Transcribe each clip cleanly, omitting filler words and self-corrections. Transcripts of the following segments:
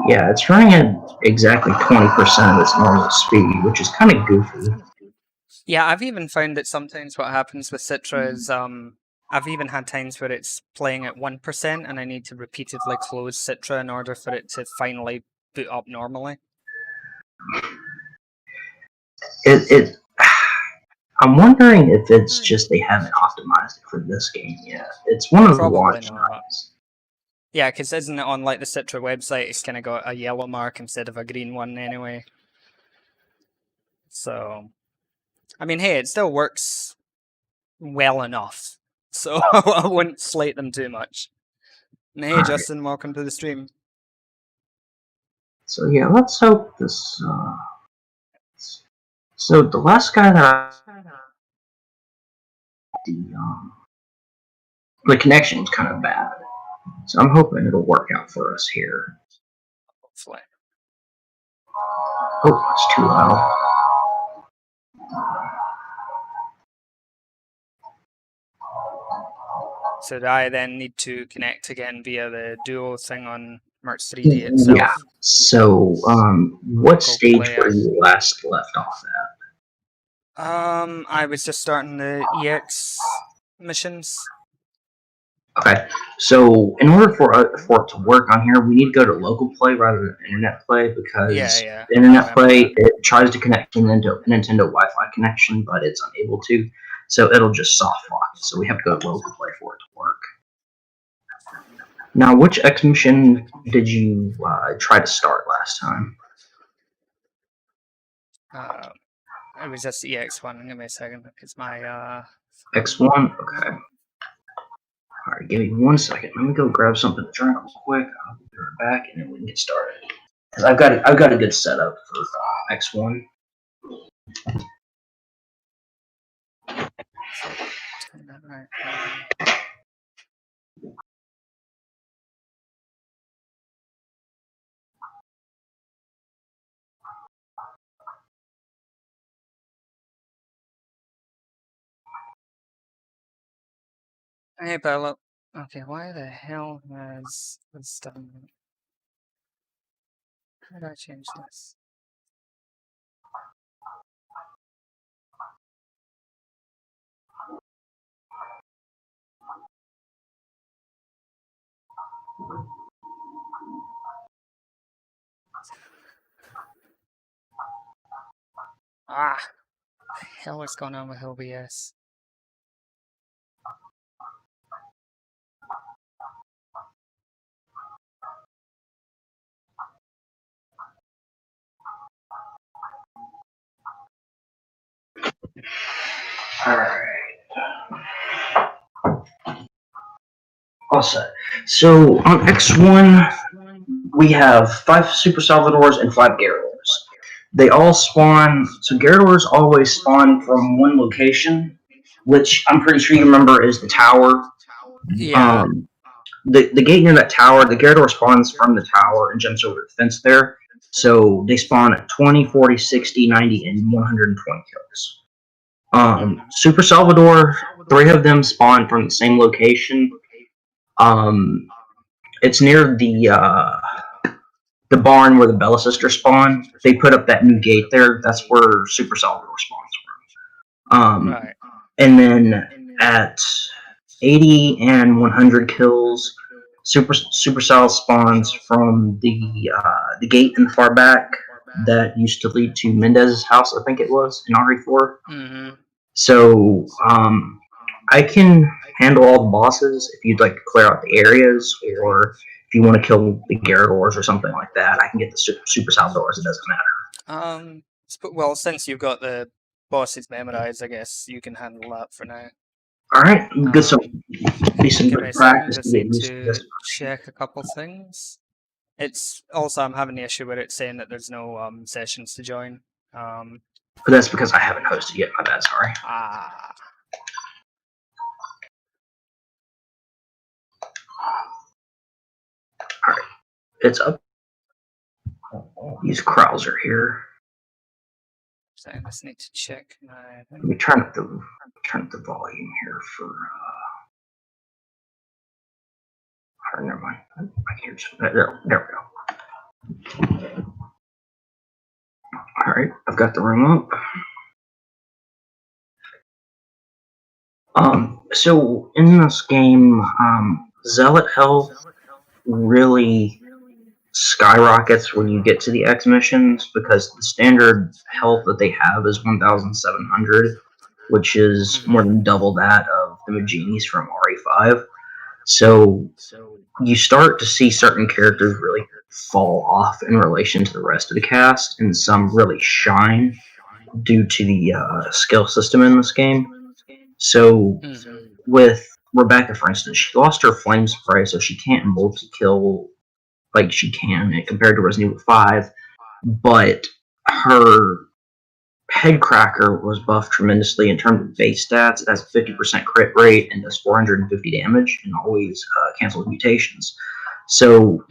Yeah, it's running at exactly 20% of its normal speed, which is kind of goofy. Yeah, I've even found that sometimes what happens with Citra is I've even had times where it's playing at 1% and I need to repeatedly close Citra in order for it to finally boot up normally. It I'm wondering if it's just they haven't optimized it for this game yet. It's one of the Probably launch not. times. Yeah, because isn't it on like the Citra website, it's kind of got a yellow mark instead of a green one anyway. So, I mean, hey, it still works well enough. So I wouldn't slate them too much. And hey, All right. Justin, welcome to the stream. So yeah, let's hope this. So the last guy that the connection's kind of bad. So I'm hoping it'll work out for us here. Hopefully. Oh, it's too loud. So do I then need to connect again via the duo thing on Merch 3D itself? Yeah. So, what Local stage player. were you last left off at? I was just starting the EX missions. Okay. So, in order for it to work on here, we need to go to local play rather than internet play because Yeah. internet play it tries to connect to Nintendo Wi-Fi connection, but it's unable to. So it'll just soft lock. So we have to go to local play for it to work. Now, which X mission did you try to start last time? It was just the EX one. Give me a second. It's my X1? Okay. Alright, give me 1 second. Let me go grab something to drink real quick. I'll be right back and then we can get started. Because I've got a good setup for X1. turn that right. Hey, Bella. Okay, why the hell has this done? How do I change this? Ah, the hell is going on with OBS? Alright. All set. So on X1, we have 5 Super Salvadors and 5 Gyarados. They all spawn. So Gyarados always spawn from one location, which I'm pretty sure you remember is the tower. Yeah. The gate near that tower, the Gyarados spawns from the tower and jumps over the fence there. So they spawn at 20, 40, 60, 90, and 120 kills. Super Salvador, 3 of them spawn from the same location. It's near the barn where the Bella sisters spawn. They put up that new gate there. That's where Super Salvador spawns from. Right. And then at 80 and 100 kills, Super Sal spawns from the gate in the far back that used to lead to Mendez's house, I think it was, in RE4. Mm-hmm. So I can handle all the bosses if you'd like to clear out the areas, or if you want to kill the Gyarados or something like that, I can get the Super Salvadors. It doesn't matter. Well, since you've got the bosses memorized, I guess you can handle that for now. All right, good. So be some Give me good a second, practice to just get need used to this. to check a couple things. It's also I'm having the issue where it's saying that there's no sessions to join. But that's because I haven't hosted yet. My bad. Sorry. All right, it's up. Use Krauser here. So I just need to check. Let me turn up the volume here for. Never mind. There we go. Alright, I've got the room up. So in this game, Zealot health really skyrockets when you get to the X missions because the standard health that they have is 1,700, which is more than double that of the Maginis from RE5. So you start to see certain characters really fall off in relation to the rest of the cast, and some really shine due to the skill system in this game. So with Rebecca, for instance, she lost her flame spray, so she can't multi-kill like she can compared to Resident Evil 5, but her Headcracker was buffed tremendously in terms of base stats. It has a 50% crit rate and does 450 damage and always cancels mutations. So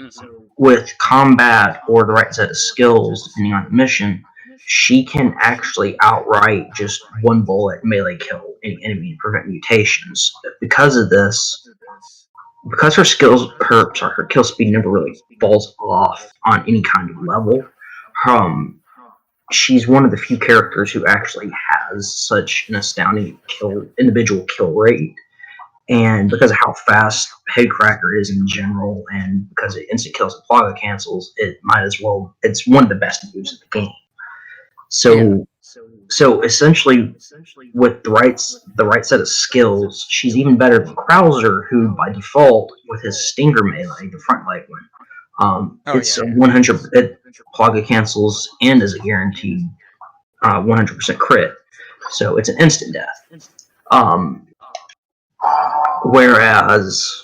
with combat or the right set of skills, depending on the mission, she can actually outright just one bullet melee kill any enemy and prevent mutations. Because of this, because her kill speed never really falls off on any kind of level, she's one of the few characters who actually has such an astounding individual kill rate. And because of how fast Headcracker is in general, and because it instant kills and Plaga cancels, it might as well. It's one of the best moves in the game. So essentially, with the right set of skills, she's even better than Krauser, who by default with his Stinger melee, the front leg one, it's 100 Plaga cancels and is a guaranteed 100% crit, so it's an instant death. Whereas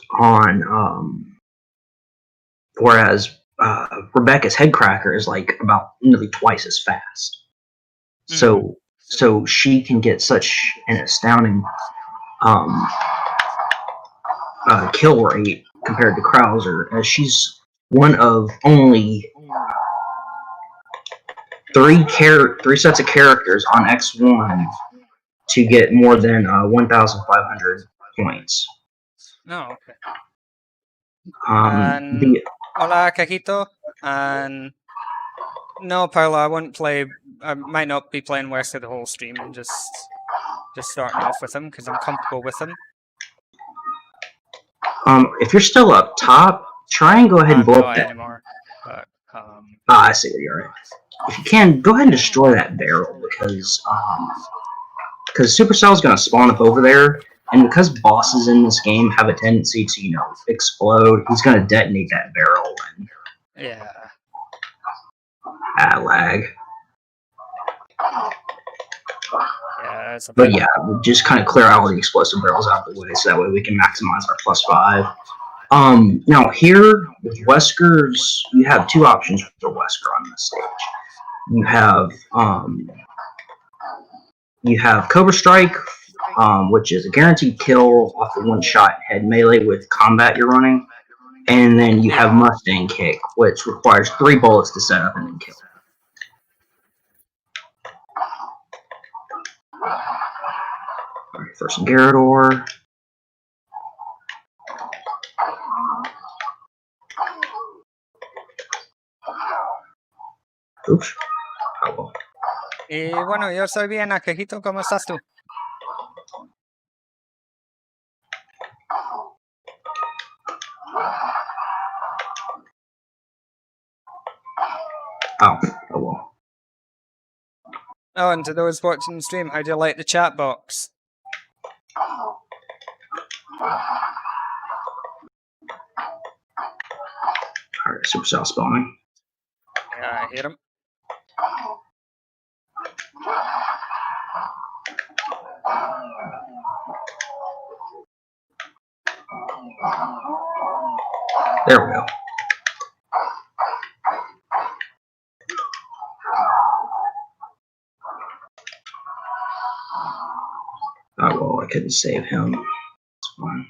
Rebecca's Headcracker is like about nearly twice as fast. So she can get such an astounding kill rate compared to Krauser, as she's one of only three sets of characters on X1 to get more than 1,500 points. Oh, okay. Hola, Cajito. And no, Paula, I won't play. I might not be playing Wesley the whole stream. I'm just starting off with him because I'm comfortable with him. If you're still up top, try and go ahead and blow up that. Anymore. But, I see where you're at. If you can, go ahead and destroy that barrel because Supercell's going to spawn up over there, and because bosses in this game have a tendency to, explode, he's going to detonate that barrel. And lag. Yeah, but yeah, we just kind of clear out all the explosive barrels out of the way, so that way we can maximize our +5. Now here with Wesker's, you have two options for Wesker on this stage. You have Cobra Strike, which is a guaranteed kill off of one-shot head melee with combat you're running, and then you have Mustang Kick, which requires 3 bullets to set up and then kill. Alright, first Garrador. Oops. Oh, well. Y bueno, yo soy bien, Aquejito, ¿cómo estás tú? Oh, well. Oh, and to those watching the stream, how do you like the chat box? Alright, Supercell spawning. Yeah, I hear him. There we go. Oh, well, I couldn't save him. That's fine.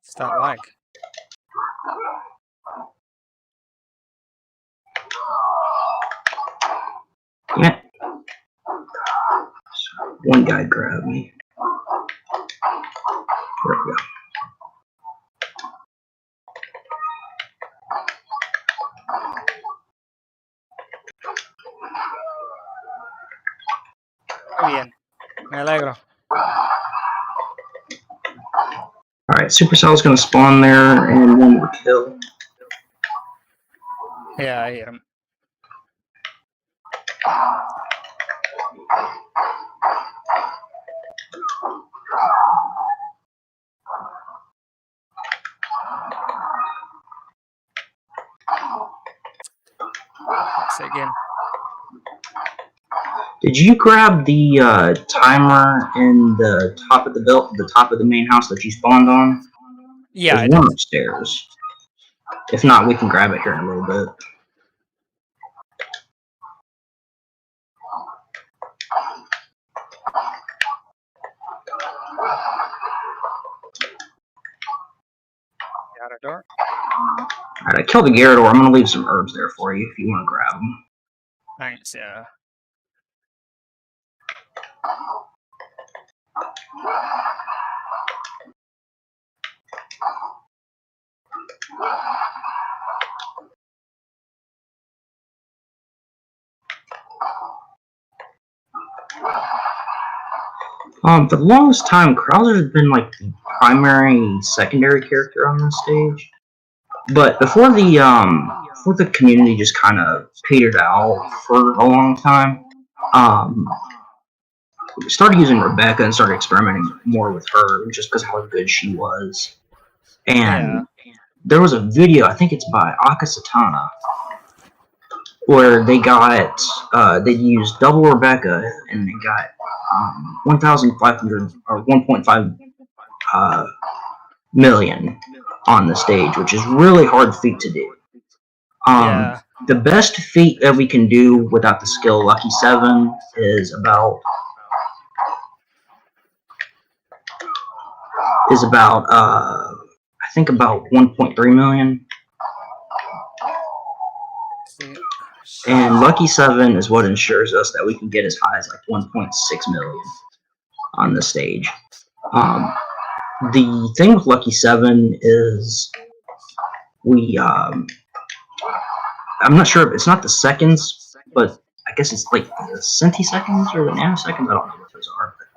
What's that like? Yeah. One guy grabbed me. There we go. Muy bien. Me alegro. Alright, Supercell's gonna spawn there and one more kill. Yeah, I hear him. Say again. Did you grab the timer in the top of the top of the main house that you spawned on? Yeah, There's I one did. upstairs. If not, we can grab it here in a little bit. Got a door. Alright, I killed the Gyarados. I'm gonna leave some herbs there for you if you want to grab them. Thanks, yeah. For the longest time, Krauser has been like the primary, secondary character on this stage. But before the community just kind of petered out for a long time, we started using Rebecca and started experimenting more with her just because of how good she was. And there was a video, I think it's by Akasatana, where they got they used double Rebecca and they got 1,500 or 1.5 million on the stage, which is really hard feat to do. Yeah. The best feat that we can do without the skill Lucky 7 is about I think about 1.3 million. See. And Lucky 7 is what ensures us that we can get as high as like 1.6 million on the stage. The thing with Lucky 7 is I'm not sure if it's not the seconds, but I guess it's like the centiseconds or the nanoseconds. I don't know what those are. But,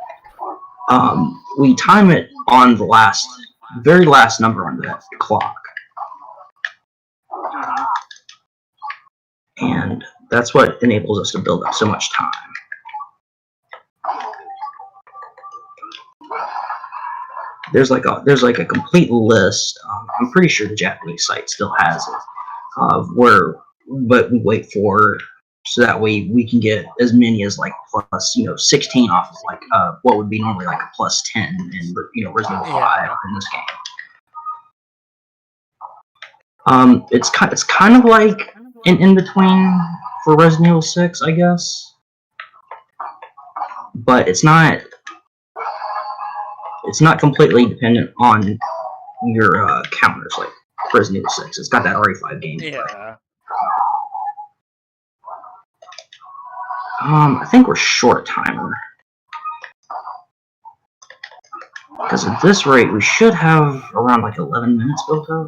we time it on the very last number on the clock. And that's what enables us to build up so much time. There's like a complete list. I'm pretty sure the Japanese site still has it, but we wait for so that way we can get as many as like plus 16 off of like what would be normally like a plus 10 in Resident Evil 5 in this game. It's kind of like an in between for Resident Evil 6, I guess, but it's not completely dependent on your counters like Resident Evil 6. It's got that RE5 gameplay. Yeah. I think we're short timer. Because at this rate, we should have around like 11 minutes built up.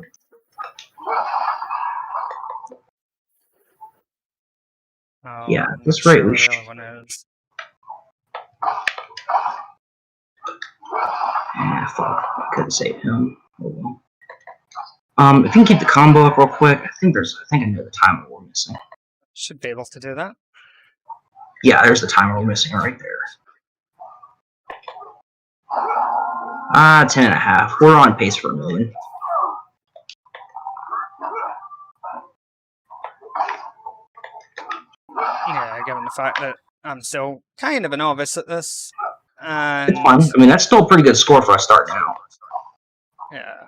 Yeah, at this rate, we should. Fuck, I couldn't save him. Hold on. If you can keep the combo up real quick, I think I know the timer we're missing. Should be able to do that. Yeah, there's the timer we're missing right there. 10.5. We're on pace for 1 million. Yeah, given the fact that I'm still kind of a novice at this. And it's fun. I mean, that's still a pretty good score for us starting out. Yeah.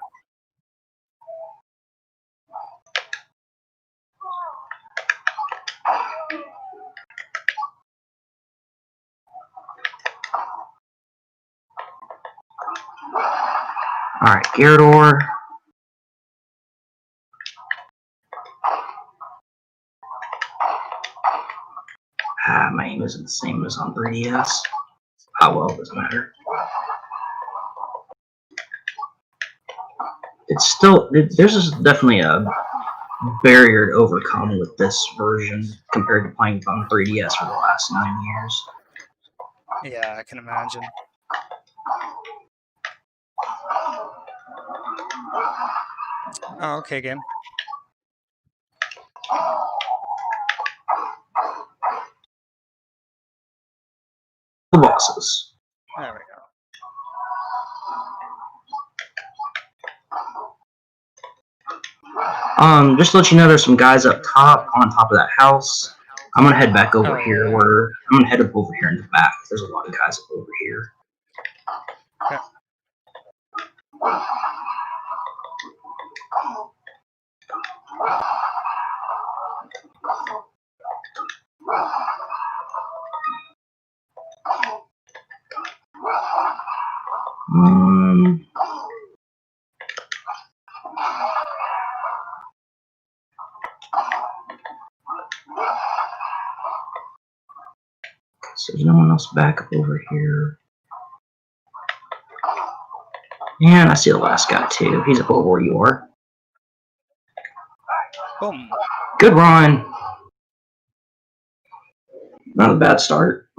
Alright, Gyarados. My aim isn't the same as on 3DS. Oh well, it doesn't matter. It's still there's definitely a barrier to overcome with this version compared to playing on 3DS for the last 9 years. Yeah, I can imagine. Oh, okay, game. The bosses. There we go. Just to let you know, there's some guys up top on top of that house. I'm gonna head back over here. yeah. I'm gonna head up over here in the back. There's a lot of guys up over here. Okay. Um, so there's no one else back up over here. And I see the last guy too. He's up over where you are. Boom. Good run. Not a bad start.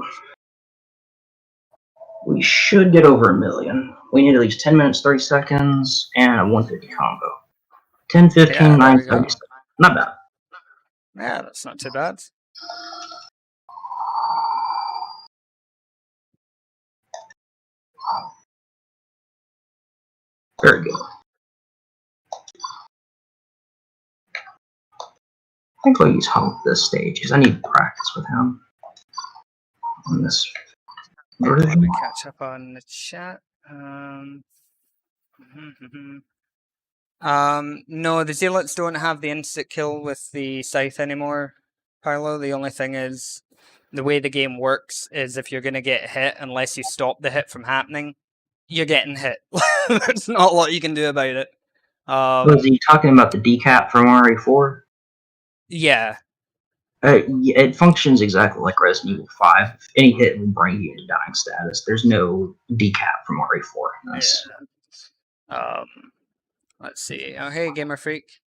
We should get over 1 million. We need at least 10 minutes, 30 seconds, and a 150 combo. 10, 15, Yeah, there 9, we 30 go. seconds. Not bad. Yeah, that's not too bad. Very good. I think I'll use Hump this stage because I need practice with him on this Yeah, let version. me catch up on the chat. No, the Zealots don't have the instant kill with the scythe anymore, Paolo. The only thing is, the way the game works is if you're going to get hit, unless you stop the hit from happening, you're getting hit. There's not a lot you can do about it. Was he talking about the decap from RE4? Yeah. Yeah, it functions exactly like Resident Evil 5. If any hit will bring you into dying status. There's no decap from RE4 in this. Yeah. Let's see. Oh, hey, Gamer Freak.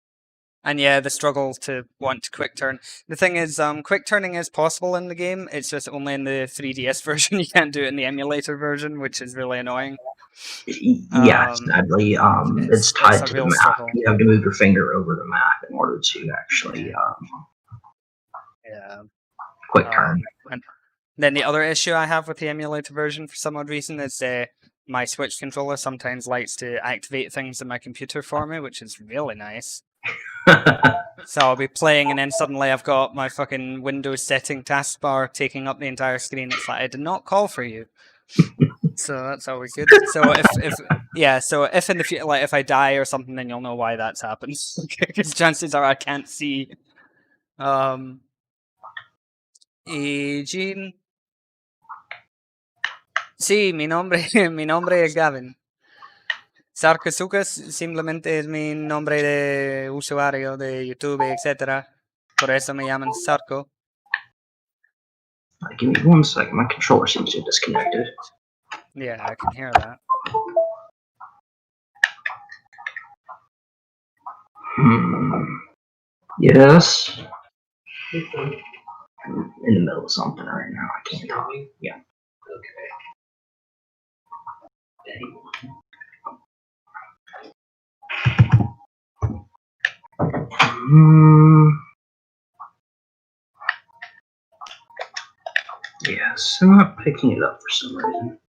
And yeah, the struggle to want to quick turn. The thing is, quick turning is possible in the game. It's just only in the 3DS version. You can't do it in the emulator version, which is really annoying. Yeah, sadly, it's It's tied a to the real map. struggle. You have to move your finger over the map in order to actually Yeah. quick turn. And then the other issue I have with the emulator version, for some odd reason, is my Switch controller sometimes likes to activate things in my computer for me, which is really nice. So I'll be playing and then suddenly I've got my fucking Windows setting taskbar taking up the entire screen. It's like, I did not call for you. So that's always good. So if in the future, like if I die or something, then you'll know why that's happened. Because chances are I can't see. Jean. Sí, mi nombre es Gavin. Sarkasukas simplemente es mi nombre de usuario de YouTube, etc. Por eso me llaman Sarko. Give me 1 second. My controller seems to have disconnected. Yeah, I can hear that. Yes. I'm in the middle of something right now. I can't talk. Yeah. Yes, I'm not picking it up for some reason.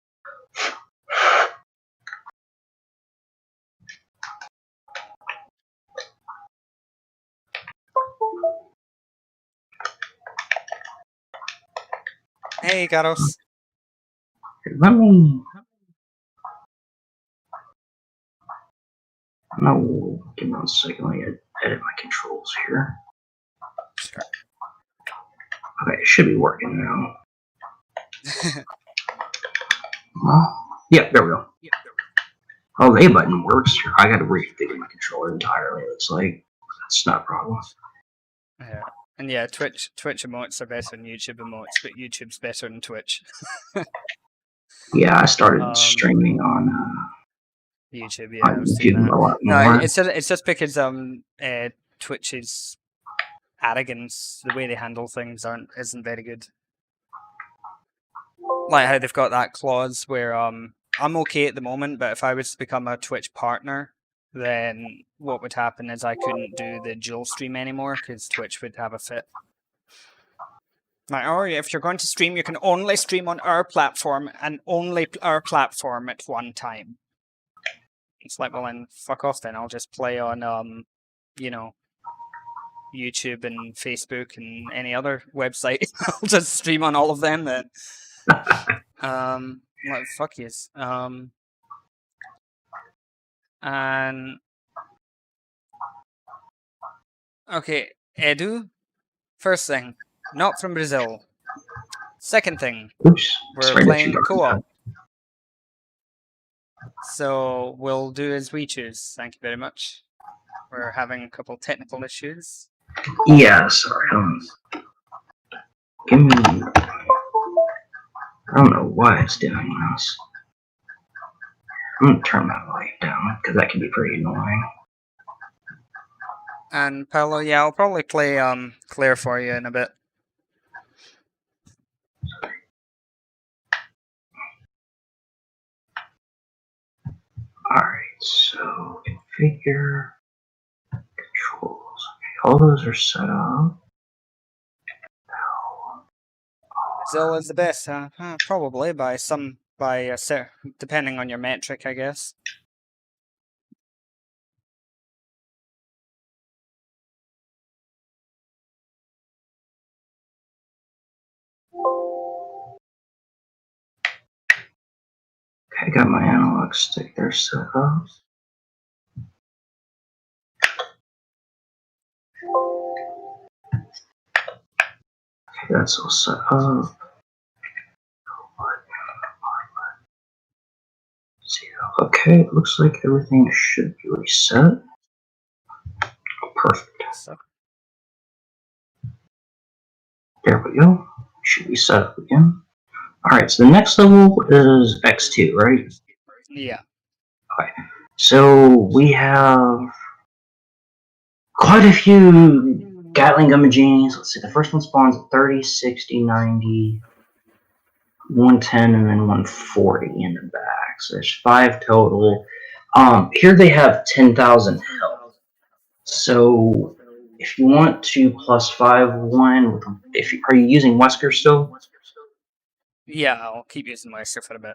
Hey, Garos. Let me. No, give me 1 second. Let me edit my controls here. Sure. Okay, it should be working now. Yeah, there we go. Oh, the A button works. I got to reconfigure my controller entirely. It looks like that's not a problem. Yeah. And yeah, Twitch emotes are better than YouTube emotes, but YouTube's better than Twitch. Yeah, I started streaming on YouTube. Yeah, I've seen YouTube that. a lot No, more. it's just because Twitch's arrogance, the way they handle things, isn't very good. Like how they've got that clause where I'm okay at the moment, but if I was to become a Twitch partner, then what would happen is I couldn't do the dual stream anymore because Twitch would have a fit. Like, oh, if you're going to stream, you can only stream on our platform and only our platform at one time. It's like, well, then fuck off. Then I'll just play on, you know, YouTube and Facebook and any other website. I'll just stream on all of them then. Like fuck yes. And okay, Edu. First thing, not from Brazil. Second thing, Oops, we're sorry that you playing got co-op. that. So we'll do as we choose. Thank you very much. We're having a couple technical issues. Yeah, sorry. Give me. I don't know why it's doing this. I'm gonna turn that light down because that can be pretty annoying. And Paolo, yeah, I'll probably play Claire for you in a bit. Alright, so configure controls. Okay, all those are set up. Brazil is the best, huh? Probably depending on your metric, I guess. Okay, I got my analog stick there set up. Okay, that's all set up. Okay, it looks like everything should be reset. Perfect. So, There we go. Should be set up again. Alright, so the next level is X2, right? yeah. Okay. So we have quite a few Gatling gun genies. Let's see, the first one spawns at 30, 60, 90, 110, and then 140 in the back. So there's 5 total. Here they have 10,000 health. So if you want to plus 5 1, are you using Wesker still? Yeah, I'll keep using Meister for a bit.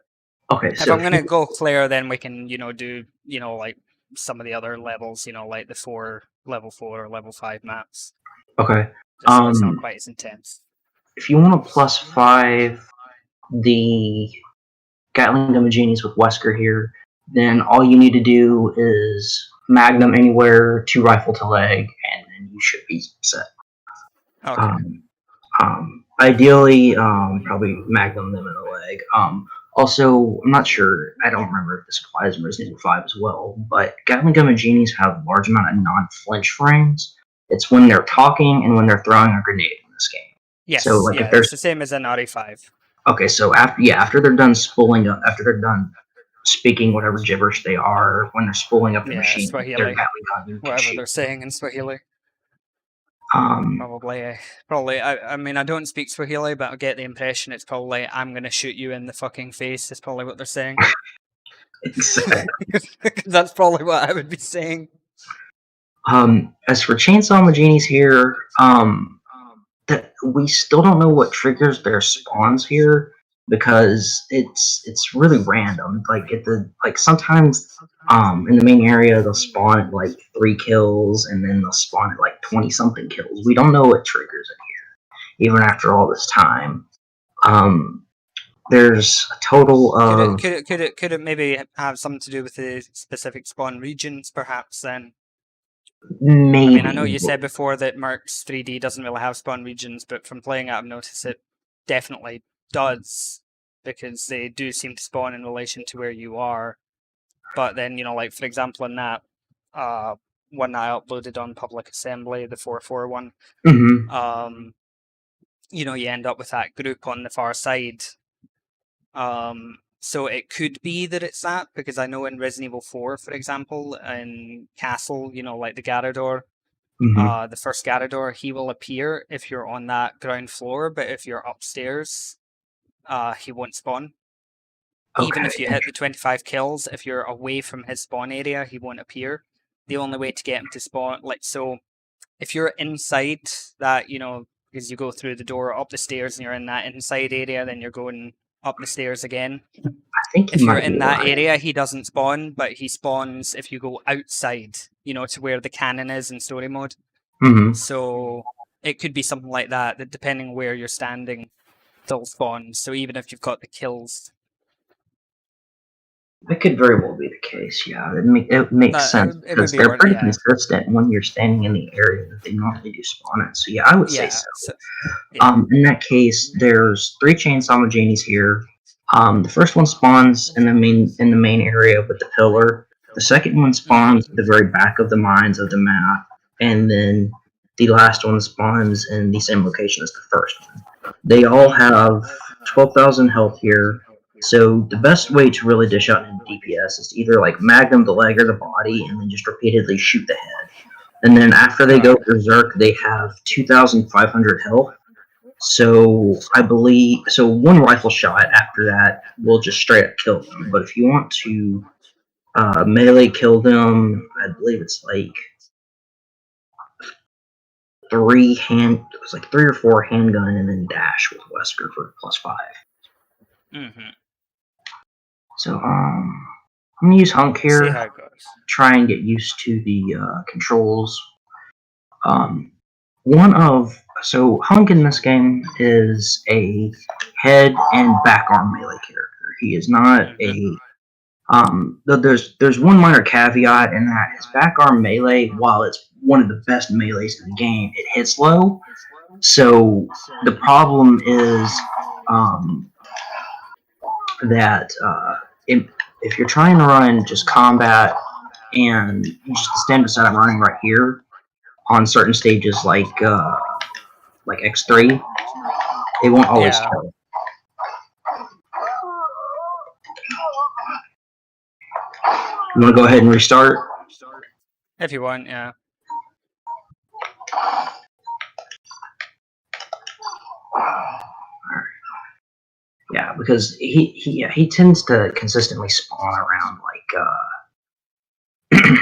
Okay, If so I'm gonna go Claire, then we can, do, like some of the other levels, like the level 4, level 5 maps. okay. Just so it's not quite as intense. If you want to plus 5 the Gatling gun genies with Wesker here, then all you need to do is Magnum anywhere, 2 rifle to leg, and then you should be set. Okay. Ideally, probably Magnum them in the leg. Also, I'm not sure. I don't remember if this applies in Resident Evil 5 as well, but Gatling gun genies have a large amount of non-flinch frames. It's when they're talking and when they're throwing a grenade in this game. Yes. So, like, yeah, if there's it's the same as an RE5. Okay, so after they're done spooling up, after they're done speaking whatever gibberish they are, when they're spooling up the machine, Swahili, they're Gatling gun. whatever they're saying in Swahili. Probably. I mean, I don't speak Swahili, but I get the impression it's probably "I'm gonna shoot you in the fucking face." Is probably what they're saying. That's probably what I would be saying. As for Chainsaw Genies here, that we still don't know what triggers their spawns here because it's really random. Like sometimes in the main area they'll spawn at like 3 kills and then they'll spawn at like 20 something kills. We don't know what triggers it here, even after all this time. There's a total of could it maybe have something to do with the specific spawn regions, perhaps? Then maybe. I mean, I know you said before that Mercs 3D doesn't really have spawn regions, but from playing it, I've noticed it definitely does, because they do seem to spawn in relation to where you are. But then, like for example, in that one I uploaded on Public Assembly, the 4.4 one, you end up with that group on the far side. So it could be that it's that, because I know in Resident Evil 4, for example, in Castle, like the Garrador, Mm-hmm. the first Garrador, he will appear if you're on that ground floor, but if you're upstairs, he won't spawn. Even Okay. if you hit the 25 kills, if you're away from his spawn area, he won't appear. The only way to get him to spawn, so if you're inside that, because you go through the door up the stairs and you're in that inside area, then you're going up the stairs again. I think you If you're might be in that right. area, he doesn't spawn, but he spawns if you go outside, to where the cannon is in story mode. Mm-hmm. So it could be something like that depending where you're standing, they'll spawn. So even if you've got the kills, That could very well be the case. Yeah, it makes sense it would because be they're worth, pretty yeah. consistent when you're standing in the area that they normally do spawn in. So yeah, I would say Yeah. so. So, yeah. In that case, there's 3 chainsaw Majanies here. The first one spawns in the main area with the pillar. The second one spawns at the very back of the mines of the map, and then the last one spawns in the same location as the first one. They all have 12,000 health here. So the best way to really dish out in DPS is to either like magnum the leg or the body, and then just repeatedly shoot the head. And then after they go berserk, they have 2,500 health. So I believe one rifle shot after that will just straight up kill them. But if you want to melee kill them, I believe it's like three or four handgun and then dash with Wesker for +5. Mm-hmm. So I'm gonna use Hunk here. See how it goes. Try and get used to the controls. Hunk in this game is a head and back arm melee character. He is not a there's one minor caveat in that his back arm melee, while it's one of the best melees in the game, it hits low. So the problem is that if you're trying to run just combat and just the standard set I'm running right here on certain stages like X3, it won't always kill. You want to go ahead and restart? If you want, yeah. Yeah, because he tends to consistently spawn around like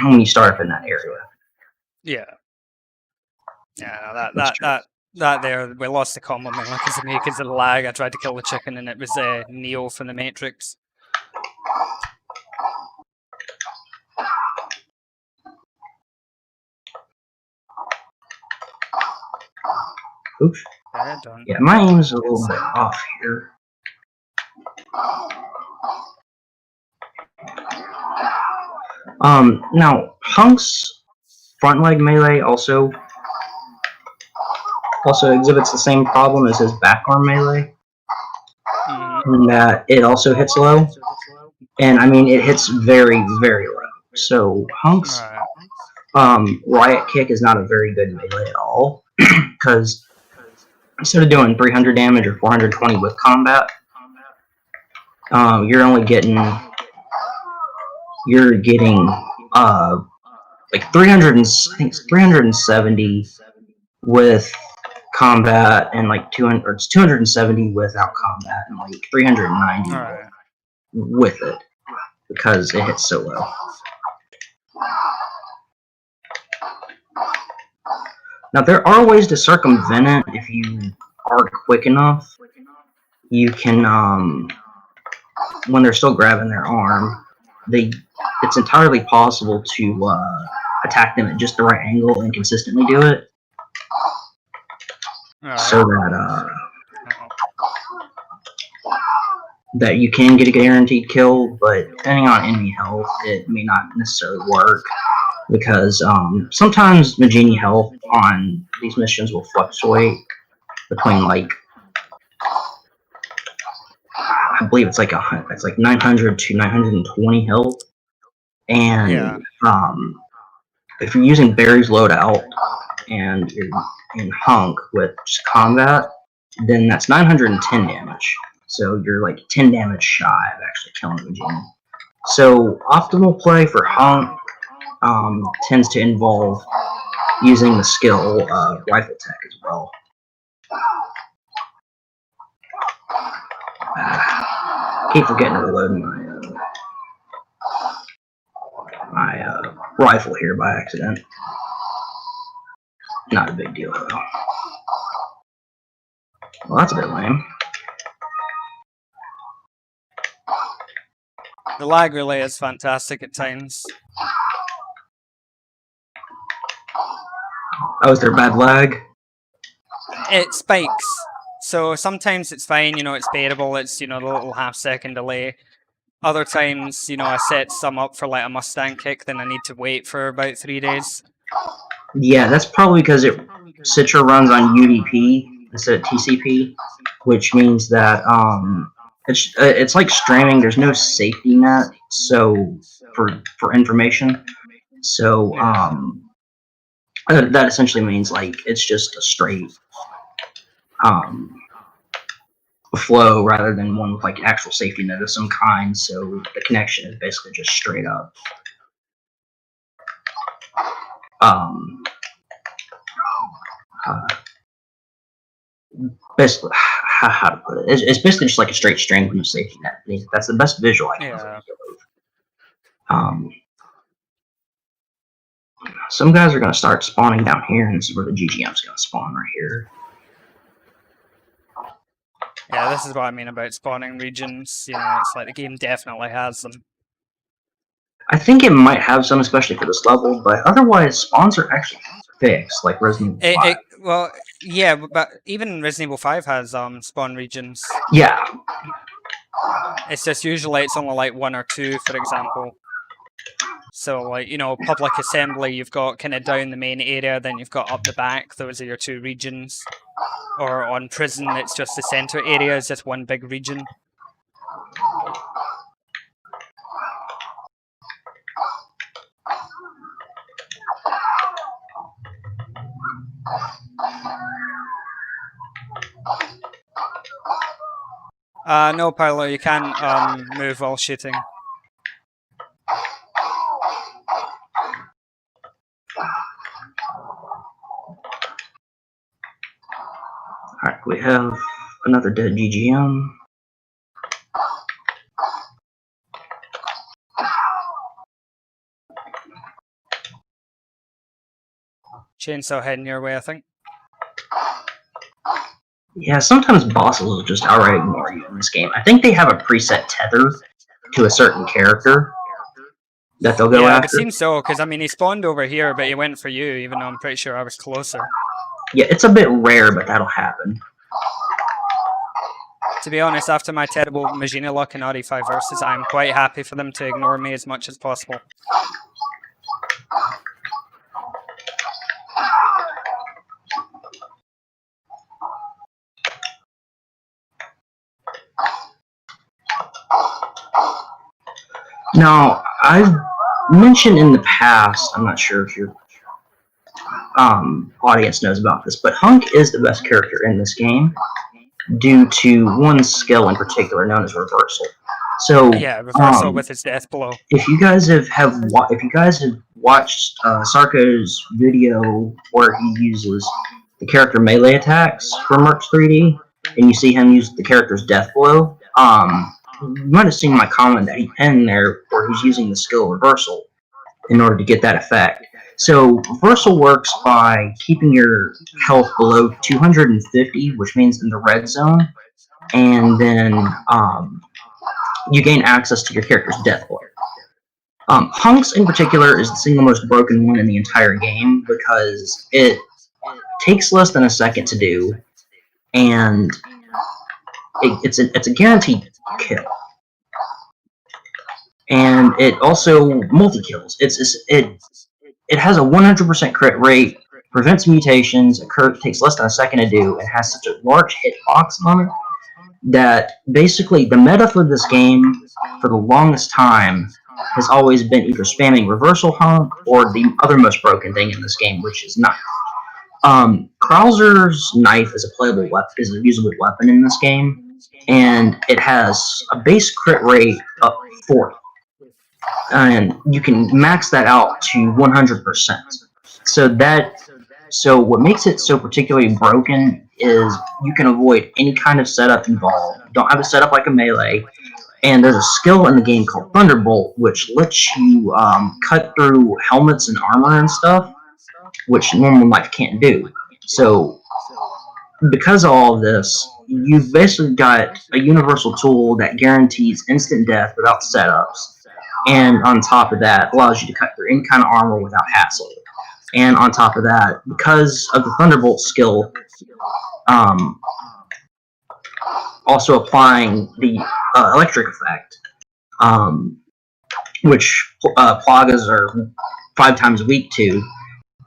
when you start up in that area. Yeah. Yeah, that there, we lost the combo mainly because of me, because of the lag. I tried to kill the chicken and it was Neo from the Matrix. Oops. Yeah, my aim is a little bit off here. Now Hunk's front leg melee also exhibits the same problem as his back arm melee, in that it also hits low, and I mean it hits very, very low. So Hunk's riot kick is not a very good melee at all, because instead of doing 300 damage or 420 with combat, you're only getting like 370 with combat, and like 270 without combat, and like 390 with it, because it hits so low. Now there are ways to circumvent it if you are quick enough. You can when they're still grabbing their arm, it's entirely possible to attack them at just the right angle and consistently do it, so that you can get a guaranteed kill. But depending on enemy health, it may not necessarily work, because sometimes Majini health on these missions will fluctuate between like, I believe it's like 900 to 920 health, and if you're using Barry's loadout and you're in Hunk with just combat, then that's 910 damage. So you're like 10 damage shy of actually killing the genie. So optimal play for Hunk tends to involve using the skill Rifle Tech as well. Keep forgetting to reload my rifle here by accident. Not a big deal though. Well, that's a bit lame. The lag relay is fantastic at times. Oh, is there bad lag? It spikes. So sometimes it's fine, it's bearable, it's, the little half-second delay. Other times, I set some up for like a Mustang kick, then I need to wait for about 3 days. Yeah, that's probably because Citra runs on UDP instead of TCP, which means that it's like streaming. There's no safety net, so for information. So that essentially means like it's just a straight flow rather than one with like actual safety net of some kind. So the connection is basically just straight up. Basically, how to put it? It's basically just like a straight string with no safety net. That's the best visual I can think of. Some guys are going to start spawning down here, and this is where the GGM's going to spawn right here. Yeah, this is what I mean about spawning regions. It's like the game definitely has them. I think it might have some, especially for this level, but otherwise, spawns are actually fixed, like Resident Evil 5. Well, yeah, but even Resident Evil 5 has spawn regions. Yeah. It's just usually it's only like 1 or 2, for example. So, like, public assembly, you've got kind of down the main area, then you've got up the back. Those are your 2 regions. Or on prison, it's just the center area is just one big region. No, Paolo, you can't move while shooting. Alright, we have another dead GGM. Chainsaw heading your way, I think. Yeah, sometimes bosses will just outright ignore you in this game. I think they have a preset tether to a certain character that they'll go after. It seems so, because, he spawned over here, but he went for you, even though I'm pretty sure I was closer. Yeah, it's a bit rare, but that'll happen. To be honest, after my terrible Magina luck in RE5 versus, I'm quite happy for them to ignore me as much as possible. Now, I've mentioned in the past, I'm not sure if your audience knows about this, but Hunk is the best character in this game due to one skill in particular known as Reversal. So yeah, Reversal with his death blow. If you guys have watched Sarko's video where he uses the character melee attacks for Merc 3D, and you see him use the character's death blow, you might have seen my comment that he pinned there where he's using the skill Reversal in order to get that effect. So Reversal works by keeping your health below 250, which means in the red zone, and then you gain access to your character's death blow. Hunks in particular is the single most broken one in the entire game because it takes less than a second to do, and it's a guaranteed kill. And it also multi-kills. It has a 100% crit rate, prevents mutations, takes less than a second to do, and has such a large hitbox on it that basically the meta for this game for the longest time has always been either spamming Reversal Hunk or the other most broken thing in this game, which is Knife. Krauser's Knife is a playable weapon, is a usable weapon in this game, and it has a base crit rate of 40, and you can max that out to 100%. So what makes it so particularly broken is you can avoid any kind of setup involved. You don't have a setup like a melee, and there's a skill in the game called Thunderbolt, which lets you cut through helmets and armor and stuff, which normal life can't do. So because of all of this, you've basically got a universal tool that guarantees instant death without setups, and on top of that, allows you to cut through any kind of armor without hassle. And on top of that, because of the Thunderbolt skill, um, also applying the electric effect, um, which Plagas are 5 times a week to.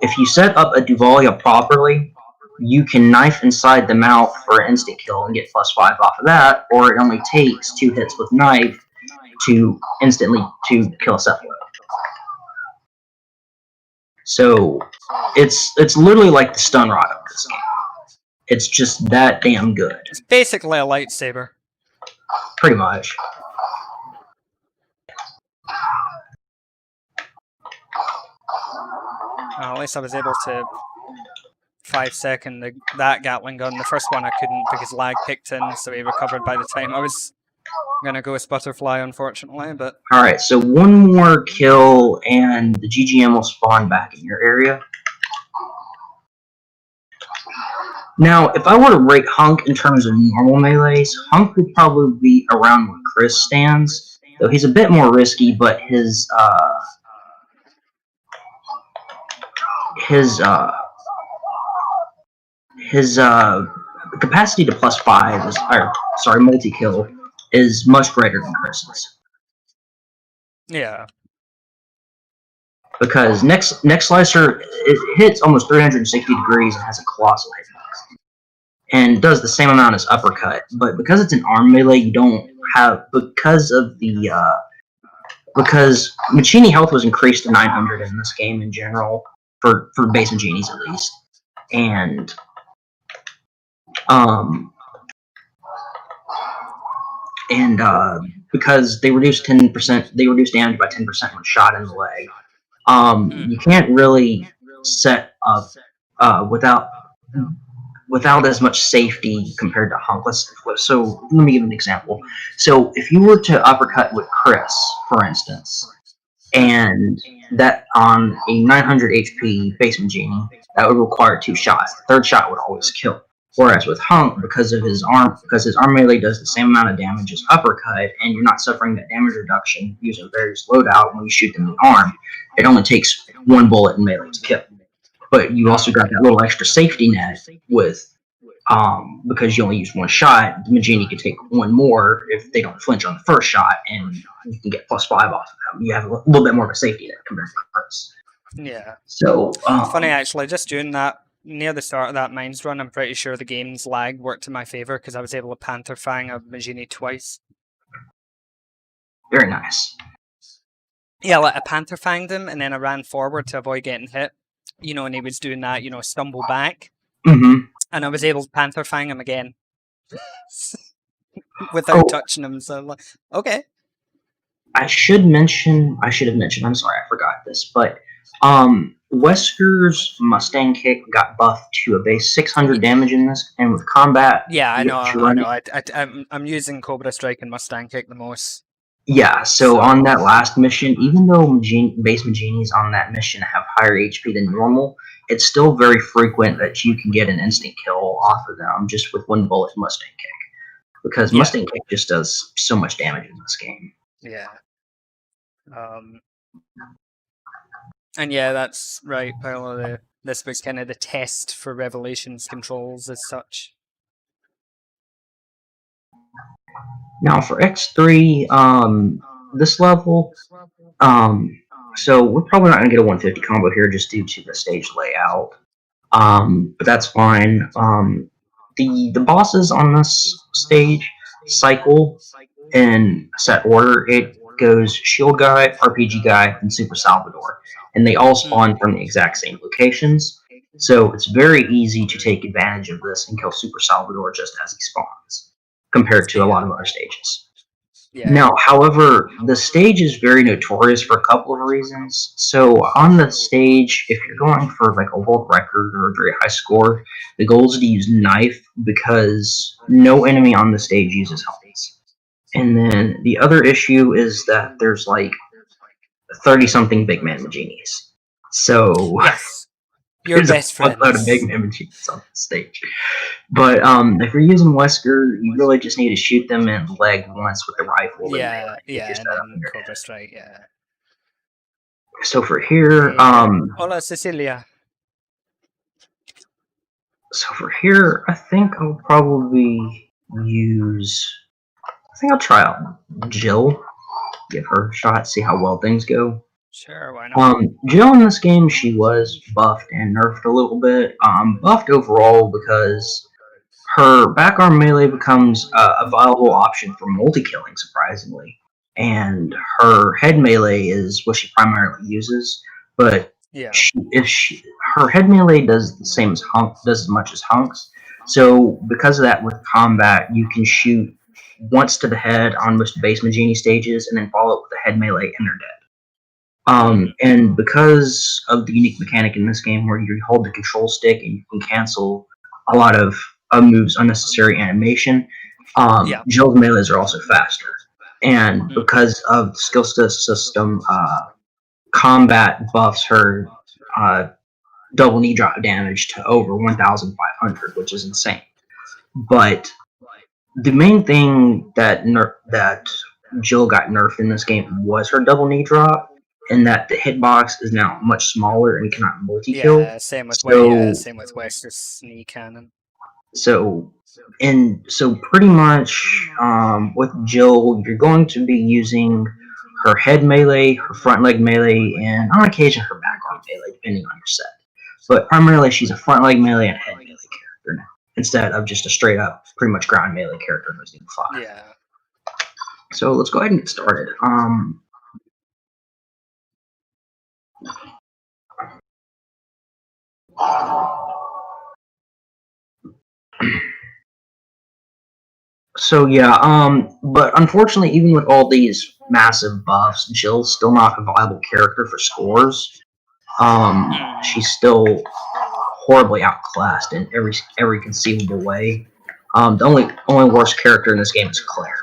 If you set up a Duvalia properly, you can knife inside the mouth for an instant kill and get +5 off of that, or it only takes 2 hits with knife to instantly to kill a Cephalid. So it's literally like the stun rod of this game. It's just that damn good. It's basically a lightsaber. Pretty much. At least I was able to 5-second that Gatling gun. The first one I couldn't because lag kicked in, so he recovered by the time I was gonna go with Butterfly, unfortunately. But alright, so one more kill and the GGM will spawn back in your area. Now, if I were to rate Hunk in terms of normal melees, Hunk would probably be around where Chris stands, though he's a bit more risky, but his capacity to +5 is, multi-kill is much greater than Chris's. yeah. Because next Slicer, it hits almost 360 degrees and has a colossal hitbox, and does the same amount as Uppercut. But because it's an arm melee, you don't have, because Machini health was increased to 900 in this game in general for base Machinis at least, and because they reduced damage by 10% when shot in the leg. You can't really set up without as much safety compared to Hunk. So let me give an example. So if you were to uppercut with Chris, for instance, and that on a 900 HP basement genie, that would require 2 shots. The third shot would always kill. Whereas with Hunk, because his arm melee does the same amount of damage as uppercut, and you're not suffering that damage reduction using various loadout when you shoot them in the arm, it only takes 1 bullet in melee to kill. But you also got that little extra safety net with, because you only use 1 shot, the Magini can take 1 more if they don't flinch on the first shot, and you can get +5 off of them. You have a little bit more of a safety net compared to Chris. Yeah. So funny actually, just doing that near the start of that Mines run, I'm pretty sure the game's lag worked in my favor because I was able to Panther Fang a Magini twice. Very nice. Yeah, like I Panther Fanged him and then I ran forward to avoid getting hit. And he was doing that, stumble back. Mm-hmm. And I was able to Panther Fang him again without touching him. So, like, okay. I should have mentioned, I'm sorry, I forgot this, but Wesker's Mustang Kick got buffed to a base 600 damage in this, and with combat... Yeah, I know. I'm using Cobra Strike and Mustang Kick the most. Yeah, so on that last mission, even though base Maginis on that mission have higher HP than normal, it's still very frequent that you can get an instant kill off of them just with 1 bullet Mustang Kick. Because Mustang Kick just does so much damage in this game. Yeah. And yeah, that's right, Paolo. This was kind of the test for Revelations controls as such. Now for X3, this level, so we're probably not going to get a 150 combo here just due to the stage layout, but that's fine. The bosses on this stage cycle in set order. It goes Shield Guy, RPG Guy, and Super Salvador, and they all spawn from the exact same locations, so it's very easy to take advantage of this and kill Super Salvador just as he spawns. compared to a lot Yeah. of other stages. Yeah. Now, however, the stage is very notorious for a couple of reasons. So, on the stage, if you're going for like a world record or a very high score, the goal is to use knife because no enemy on the stage uses helmets. And then the other issue is that there's like 30 something big man genies. So, Yes. Your there's a best fuckload of big friends. man genies on the stage. But if you're using Wesker, you really just need to shoot them in the leg once with the rifle and Yeah, melee if you yeah, set and up and then you're Cobra dead. Strike, yeah. So for here, Hola, Cecilia. I think I'll probably use. I think I'll try out Jill. Give her a shot, see how well things go. Sure, why not? Jill in this game, she was buffed and nerfed a little bit. Buffed overall because her back arm melee becomes a viable option for multi-killing, surprisingly. And her head melee is what she primarily uses. But Yeah. her head melee does the same as Hunk, does as much as Hunk's. So because of that, with combat, you can shoot once to the head on most base Magini stages, and then follow up with a head melee, and they're dead. And because of the unique mechanic in this game where you hold the control stick and you can cancel a lot of moves unnecessary animation, Yeah. Jill's melees are also faster. And Mm. because of the skill system, combat buffs her double knee drop damage to over 1,500, which is insane. But the main thing that Jill got nerfed in this game was her double knee drop, and that the hitbox is now much smaller and cannot multi-kill. Yeah, So same with Wester's sneak cannon. so pretty much with Jill, you're going to be using her head melee, her front leg melee, and on occasion her back arm melee, depending on your set. But primarily, she's a front leg melee and head melee character now, instead of just a straight up, pretty much ground melee character in Resident Evil 5. Yeah. So let's go ahead and get started. So yeah, but unfortunately, even with all these massive buffs, Jill's still not a viable character for scores. She's still horribly outclassed in every conceivable way. The only worst character in this game is Claire.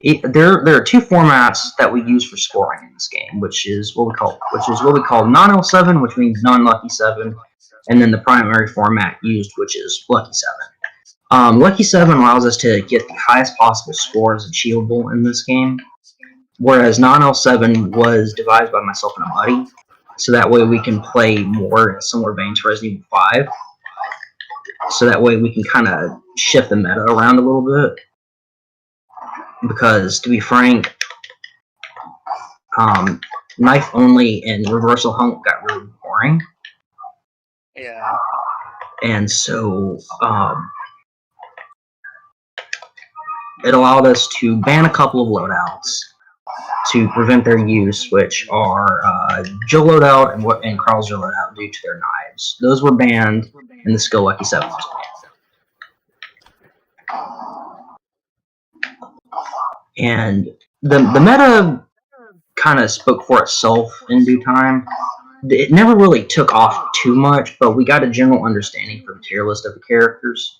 There are two formats that we use for scoring in this game, which is what we call non-L7, which means non-lucky 7, and then the primary format used, which is lucky 7. Lucky 7 allows us to get the highest possible scores achievable in this game, whereas non-L7 was devised by myself and a buddy, so that way we can play more in similar veins to Resident Evil 5. So that way we can kind of shift the meta around a little bit. Because, to be frank, knife only and reversal hunk got really boring. Yeah. And so it allowed us to ban a couple of loadouts to prevent their use, which are Jill loadout and Carl's loadout due to their knives. Those were banned, and the Skill Lucky 7 was banned. And the meta kind of spoke for itself in due time. It never really took off too much, but we got a general understanding from the tier list of the characters.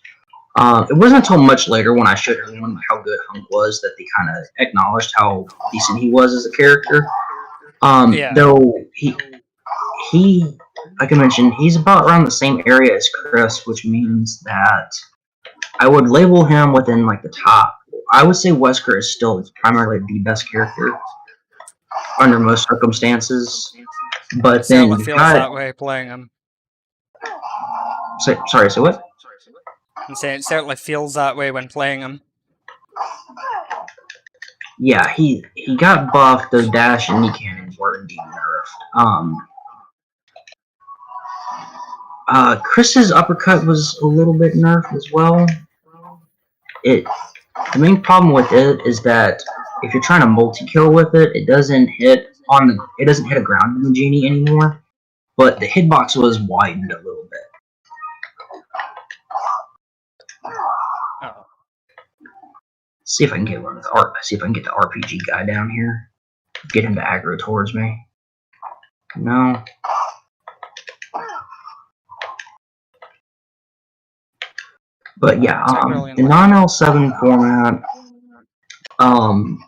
It wasn't until much later when I showed everyone how good Hunk was that they kind of acknowledged how decent he was as a character. Though he, like I mentioned, he's about around the same area as Chris, which means that I would label him within like the top. I would say Wesker is still primarily the best character under most circumstances. But It then certainly you feels got that way playing him. sorry, so what? I'm saying it certainly feels that way when playing him. Yeah, he got buffed. Those dash and knee cannons were indeed nerfed. Chris's uppercut was a little bit nerfed as well. The main problem with it is that if you're trying to multi-kill with it, it doesn't hit a ground Magini anymore. But the hitbox was widened a little bit. See if I can get one of the art. See if I can get the RPG guy down here. Get him to aggro towards me. No. But yeah, the non-L7 format,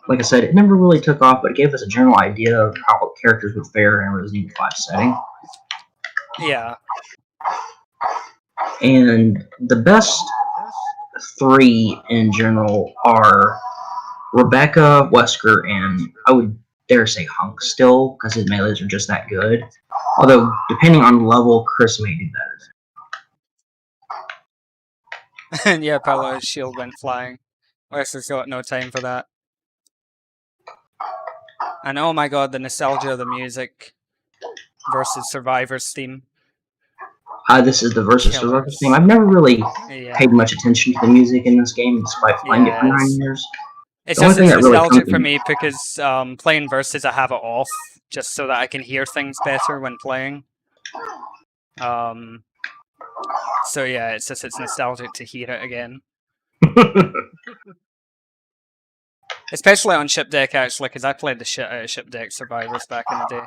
like I said, it never really took off, but it gave us a general idea of how characters would fare in a Resident Evil 5 setting. Yeah. And the best three in general are Rebecca, Wesker, and I would dare say Hunk still, because his melees are just that good. Although, depending on level, Chris may do better. And yeah, Paolo's shield went flying. Wesker's got no time for that. And oh my god, the nostalgia of the music versus Survivor's theme. This is the versus Survivor's theme. I've never really paid much attention to the music in this game, despite playing it for 9 years. It's just it's nostalgic for me because playing versus, I have it off just so that I can hear things better when playing. So yeah, it's nostalgic to hear it again. Especially on Ship Deck, actually, because I played the shit out of Ship Deck Survivors back in the day.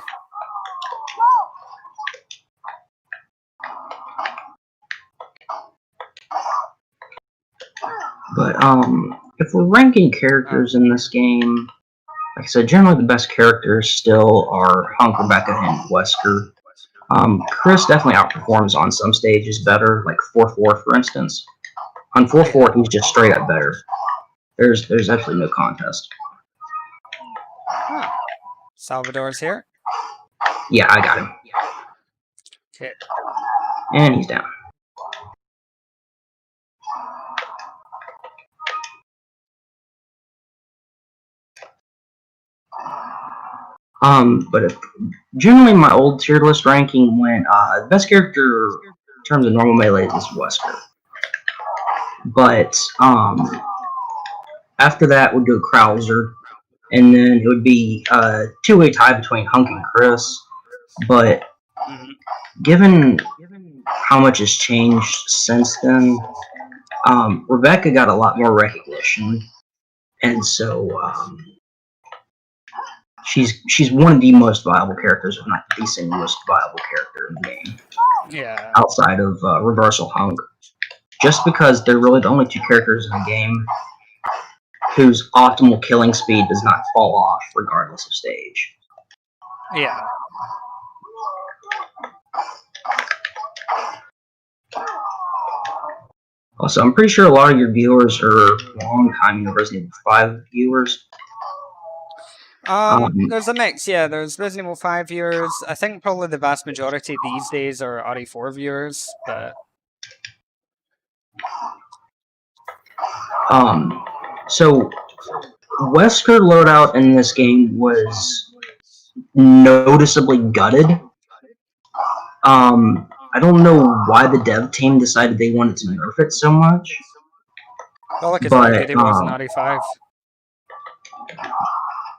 But if we're ranking characters in this game, like I said, generally the best characters still are Hunk, Rebecca, and Wesker. Chris definitely outperforms on some stages better, like 4-4 for instance. On 4-4, he's just straight up better. There's absolutely no contest. Huh. Salvador's here? Yeah, I got him. Okay. And he's down. But generally my old tiered list ranking went, the best character in terms of normal melee is Wesker. But, after that would go Krauser, and then it would be a two-way tie between Hunk and Chris. But given how much has changed since then, Rebecca got a lot more recognition, and so she's one of the most viable characters, if not the single most viable character in the game. Yeah. Outside of Reversal Hunk, just because they're really the only two characters in the game whose optimal killing speed does not fall off regardless of stage. Yeah. Also, I'm pretty sure a lot of your viewers are long-time Resident Evil 5 viewers. There's a mix, yeah. There's Resident Evil 5 viewers. I think probably the vast majority these days are RE4 viewers, but... So, Wesker loadout in this game was noticeably gutted. I don't know why the dev team decided they wanted to nerf it so much. Well, look, it's how good it was in RE5.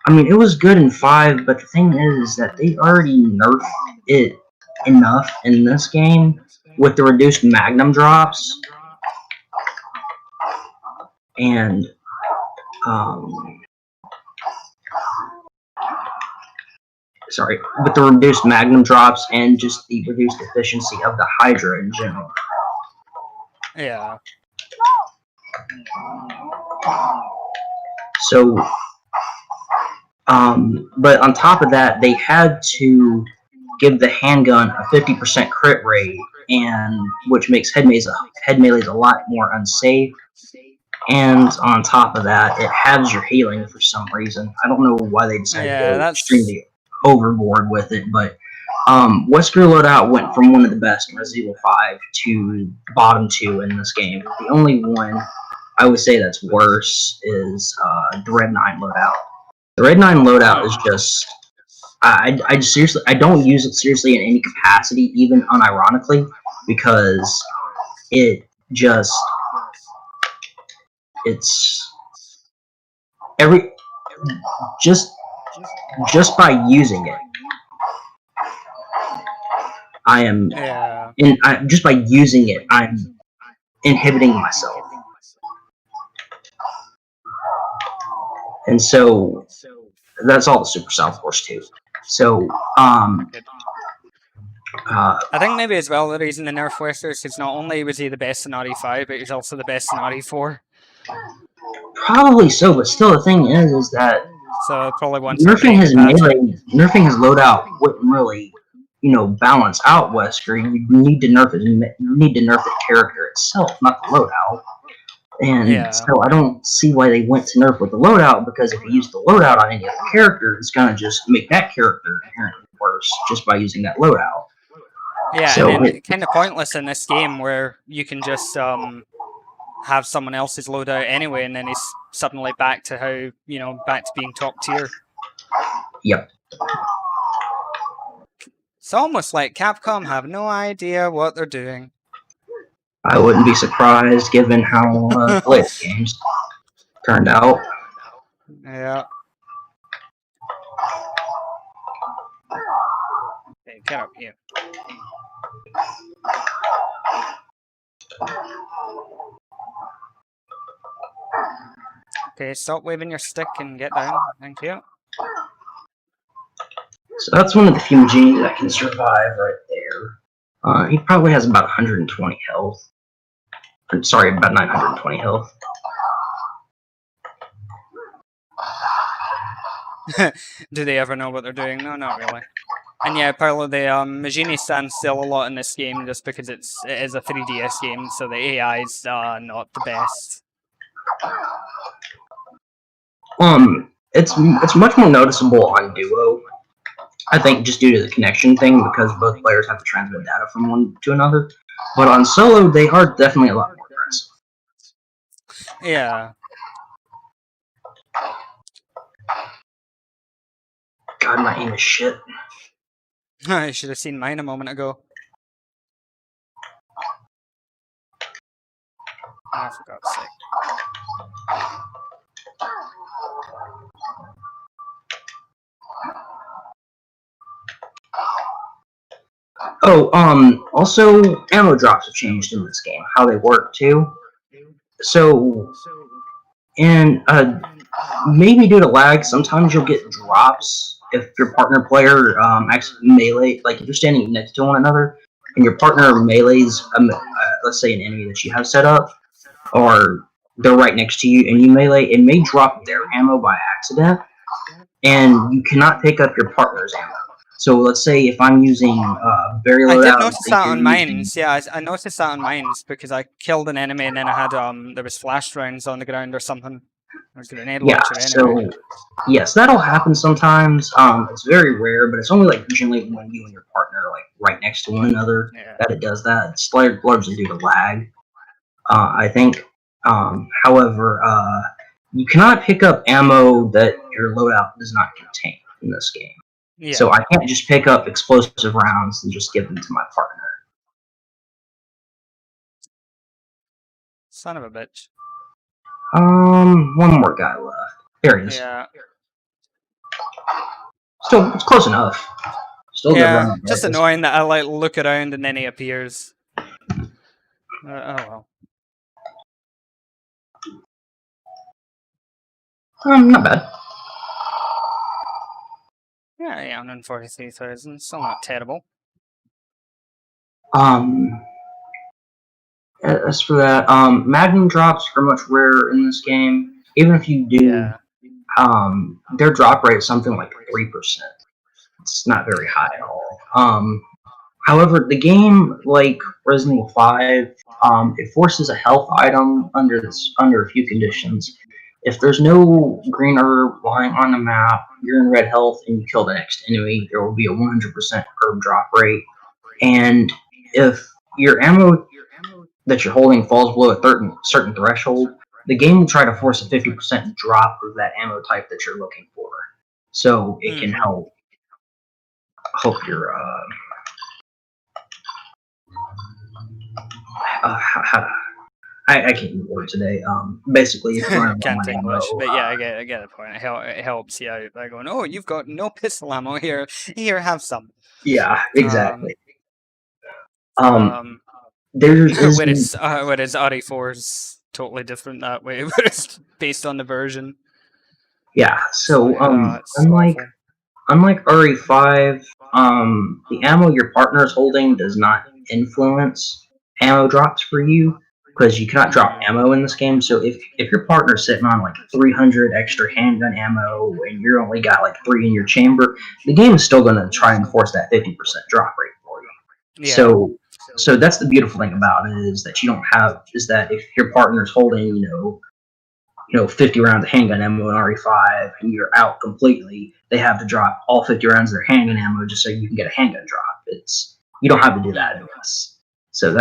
I mean, it was good in 5, but the thing is that they already nerfed it enough in this game with the reduced magnum drops. And, sorry, with the reduced magnum drops and just the reduced efficiency of the Hydra in general. Yeah. So, but on top of that, they had to give the handgun a 50% crit rate, and which makes head melees a lot more unsafe. And on top of that, it halves your healing for some reason. I don't know why they decided to go extremely overboard with it, but Wesker loadout went from one of the best in Resident Evil 5 to bottom 2 in this game. The only one I would say that's worse is the Red 9 loadout. The Red 9 loadout is just... I seriously, I don't use it seriously in any capacity, even unironically, because it just... It's... Just by using it, I am... just by using it, I'm inhibiting myself. and so that's all the Super Salvadors too. So Good. uh, I think maybe as well the reason the nerf Wester is because not only was he the best in RE5, but he was also the best in RE4. probably so, but still, the thing is that So probably wants to update the patch. nerfing his loadout wouldn't really, balance out Wesker. You need to nerf the character itself, not the loadout. And Yeah. so I don't see why they went to nerf with the loadout, because if you use the loadout on any other character, it's gonna just make that character inherently worse just by using that loadout. Yeah, and So then kind of pointless in this game where you can just have someone else's loadout anyway, and then he's suddenly back to back to being top tier. yep. It's almost like Capcom have no idea what they're doing. I wouldn't be surprised given how the latest games turned out. Yeah. Okay, get up here. Okay, stop waving your stick and get down. Thank you. So that's one of the few Magini that can survive right there. He probably has about 120 health. I'm sorry, about 920 health. Do they ever know what they're doing? No, not really. And yeah, apparently the Magini stands still a lot in this game just because it is a 3DS game, so the AI is not the best. It's much more noticeable on Duo. I think just due to the connection thing, because both players have to transmit data from one to another. But on solo, they are definitely a lot more aggressive. Yeah. God, my aim is shit. I should have seen mine a moment ago. Oh, for God's sake. Oh, also, ammo drops have changed in this game, how they work too. So, and maybe due to lag, sometimes you'll get drops if your partner player actually melee, like if you're standing next to one another and your partner melees, let's say an enemy that you have set up, or they're right next to you and you melee, it may drop their ammo by accident, and you cannot pick up your partner's ammo. So let's say if I'm using very I low did out, notice that on mines. Yeah, I noticed that on mines because I killed an enemy and then I had there was flash rounds on the ground or something. There's a grenade launcher anyway. So yes, that'll happen sometimes. It's very rare, but it's only like generally when you and your partner are like right next to one another that it does that. It's largely due to lag, I think. However, you cannot pick up ammo that your loadout does not contain in this game. Yeah. So I can't just pick up explosive rounds and just give them to my partner. Son of a bitch. One more guy left. There he is. Yeah. Still, it's close enough. Still good run. Just annoying that I like look around and then he appears. Oh well. Not bad. Yeah, 143,000. Still not terrible. As for that, Magnum drops are much rarer in this game. Even if you do, their drop rate is something like 3%. It's not very high at all. However, the game, like Resident Evil 5, it forces a health item under a few conditions. If there's no green herb lying on the map, you're in red health, and you kill the next enemy, there will be a 100% herb drop rate. And if your ammo that you're holding falls below a certain threshold, the game will try to force a 50% drop of that ammo type that you're looking for. So it can help your I can't use word today. Basically, if you're can't English, but yeah, I get the point. It helps you out by going, oh, you've got no pistol ammo here. Here, have some. Yeah, exactly. Whereas RE4 is totally different that way, but it's based on the version. Yeah. It's like, So it's awful. unlike RE5, the ammo your partner is holding does not influence ammo drops for you because you cannot drop Hmm. ammo in this game. So if your partner's sitting on like 300 extra handgun ammo and you're only got like 3 in your chamber, the game is still going to try and force that 50% drop rate for you. Yeah. So that's the beautiful thing about it is that you don't have is that if your partner's holding 50 rounds of handgun ammo in RE5 and you're out completely, they have to drop all 50 rounds of their handgun ammo just so you can get a handgun drop. You don't have to do that Hmm. in this. So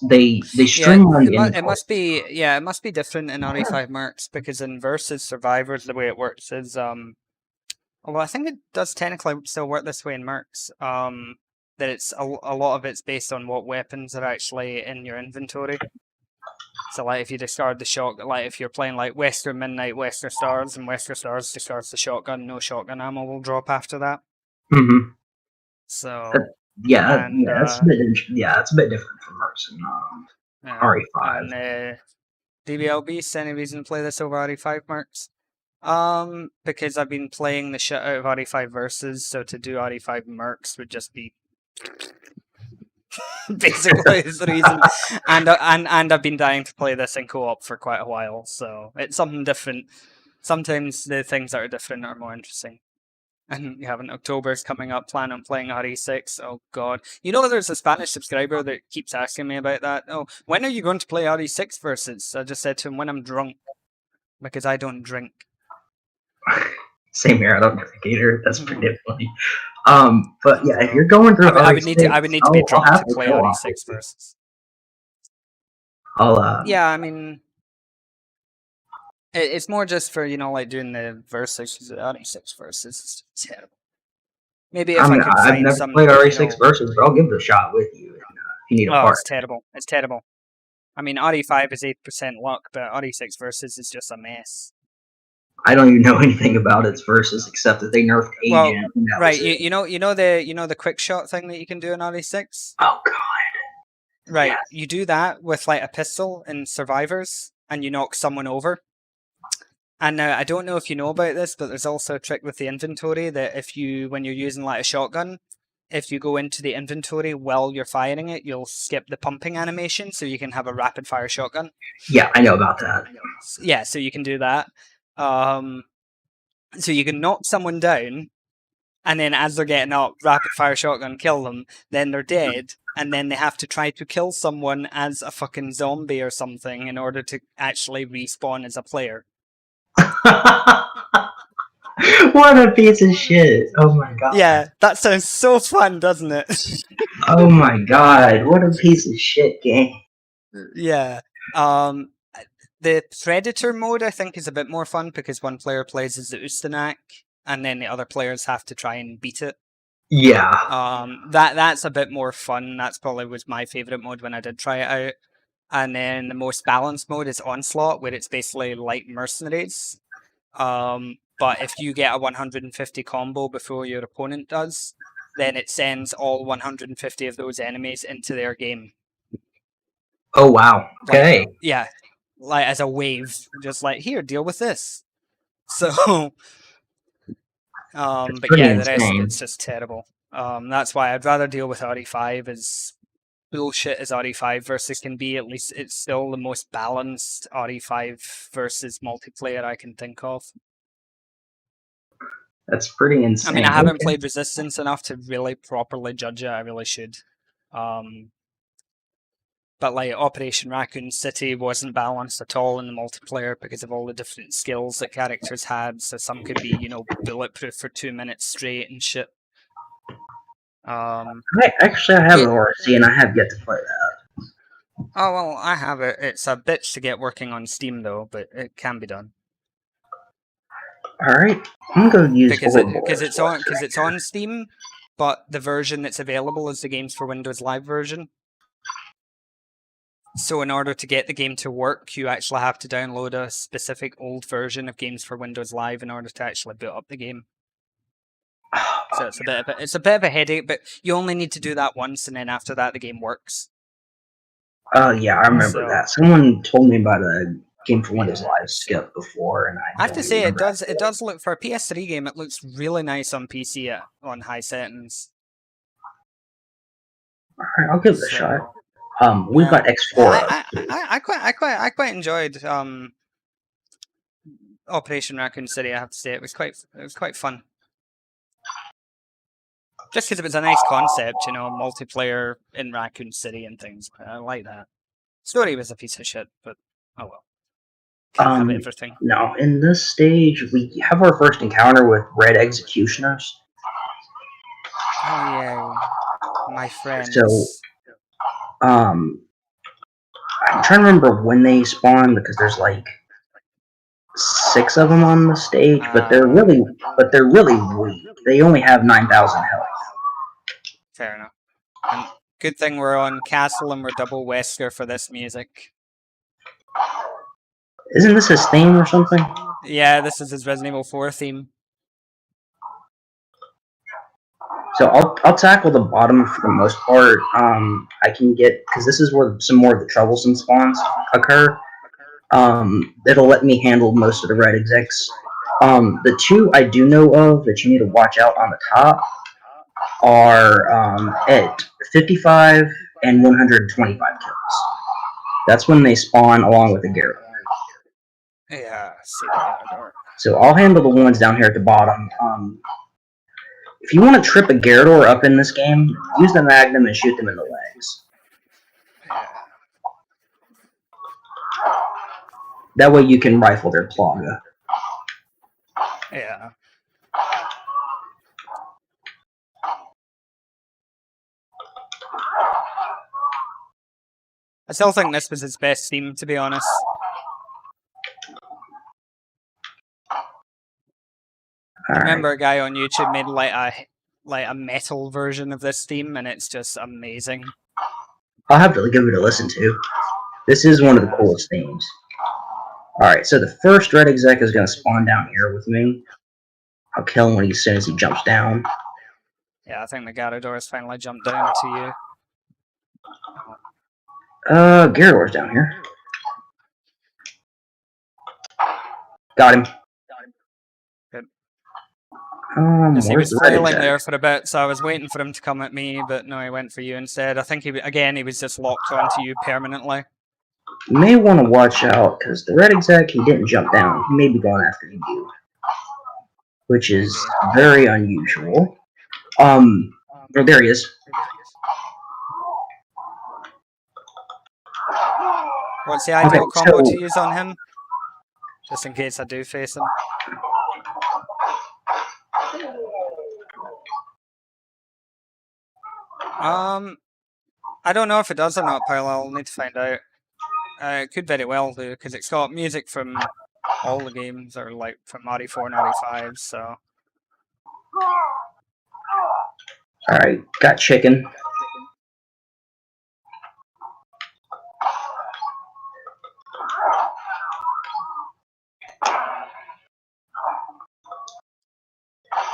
they Yeah, streamline the it inventory. must be it must be different in RE5 Mercs because in Versus Survivors the way it works is although I think it does technically still work this way in Mercs, that it's a lot of it's based on what weapons are actually in your inventory. So like if you discard the shot, like if you're playing like Western Midnight, Western Stars, and Western Stars discards the shotgun, no shotgun ammo will drop after that. Mm-hmm. So and Yeah, that's a bit different from Mercs and yeah, RE5. and DBLB, any reason to play this over RE5 Mercs? Because I've been playing the shit out of RE5 Versus, so to do RE5 Mercs would just be basically is the reason. And I've been dying to play this in co-op for quite a while, so it's something different. Sometimes the things that are different are more interesting. And you have an October's coming up, plan on playing RE6. Oh god. You know there's a Spanish subscriber that keeps asking me about that. Oh, when are you going to play RE6 versus? I just said to him when I'm drunk. Because I don't drink. Same here. I don't drink either. That's pretty funny. But yeah, if So you're going through I would RE6, need to be I'll drunk to happily play co-op with RE6 you. versus. I'll Yeah, I mean it's more just for, like doing the versus because the RE6 versus is terrible. Maybe I if I mean, could I've find never played some, RE6 versus, but I'll give it a shot with you if you need a oh, part. it's terrible. It's terrible. I mean, RE5 is 8% luck, but RE6 versus is just a mess. I don't even know anything about its versus except that they nerfed Well, Agent, and that was right, it. you know the quick shot thing that you can do in RE6? Oh god, Right, yes. you do that with like a pistol in Survivors and you knock someone over. And now I don't know if you know about this, but there's also a trick with the inventory that when you're using like a shotgun, if you go into the inventory while you're firing it, you'll skip the pumping animation so you can have a rapid fire shotgun. Yeah, I know about that. Yeah, so you can do that. Um, so you can knock someone down, and then as they're getting up, rapid fire shotgun, kill them, then they're dead, and then they have to try to kill someone as a fucking zombie or something in order to actually respawn as a player. What a piece of shit! Oh my god. Yeah, that sounds so fun, doesn't it? Oh my god, what a piece of shit game. Yeah. Um, the Predator mode, I think, is a bit more fun because one player plays as the Ustanak, and then the other players have to try and beat it. Yeah. That's a bit more fun. That's probably was my favorite mode when I did try it out. And then the most balanced mode is Onslaught, where it's basically like Mercenaries. But if you get a 150 combo before your opponent does, then it sends all 150 of those enemies into their game. Oh wow. Like, Okay. yeah, like as a wave, just like here, deal with this. So, That's but pretty yeah, the rest of insane. it's just terrible. That's why I'd rather deal with RE5 as bullshit as RE5 versus can be. At least it's still the most balanced RE5 versus multiplayer I can think of. That's pretty I mean, I insane. haven't Okay. played Resistance enough to really properly judge it. I really should. Um, but like Operation Raccoon City wasn't balanced at all in the multiplayer because of all the different skills that characters had. So some could be, bulletproof for 2 minutes straight and shit. I have an Yeah. ORC and I have yet to play that. Oh well, I have it. It's a bitch to get working on Steam though, but it can be done Alright. I'm gonna use because it Overboard because as it's well. on because it's on Steam, but the version that's available is the Games for Windows Live version. So in order to get the game to work, you actually have to download a specific old version of Games for Windows Live in order to actually boot up the game. So it's a bit of a headache, but you only need to do that once, and then after that, the game works. Oh yeah, I remember So that. Someone told me about a game for Windows Yeah, Live so skipped before, and I I have don't to even say remember. it does look for a PS3 game. It looks really nice on PC on high settings. All right, I'll give it a shot. So We've yeah, got X4 up. I quite enjoyed Operation Raccoon City. I have to say it was quite fun. Just because it was a nice concept, you know, multiplayer in Raccoon City and things. I like that. Story was a piece of shit, but oh well. Can't have everything. Now, in this stage, we have our first encounter with Red Executioners. Oh yeah, my So, friends. I'm trying to remember when they spawn because there's like 6 of them on the stage, but they're really weak. They only have 9,000 health. Fair enough. And good thing we're on Castle and we're double Wesker for this music. Isn't this his theme or something? Yeah, this is his Resident Evil 4 theme. So I'll tackle the bottom for the most part. I can get because this is where some more of the troublesome spawns occur. It'll let me handle most of the red execs. The two I do know of that you need to watch out on the top are at 55 and 125 kills. That's when they spawn along with the Garrett. Yeah, see the Gatador. So I'll handle the ones down here at the bottom. If you want to trip a Gyarados up in this game, use the Magnum and shoot them in the legs. Yeah. That way you can rifle their Plaga. Yeah. I still think this was his best theme, to be honest. I remember a guy on YouTube made like a metal version of this theme, and it's just amazing. I'll have to give it a listen to. This is one of the coolest themes. Alright, so the first red exec is going to spawn down here with me. I'll kill him as soon as he jumps down. Yeah, I think the Gatador has finally jumped down to you. Gyarados down here. Got him. Good. He Where's was the red flailing exec? there for a bit, so I was waiting for him to come at me, but no, he went for you instead. I think he was just locked onto you permanently. You may want to watch out, because the red exec, he didn't jump down. He may be going after you. Which is very unusual. Oh, there he is. What's the ideal combo to use on him? Just in case I do face him. I don't know if it does or not, Pyle. I'll need to find out. It could very well do, because it's got music from all the games, or like from RE4 and RE5, so. Alright, got chicken.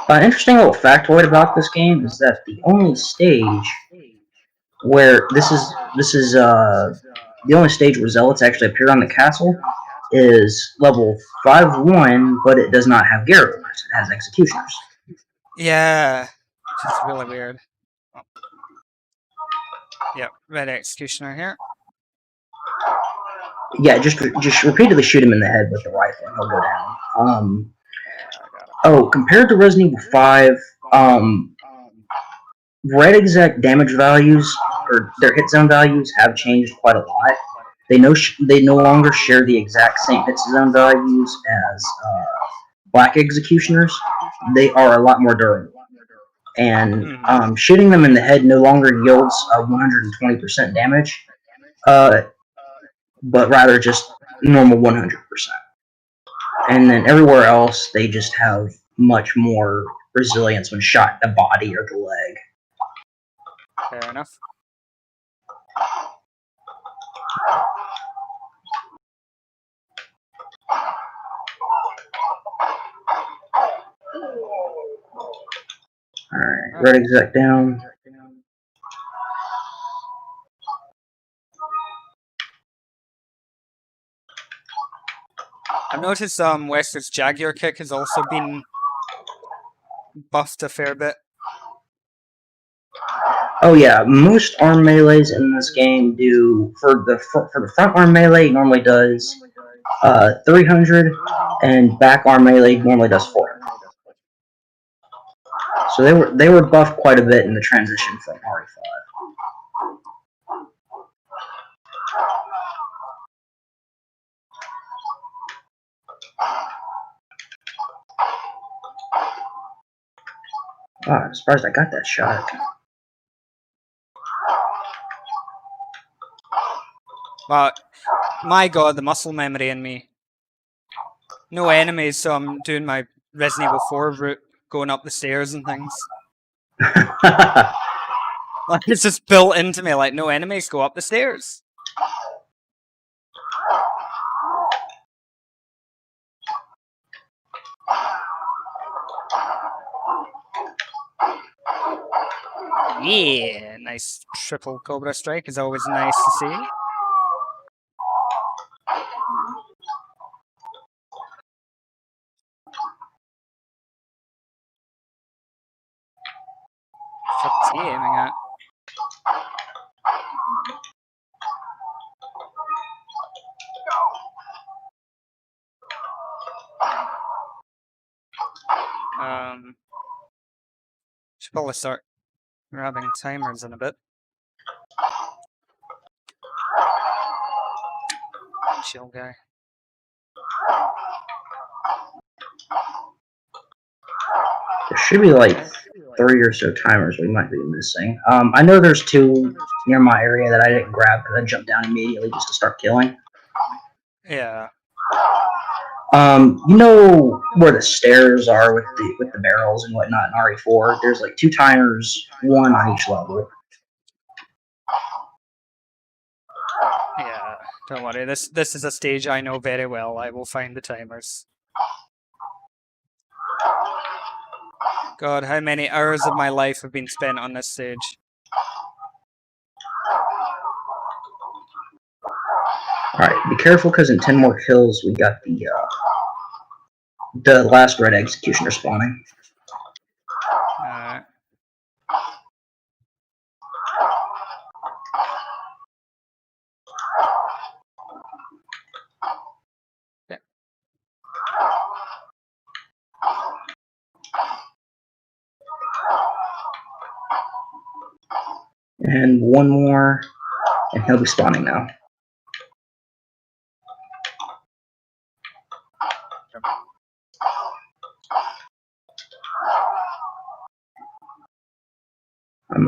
Interesting little factoid about this game is that the only stage where this is the only stage where zealots actually appear on the castle is level 5-1, but it does not have Gyarados. It has executioners. Yeah, which is really weird. Oh. Yep, red executioner here. Yeah, just repeatedly shoot him in the head with the rifle, and he'll go down. Oh, compared to Resident Evil 5, red exec damage values or their hit zone values have changed quite a lot. They no longer share the exact same hit zone values as black executioners. They are a lot more durable, and shooting them in the head no longer yields 120% damage, but rather just normal 100%. And then everywhere else, they just have much more resilience when shot in the body or the leg. Fair enough. Alright, red exec down. I've noticed Wester's Jaguar kick has also been buffed a fair bit. Oh yeah, most arm melees in this game do for the front arm melee normally does 300, and back arm melee normally does 400. So they were buffed quite a bit in the transition from RE5. Wow, I'm surprised I got that shot. But my god, the muscle memory in me. No enemies, so I'm doing my Resident Evil 4 route, going up the stairs and things. Like, it's just built into me, like, no enemies, go up the stairs. Yeah, nice triple Cobra Strike is always nice to see. What's he aiming at? Should probably start grabbing timers in a bit. Chill guy. There should be like 3 or so timers we might be missing. I know there's 2 near my area that I didn't grab because I jumped down immediately just to start killing. Yeah. You know where the stairs are with the barrels and whatnot in RE4? There's like 2 timers, 1 on each level. Yeah, don't worry. This is a stage I know very well. I will find the timers. God, how many hours of my life have been spent on this stage? Alright, be careful because in 10 more kills we got the last red executioner spawning. Alright. Yeah. And 1 more, and he'll be spawning now.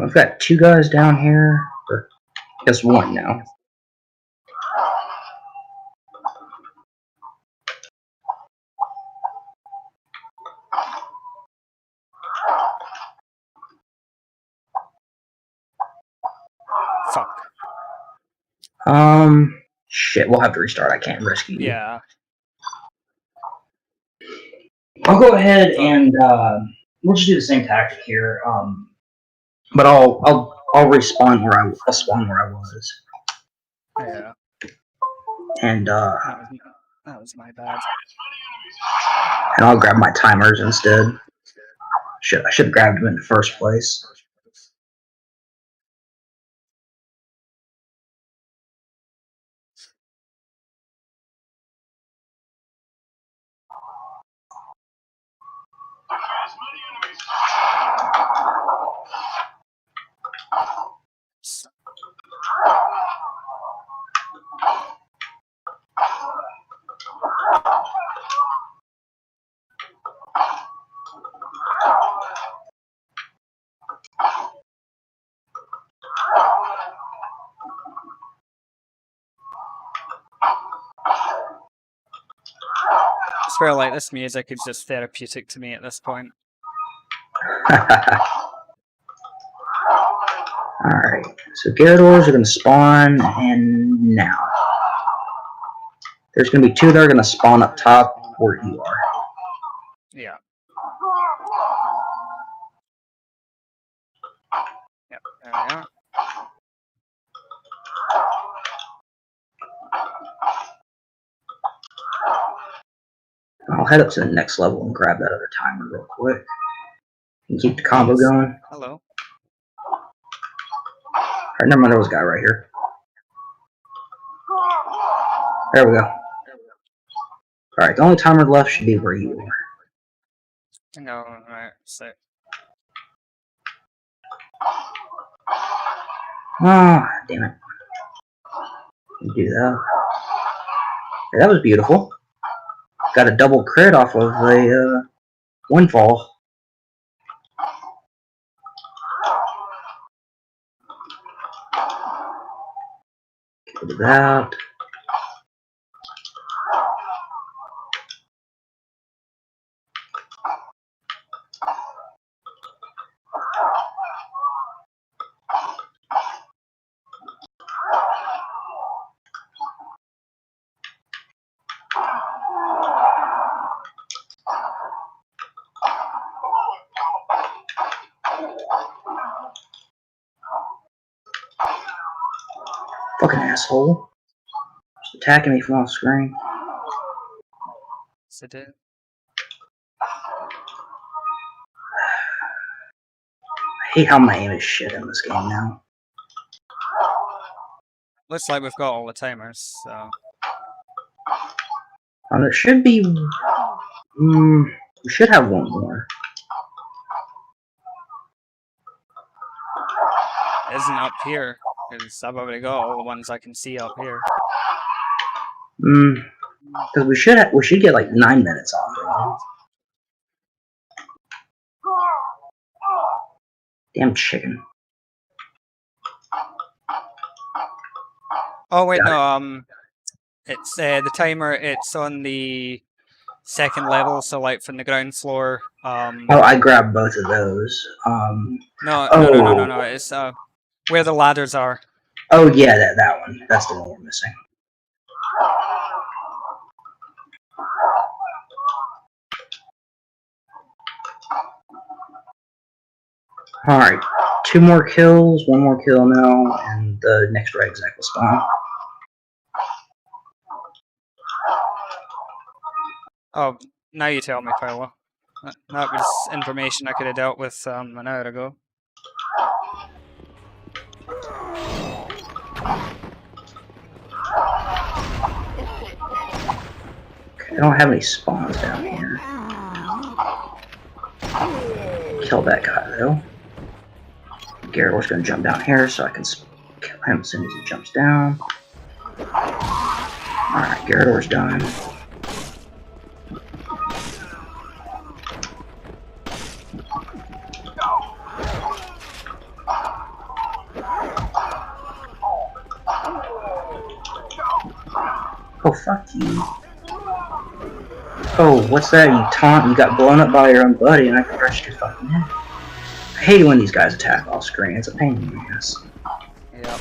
I've got 2 guys down here, or I guess 1 now. Fuck. Shit, we'll have to restart. I can't risk you. Yeah. I'll go ahead and we'll just do the same tactic here. But I'll respawn where I'll spawn where I was. Yeah. And that was my bad. And I'll grab my timers instead. I should have grabbed them in the first place. I swear, like, this music is just therapeutic to me at this point. Alright, so Gyarados are going to spawn, and now. There's going to be 2 that are going to spawn up top where you are. Yeah. Yep, there we are. I'll head up to the next level and grab that other timer real quick and keep the combo Nice. going. Hello. Alright, never mind, there was a guy right here. There we go. Alright, the only timer left should be where you are. No, right, so. Ah, damn it. Do that. Yeah, that was beautiful. Got a double crit off of a windfall. Get that. Fucking asshole. Just attacking me from off screen. Is it it? I hate how my aim is shit in this game now. Looks like we've got all the timers, so. There should be. We should have one more. It isn't up here, because I've already got all the ones I can see up here. Because we should get like 9 minutes off it. Damn chicken. Oh wait, no, it's the timer, it's on the second level, so like from the ground floor. Oh, I grabbed both of those. No, Oh. it's where the ladders are. Oh yeah, that one. That's the one we're missing. Alright, 2 more kills, 1 more kill now, and the next red exec will spawn. Oh, now you tell me, Paolo. That was information I could have dealt with an hour ago. Okay, I don't have any spawns down here. Kill that guy though. Gyarados gonna jump down here so I can kill him as soon as he jumps down. Alright, Gyarados done. Oh, fuck you. Oh, what's that? You taunt, you got blown up by your own buddy, and I crushed your fucking head. I hate when these guys attack off screen. It's a pain in the ass. Yep.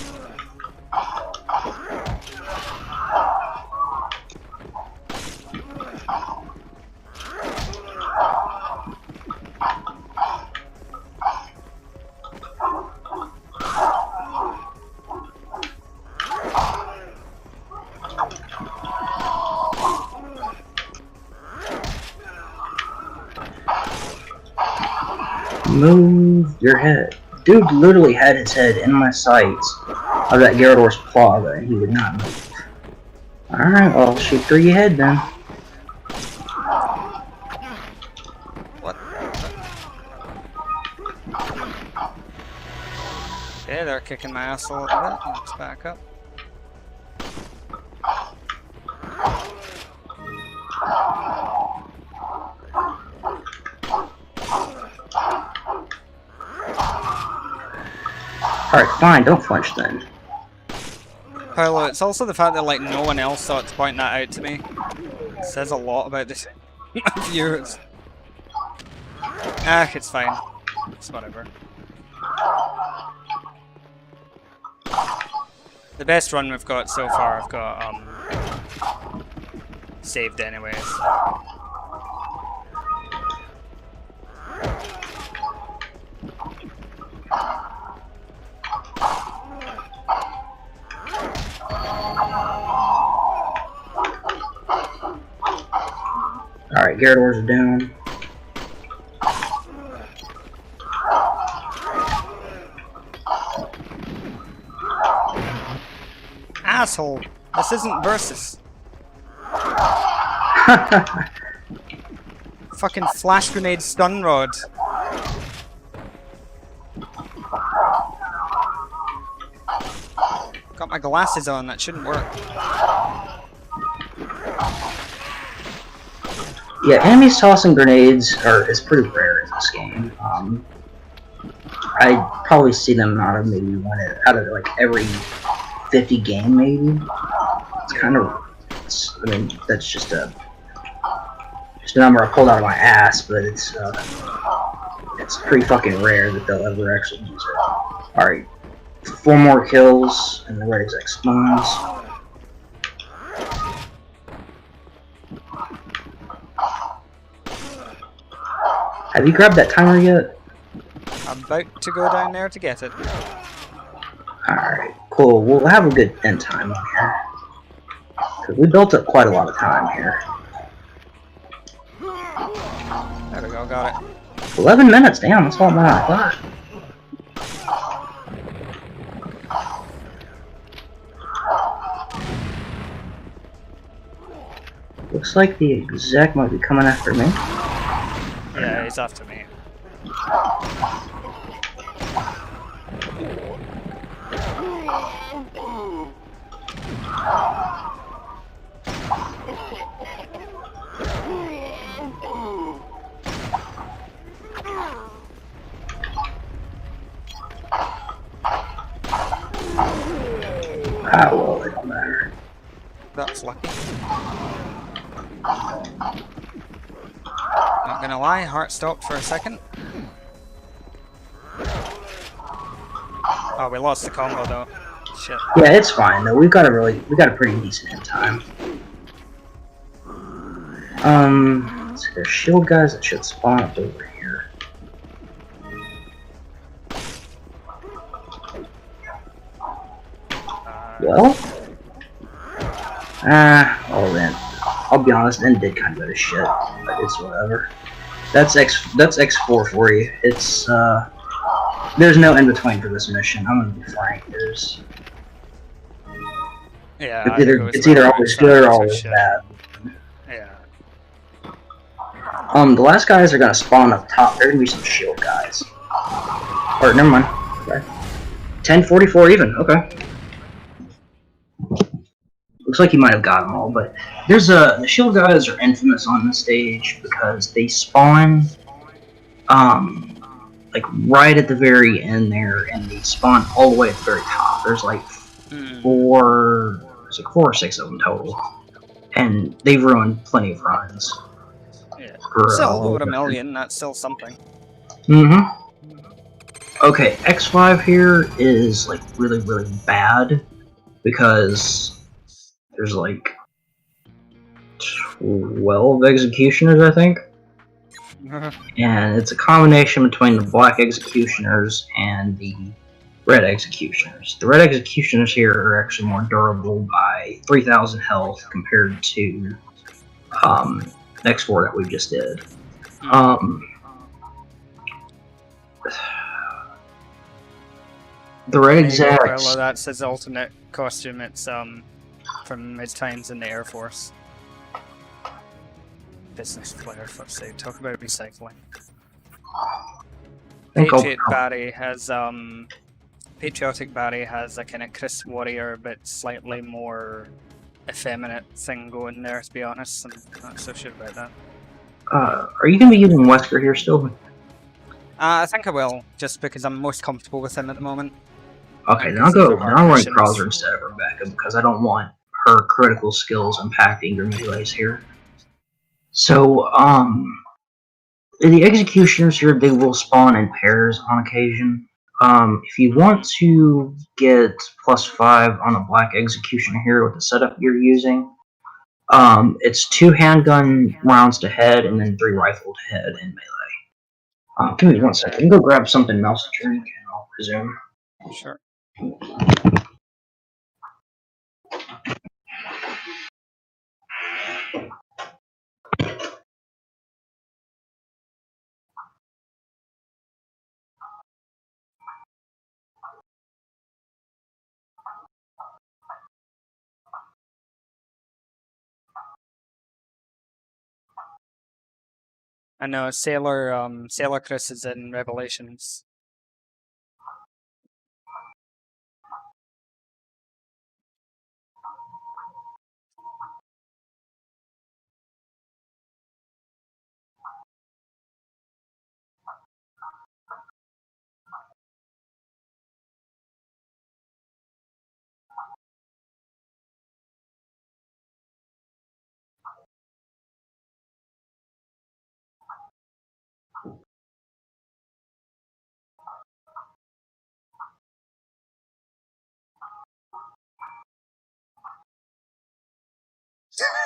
Move your head. Dude literally had his head in my sights of that Gyarados Plaga, and he would not move. Alright, well, I'll shoot through your head then. What? Okay, they're kicking my ass a little bit. Let's back up. Alright, fine, don't flinch then. Paolo, it's also the fact that like no one else thought to point that out to me. It says a lot about this viewers. Ah, it's fine. It's whatever. The best run we've got so far, I've got saved anyways. Alright, Gyarados are down. Asshole! This isn't Versus. Fucking flash grenade stun rod. Got my glasses on, that shouldn't work. Yeah, enemies tossing grenades is pretty rare in this game. I probably see them out of maybe out of like every 50 game, maybe. It's kind of, I mean, that's just a number I pulled out of my ass, but it's pretty fucking rare that they'll ever actually use it. All right, 4 more kills and the red exec spawns. Have you grabbed that timer yet? I'm about to go down there to get it. Alright, cool. We'll have a good end time on here. Because we built up quite a lot of time here. There we go, got it. 11 minutes, damn, that's a lot more than I thought. Looks like the exec might be coming after me. Yeah, he's after me. Ah, well, it don't matter. That's lucky. Not gonna lie, heart stopped for a second. Oh, we lost the combo though. Shit. Yeah, it's fine though. We got a pretty decent end time. So there's shield guys that should spawn up over here. Well, oh then, I'll be honest, then did kind of go to shit, but it's whatever. That's X4 for you. It's there's no in between for this mission. I'm gonna be frank. Yeah, it's either always good or always bad. Yeah. The last guys are gonna spawn up top. There are gonna be some shield guys. Or never mind. Okay. 10:44 even. Okay. Looks like you might have got them all, but the shield guys are infamous on this stage because they spawn, like right at the very end there, and they spawn all the way at the very top. There's like 4 or 6 of them total, and they've ruined plenty of runs. Yeah. Still over a million. That's still something. Mm-hmm. Okay, X5 here is like really, really bad because there's like 12 executioners, I think. And it's a combination between the black executioners and the red executioners. The red executioners here are actually more durable by 3,000 health compared to X4 that we just did. The red execs. Well, that's his alternate costume. It's from his times in the Air Force. Business flair, for sake. Talk about recycling. Patriotic Barry has a kind of Chris Warrior, but slightly more effeminate thing going there. To be honest, I'm not so sure about that. Are you gonna be using Wesker here still? I think I will, just because I'm most comfortable with him at the moment. Okay, then I'll run Krauser instead of Rebecca because I don't want her critical skills impacting your melees here. So, the executioners here, they will spawn in pairs on occasion. If you want to get +5 on a black executioner here with the setup you're using, it's 2 handgun rounds to head and then 3 rifle to head in melee. Give me 1 second. You can go grab something else to drink and I'll resume. Sure. I know Sailor Chris is in Revelations.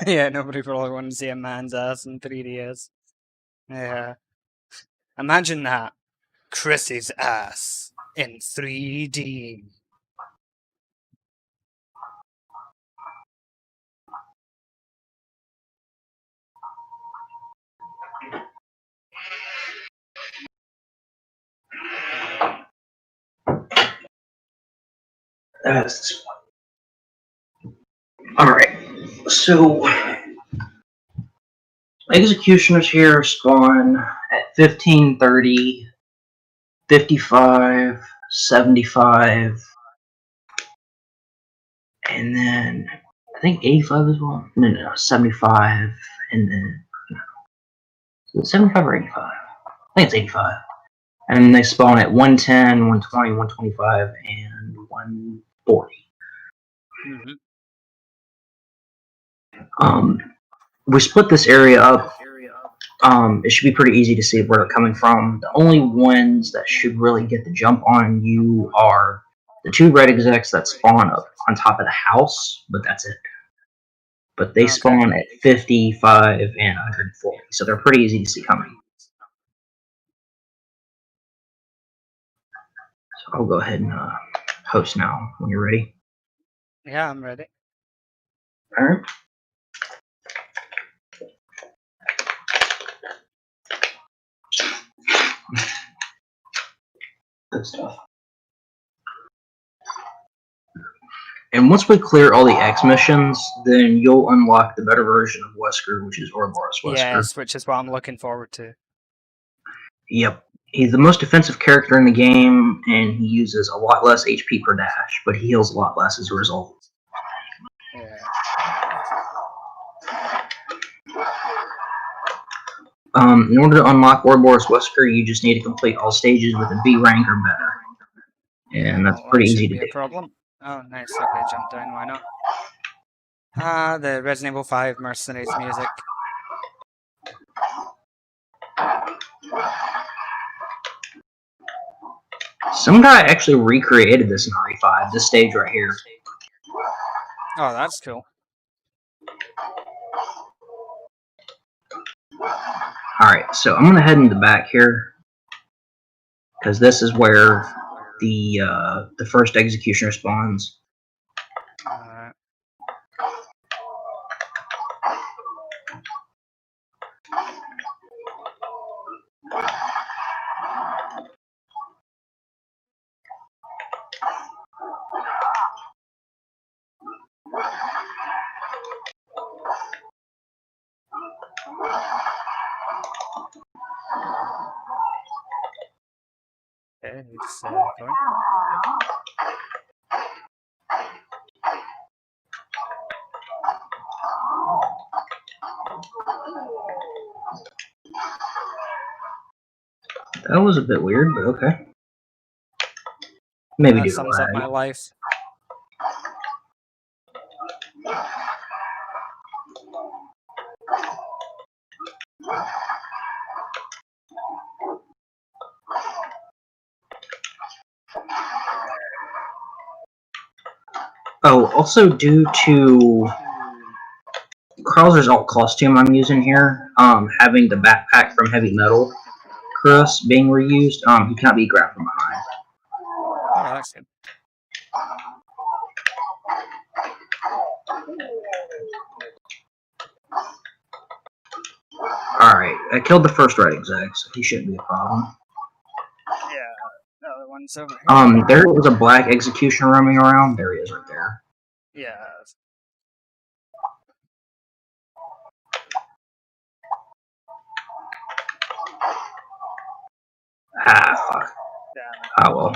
Yeah, nobody probably wants to see a man's ass in 3DS. Yeah. Imagine that. Chrissy's ass in 3D. That's alright. So executioners here spawn at 15, 30, 55, 75, and then I think 85 as well. No, 75, and then is it 75 or 85? I think it's 85. And they spawn at 110, 120, 125, and 140. Mm-hmm. We split this area up. It should be pretty easy to see where they're coming from. The only ones that should really get the jump on you are the two red execs that spawn up on top of the house, but that's it. But they spawn at 55 and 140, so they're pretty easy to see coming. So I'll go ahead and host now when you're ready. Yeah, I'm ready. All right. Good stuff. And once we clear all the X missions, then you'll unlock the better version of Wesker, which is Ouroboros Wesker. Yes, which is what I'm looking forward to. Yep. He's the most defensive character in the game, and he uses a lot less HP per dash, but he heals a lot less as a result. Yeah. In order to unlock Ouroboros Wesker, you just need to complete all stages with a B rank or better. And that's pretty easy to do. A problem. Oh, nice. Okay, jump down. Why not? The Resident Evil 5 Mercenaries music. Some guy actually recreated this in RE5, this stage right here. Oh, that's cool. Alright, so I'm going to head in the back here, because this is where the first executioner spawns. Okay, it's going. That was a bit weird, but okay. Maybe That sums up my life. Oh, also due to Krauser's alt costume I'm using here, having the backpack from Heavy Metal Chris being reused, he cannot be grabbed from behind. Oh, that's good. Alright, I killed the first red exec, so he shouldn't be a problem. Yeah, the other one's over here. There is a black executioner roaming around. There he is right there. Yeah. Ah, fuck. Damn Ah, well.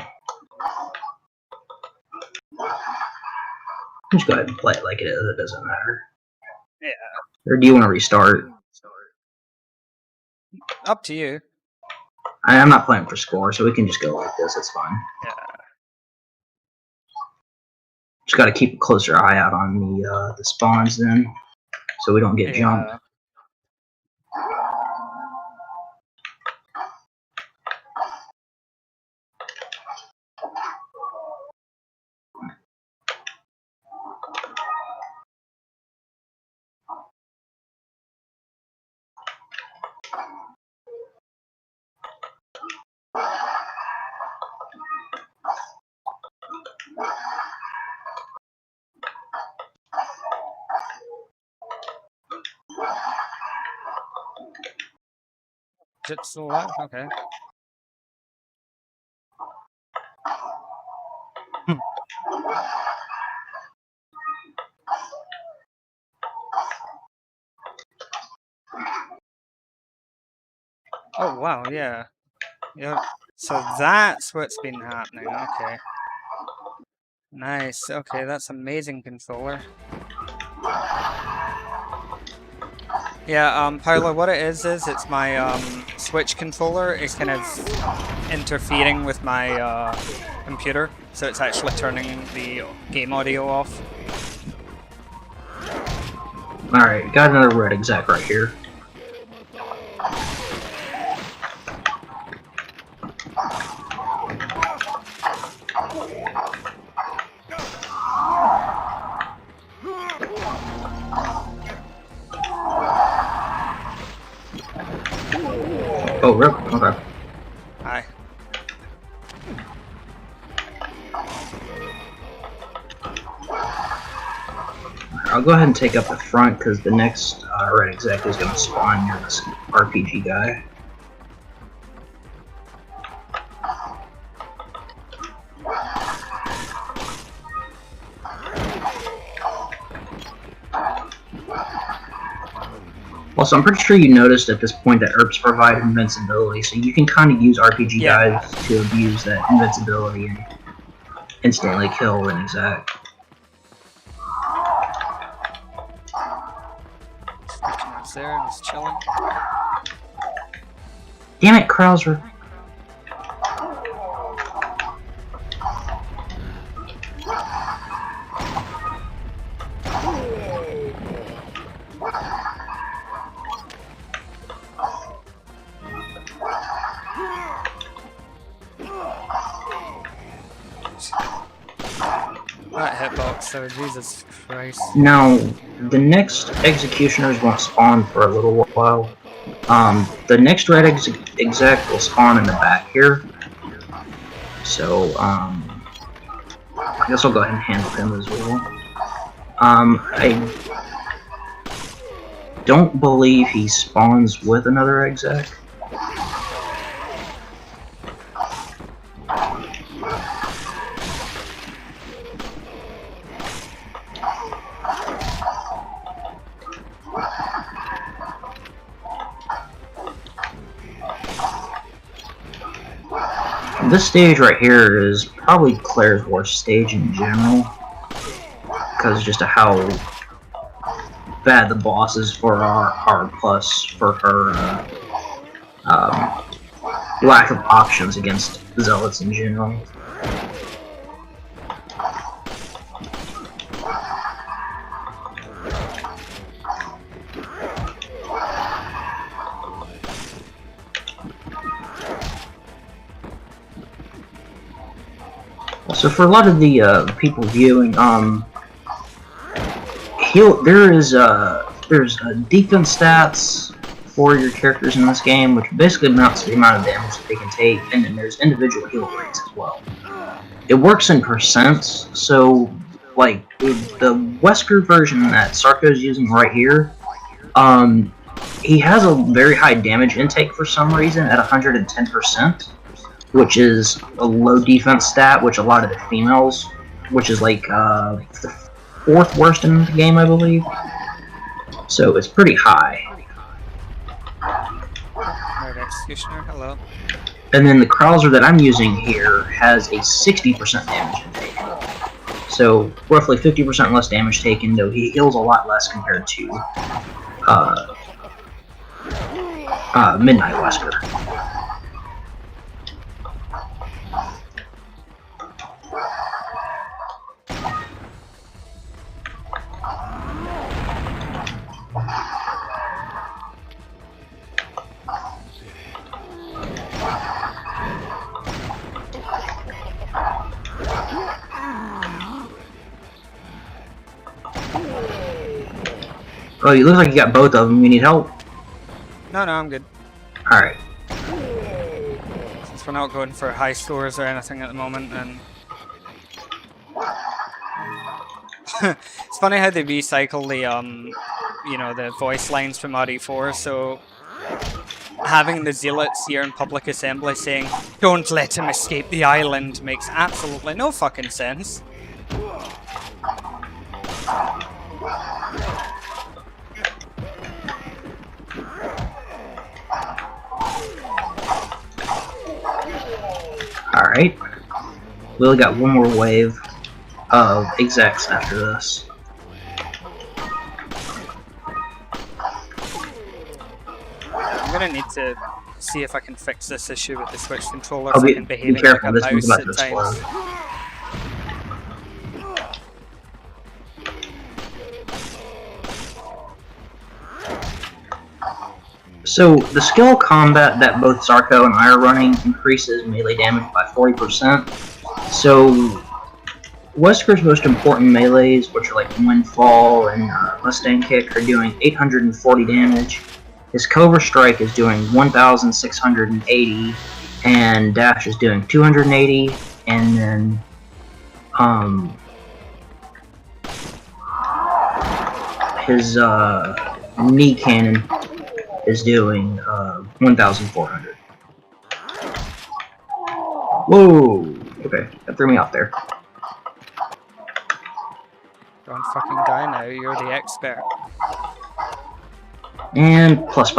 Just go ahead and play it like it is. It doesn't matter. it. Or do you want to restart? Yeah. Up to you. I'm not playing for score, so we can just go like this. It's fine. Yeah. Just got to keep a closer eye out on the spawns then, so we don't get jumped. Yeah. Is it still alive? Okay. Oh wow, yeah. Yep. So that's what's been happening. Okay. Nice. Okay, that's amazing controller. Yeah, Paolo, what it is it's my Switch controller is kind of interfering with my computer, so it's actually turning the game audio off. Alright, got another red exec right here. Oh, rip. Okay. Hi. I'll go ahead and take up the front because the next red exec is going to spawn near this RPG guy. Also, I'm pretty sure you noticed at this point that herbs provide invincibility, so you can kind of use RPG guys to abuse that invincibility and instantly kill an exec. It's there, just chilling. Damn it, Krauser. That hitbox, so Jesus Christ. Now, the next executioners won't spawn for a little while. The next red exec will spawn in the back here. So, I guess I'll go ahead and handle him as well. I don't believe he spawns with another exec. This stage right here is probably Claire's worst stage in general, because just of how bad the bosses for are, plus for her lack of options against zealots in general. So for a lot of the people viewing, there's defense stats for your characters in this game, which basically amounts to the amount of damage that they can take, and then there's individual heal rates as well. It works in percents, so like the Wesker version that Sarko is using right here, he has a very high damage intake for some reason at 110%. Which is a low defense stat, which a lot of the females, which is like the 4th worst in the game, I believe. So it's pretty high. Alright, Executioner, hello. And then the Krauser that I'm using here has a 60% damage intake. So roughly 50% less damage taken, though he heals a lot less compared to Midnight Wesker. Oh, you look like you got both of them. You need help? No, I'm good. Alright. Since we're not going for high scores or anything at the moment, and it's funny how they recycle the the voice lines from RE4. So having the zealots here in public assembly saying "Don't let him escape the island" makes absolutely no fucking sense. Alright. We only got one more wave of execs after this. I'm gonna need to see if I can fix this issue with the Switch controller Oh, fucking behaving be careful, like a this one's mouse about at to times. explode. So, the skill combat that both Zarko and I are running increases melee damage by 40%. So, Wesker's most important melees, which are like Windfall and Mustang Kick, are doing 840 damage. His Cobra Strike is doing 1,680, and Dash is doing 280, and then his knee cannon is doing 1,400. Whoa! Okay, that threw me off there. Don't fucking die now, you're the expert. And +5.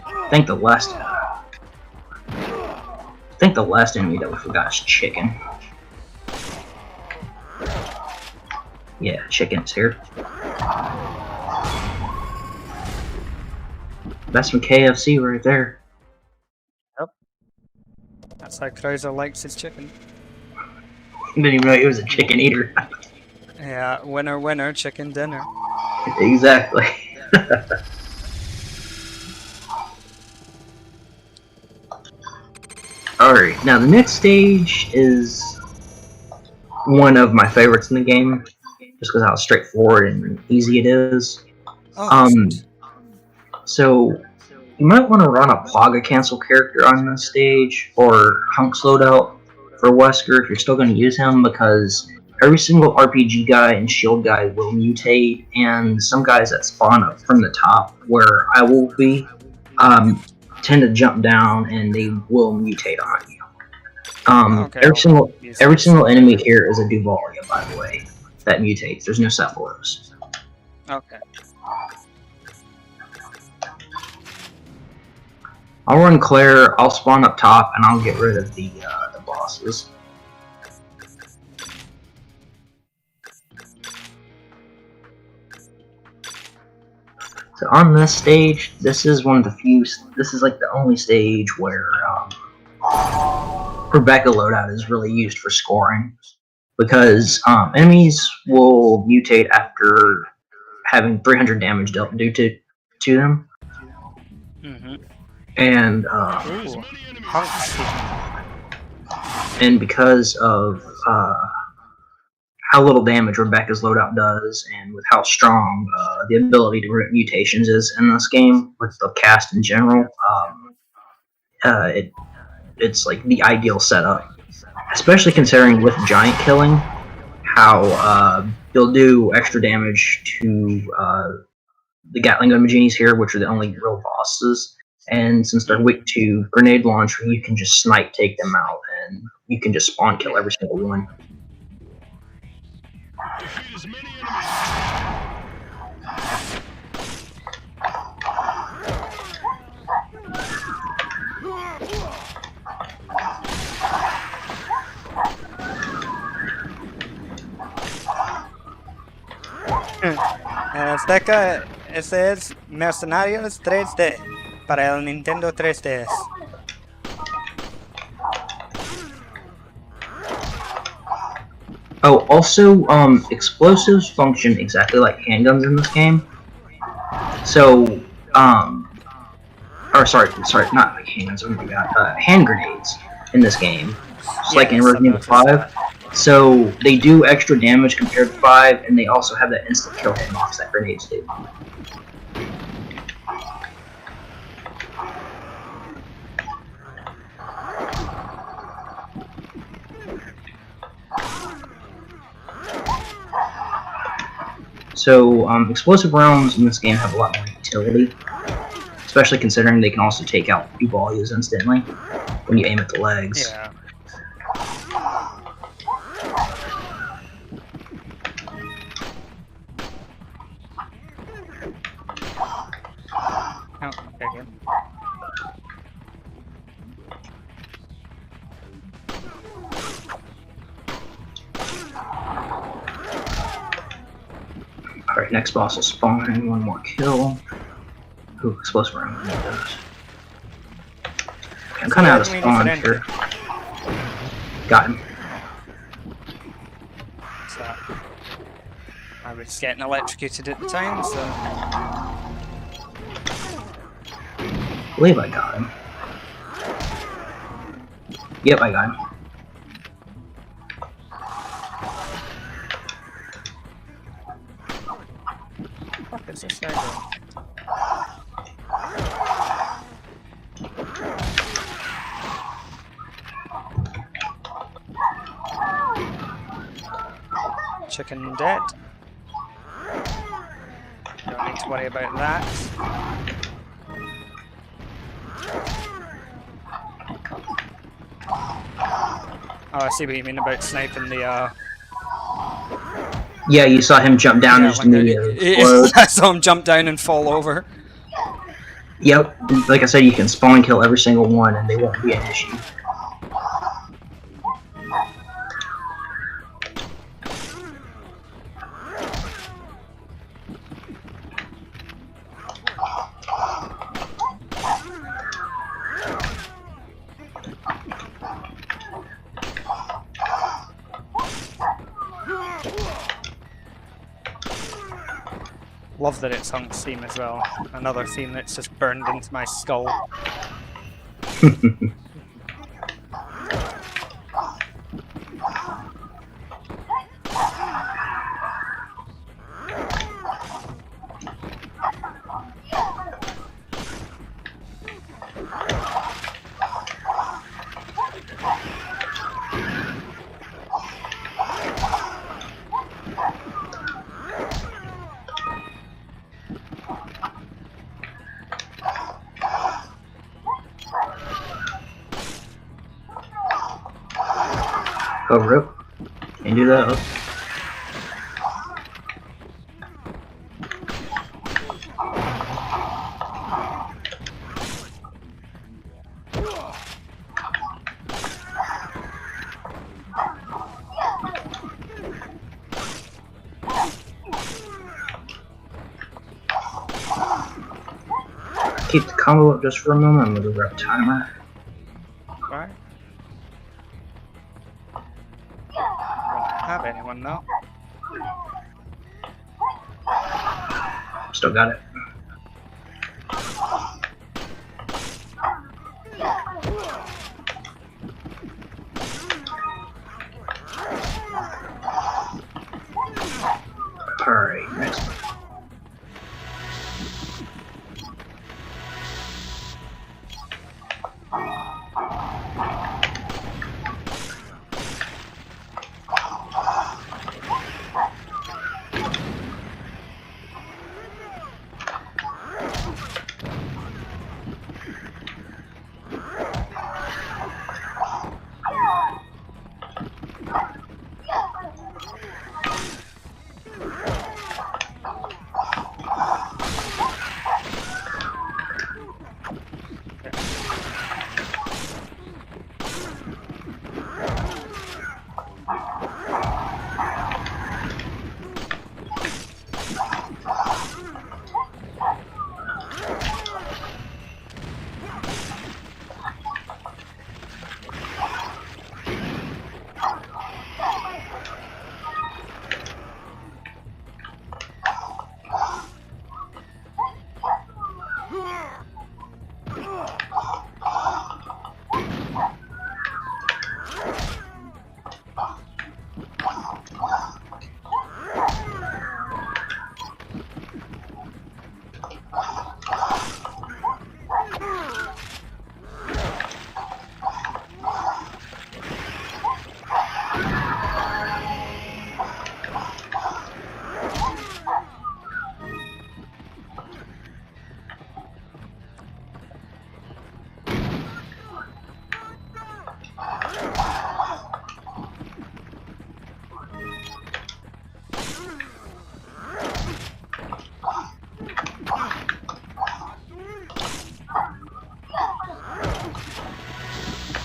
I think the last enemy that we forgot is Chicken. Yeah, Chicken's here. That's some KFC right there. Yep. That's how Krauser likes his chicken. Didn't even know he was a chicken eater. Yeah, winner, winner, chicken dinner. Exactly. Alright, now the next stage is one of my favorites in the game, just because how straightforward and easy it is. Oh, So you might want to run a Plaga Cancel character on this stage, or Hunk's loadout for Wesker if you're still going to use him, because every single RPG guy and shield guy will mutate, and some guys that spawn up from the top, where I will be, tend to jump down and they will mutate on you. okay, every single enemy here is a Duvalia, by the way, that mutates. There's no Cephalos. Okay. I'll run Claire, I'll spawn up top, and I'll get rid of the bosses. So on this stage, this is one of the few, this is like the only stage where Rebecca loadout is really used for scoring. Because enemies will mutate after having 300 damage dealt due to them. And and because of how little damage Rebecca's loadout does, and with how strong the ability to prevent mutations is in this game, with the cast in general, it's like the ideal setup. Especially considering with giant killing, how you'll do extra damage to the Gatling gun Genies here, which are the only real bosses. And since they're weak to grenade launcher, you can just snipe take them out, and you can just spawn kill every single one. Azteca, ese es Mercenarios 3D para el Nintendo 3DS. Oh, also, explosives function exactly like handguns in this game. So, or sorry, not like handguns. What do we got? Hand grenades in this game, just like in Yes, I've Resident Evil noticed 5. that. So they do extra damage compared to 5, and they also have that instant kill hitbox that grenades do. So explosive rounds in this game have a lot more utility, especially considering they can also take out U-Balls instantly when you aim at the legs. Yeah. Oh, okay, good. Alright, next boss will spawn. One more kill. Ooh, explosive round. It does. I'm kind of out of spawn here. Got him. So, I was getting electrocuted at the time, so... I believe I got him. Yep, I got him. What is this guy doing? Chicken dead. Don't need to worry about that. Oh, I see what you mean about sniping the, Yeah, you saw him jump down and just immediately explode. I saw him jump down and fall over. Yep, like I said, you can spawn kill every single one and they won't be an issue. Love that it's on Steam as well. Another theme that's just burned into my skull. Oh, rip. Can't do that. Keep the combo up just for a moment. I'm gonna grab a timer. Right? Don't have anyone now. Still got it. Alright, next one.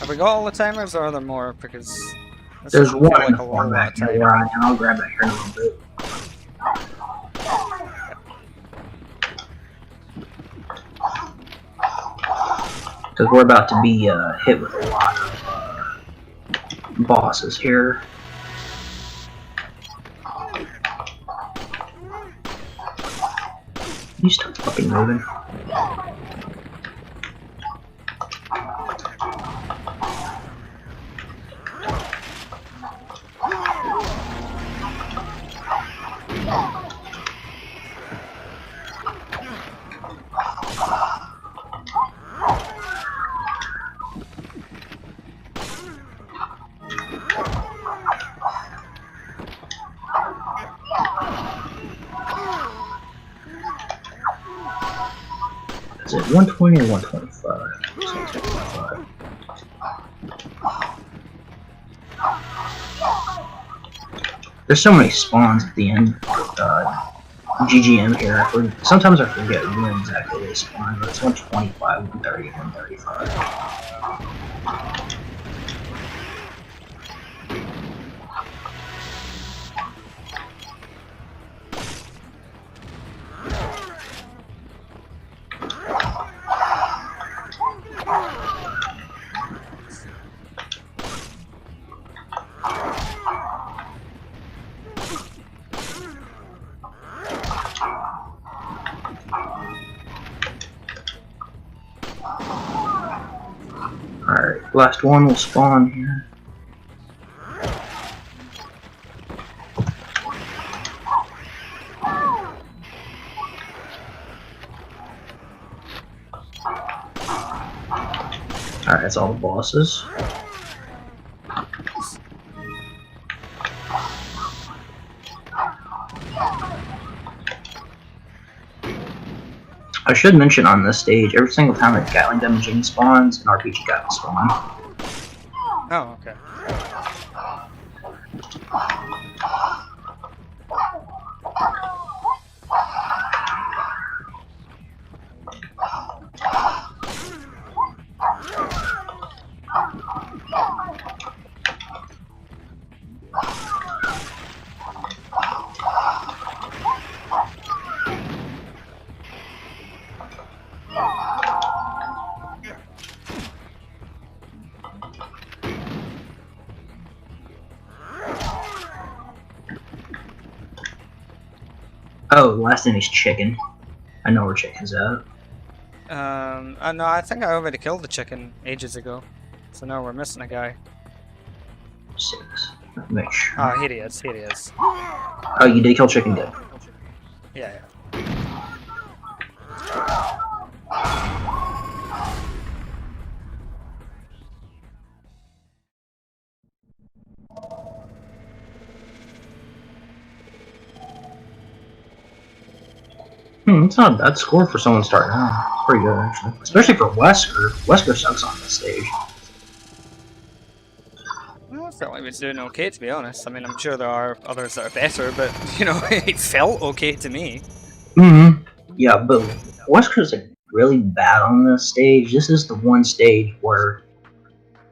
Have we got all the timers, or are there more? Because this There's doesn't one feel in like the a whole farm lot back of here time. where I am. I'll grab that here in a little bit. Because we're about to be hit with a lot of bosses here. You stop fucking moving. Is it 120 or 125? 125. There's so many spawns at the end of GGM here. Sometimes I forget when exactly they spawn, but it's 125, 130, 135. Alright, last one will spawn here. Alright, that's all the bosses. I should mention on this stage, every single time that Gatling Gun Machine spawns, an RPG guy will spawn. Oh, okay. Oh, the last enemy's chicken. I know where chicken's at. No, I think I already killed the chicken ages ago. So now we're missing a guy. 6. Make sure. Oh, here he is, here he is. Oh, you did kill chicken, good. Yeah, yeah. It's not a bad score for someone starting out. It's pretty good, actually. Especially for Wesker. Wesker sucks on this stage. Well, I felt like he was doing okay, to be honest. I mean, I'm sure there are others that are better, but, you know, it felt okay to me. Yeah, but Wesker's like really bad on this stage. This is the one stage where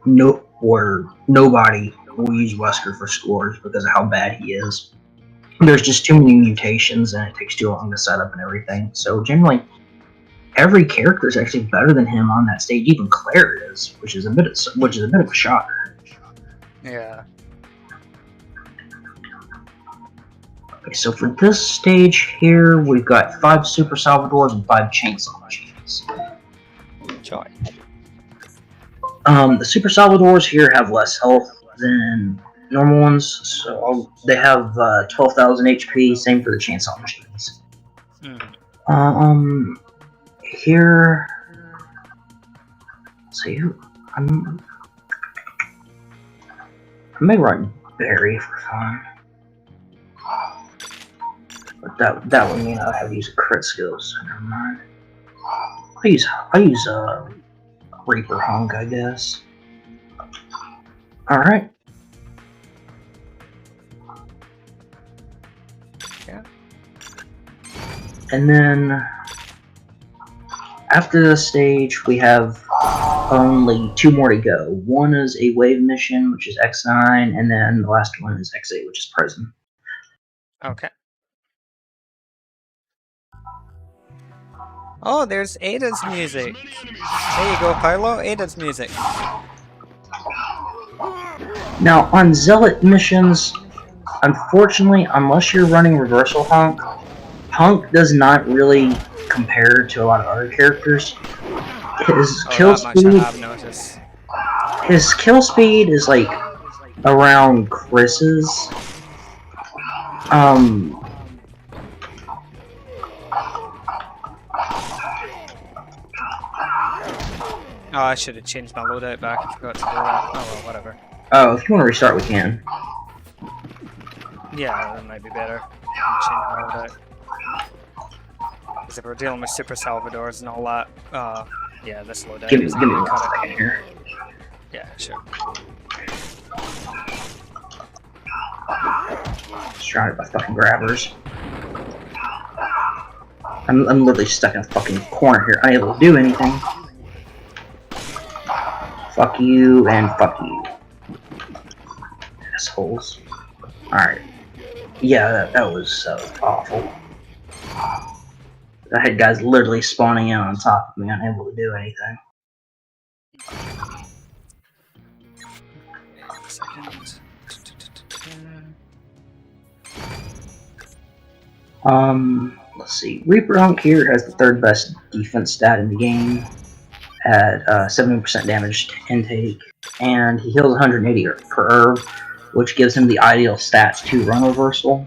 nobody will use Wesker for scores because of how bad he is. There's just too many mutations and it takes too long to set up and everything. So generally, every character is actually better than him on that stage. Even Claire is, which is a bit of a shocker. Yeah. Okay, so for this stage here, we've got 5 Super Salvadors and 5 Chainsaw Machines. Enjoy. The Super Salvadors here have less health than normal ones. So they have 12,000 HP. Same for the chainsaw machines. Mhm. Here. Let's see who. I may run Barry for fun. But that would mean I have to use crit skills. So never mind. I use Reaper Hunk, I guess. All right. Yeah. And then after this stage, we have only 2 more to go. One is a wave mission, which is X9, and then the last one is X8, which is prison. Okay. Oh, there's Ada's music. There you go, Paolo. Ada's music. Now, on Zealot missions, unfortunately, unless you're running Reversal Hunk, Hunk does not really compare to a lot of other characters. His kill That much I speed, have noticed. his kill speed is like around Chris's. Oh, I should have changed my loadout back. I forgot to do that. Oh well, whatever. Oh, if you want to restart, we can. Yeah, that might be better. Change my loadout. Because if we're dealing with Super Salvadors and all that, yeah, this loadout Give me is 1 second here. Yeah, sure. Surrounded by fucking grabbers. I'm literally stuck in a fucking corner here, unable to do anything. Fuck you and fuck you. Assholes. Alright. Yeah, that was awful. I had guys literally spawning in on top of me, unable to do anything. Wait a second. Let's see. Reaper Hunk here has the 3rd best defense stat in the game at 70% damage intake, and he heals 180 per herb, which gives him the ideal stats to run reversal.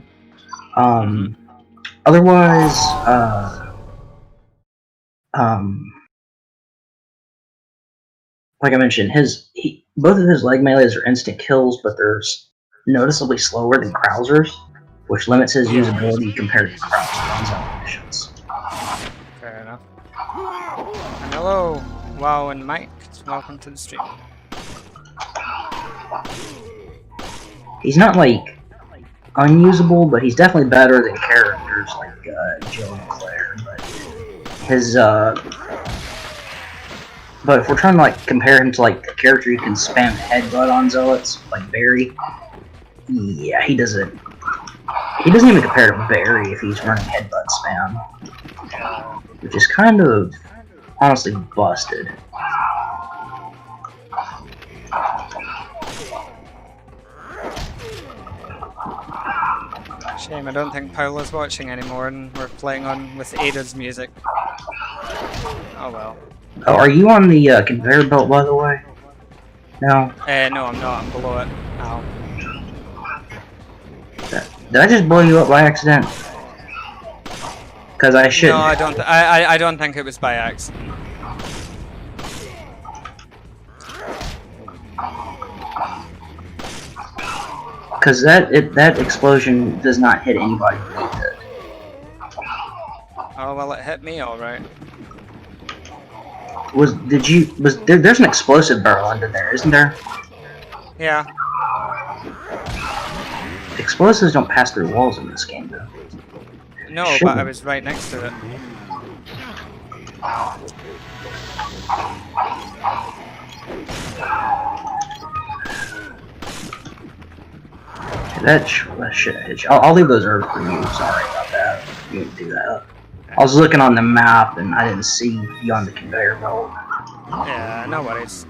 Otherwise, like I mentioned, both of his leg melees are instant kills, but they're noticeably slower than Krauser's, which limits his usability compared to Krauser on zone missions. Fair enough. And hello, WoW and Mike. Welcome to the stream. He's not like unusable, but he's definitely better than characters like Jill and Claire. But if we're trying to like compare him to like a character who can spam headbutt on zealots, like Barry, yeah, he doesn't. He doesn't even compare to Barry if he's running headbutt spam, which is kind of honestly busted. Shame, I don't think Paolo's watching anymore, and we're playing on with Ada's music. Oh well. Oh, are you on the conveyor belt, by the way? No. No, I'm not. I'm below it. Ow. Did I just blow you up by accident? Because I shouldn't. No, I don't. I don't think it was by accident. Because that explosion does not hit anybody beneath it. Oh well, it hit me all right. There's an explosive barrel under there, isn't there? Yeah. Explosives don't pass through walls in this game, though. No, Shouldn't. but I was right next to it. That should have hit you. I'll leave those herbs for you. Sorry about that. You didn't do that. I was looking on the map and I didn't see you on the conveyor belt. Yeah, no worries.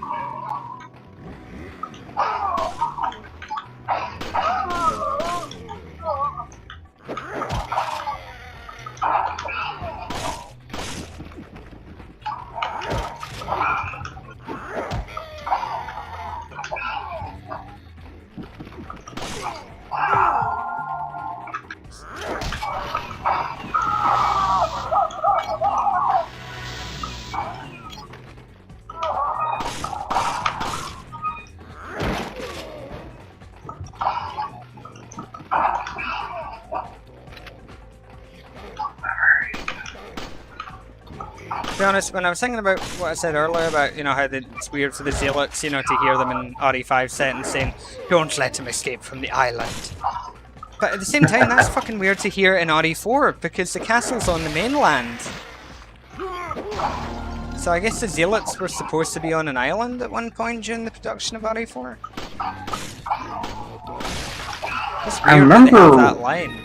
To be honest, when I was thinking about what I said earlier about, you know, how it's weird for the Zealots, you know, to hear them in RE5 sentence saying, "Don't let him escape from the island." But at the same time, that's fucking weird to hear in RE4 because the castle's on the mainland. So I guess the Zealots were supposed to be on an island at one point during the production of RE4. It's I weird that they have remember that line.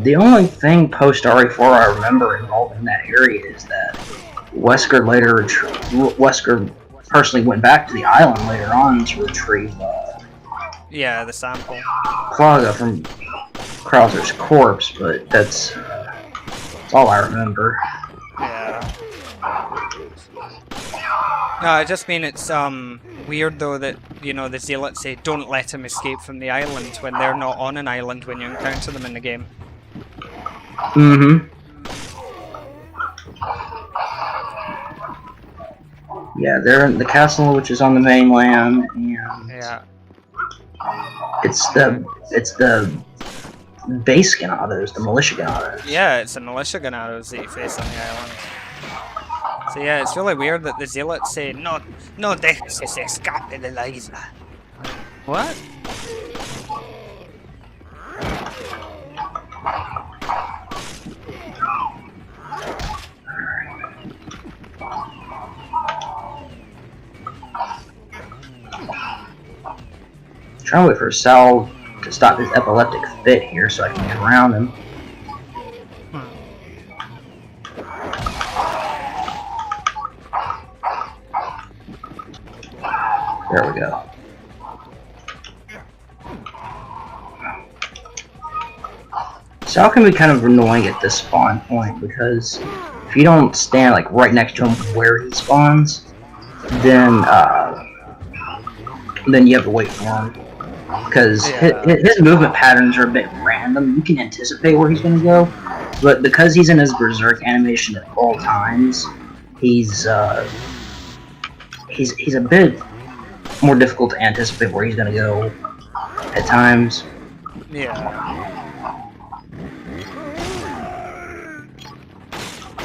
the only thing post RE4 I remember involving that area is that Wesker personally went back to the island later on to retrieve Yeah, the sample. Plaga from Krauser's corpse, but that's all I remember. Yeah. No, I just mean it's weird though that, you know, the Zealots say don't let him escape from the island when they're not on an island when you encounter them in the game. Mm-hmm. Yeah, they're in the castle, which is on the mainland, and Yeah. it's the base Ganados, the militia Ganados. Yeah, it's the militia Ganados that you face on the island. So yeah, it's really weird that the Zealots say, no dejes escape de la isla. What? Trying to wait for Sal to stop his epileptic fit here so I can get around him. There we go. Sal can be kind of annoying at this spawn point because if you don't stand like right next to him where he spawns, then you have to wait for him. Because his movement patterns are a bit random. You can anticipate where he's going to go, but because he's in his berserk animation at all times, he's a bit more difficult to anticipate where he's going to go at times. Yeah.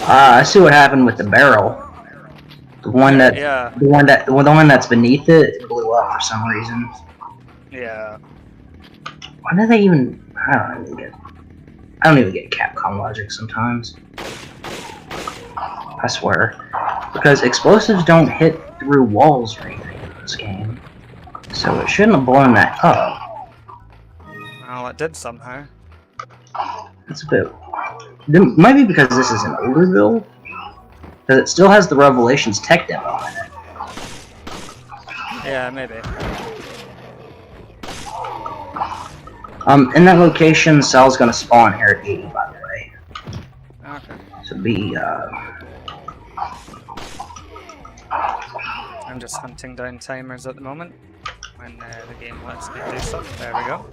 I see what happened with the barrel. The one that's beneath it blew up for some reason. Yeah. Why do they even? I don't even get Capcom logic sometimes. I swear, because explosives don't hit through walls or anything in this game, so it shouldn't have blown that up. Well, it did somehow. It's a bit. It might be because this is an older build, because it still has the Revelations tech demo in it. Yeah, maybe. In that location, Sal's gonna spawn here at 80, by the way. Okay. So be, I'm just hunting down timers at the moment. When the game lets me do so. There we go.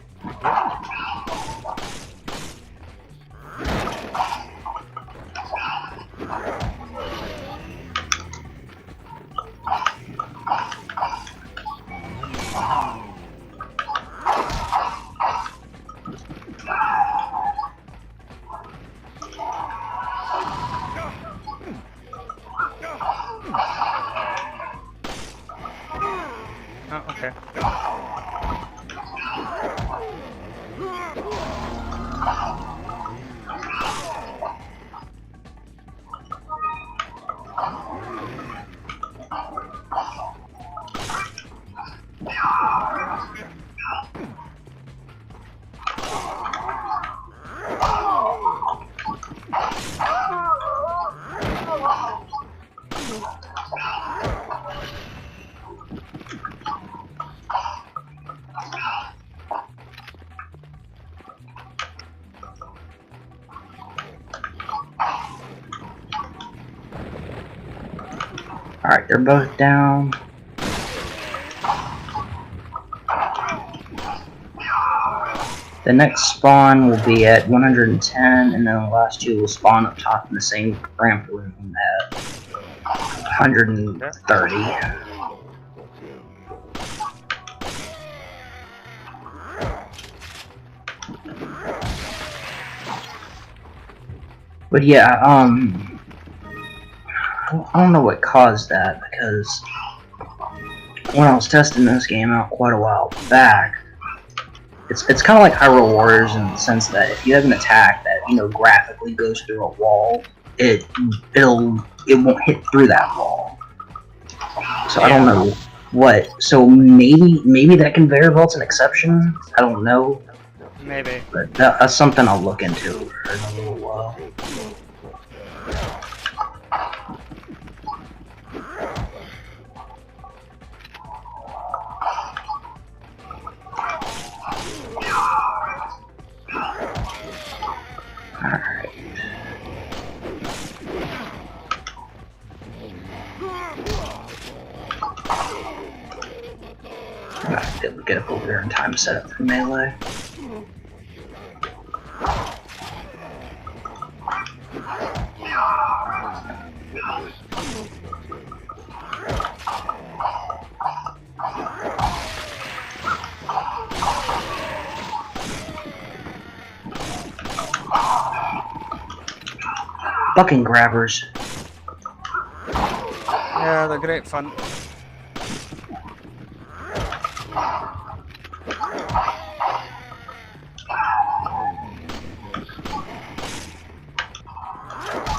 Thank Oh, okay. alright, they're both down. The next spawn will be at 110, and then the last two will spawn up top in the same ramp room at 130. But yeah, I don't know what caused that, because when I was testing this game out quite a while back, it's kind of like Hyrule Warriors in the sense that if you have an attack that graphically goes through a wall, it won't hit through that wall. So I don't know what. So maybe that conveyor belt's an exception. I don't know. Maybe. But that's something I'll look into in a little while. Alright. I'm gonna have to be able to get up over there in time to set up for melee. Fucking grabbers. Yeah, they're great fun.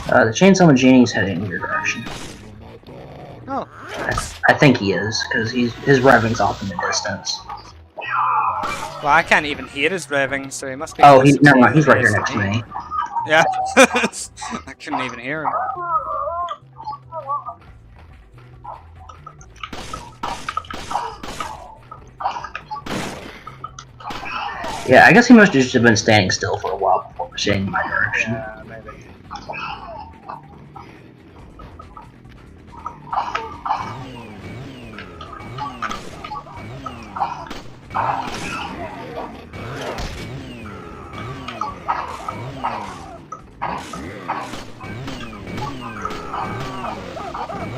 The Chainsaw Genie's heading in your direction. Oh, nice. I think he is, because his revving's off in the distance. Well, I can't even hear his revving, so he must be. Oh, never mind. He's right here next to me. Yeah, I couldn't even hear him. Yeah, I guess he must have just been standing still for a while before proceeding in my direction. Yeah, maybe.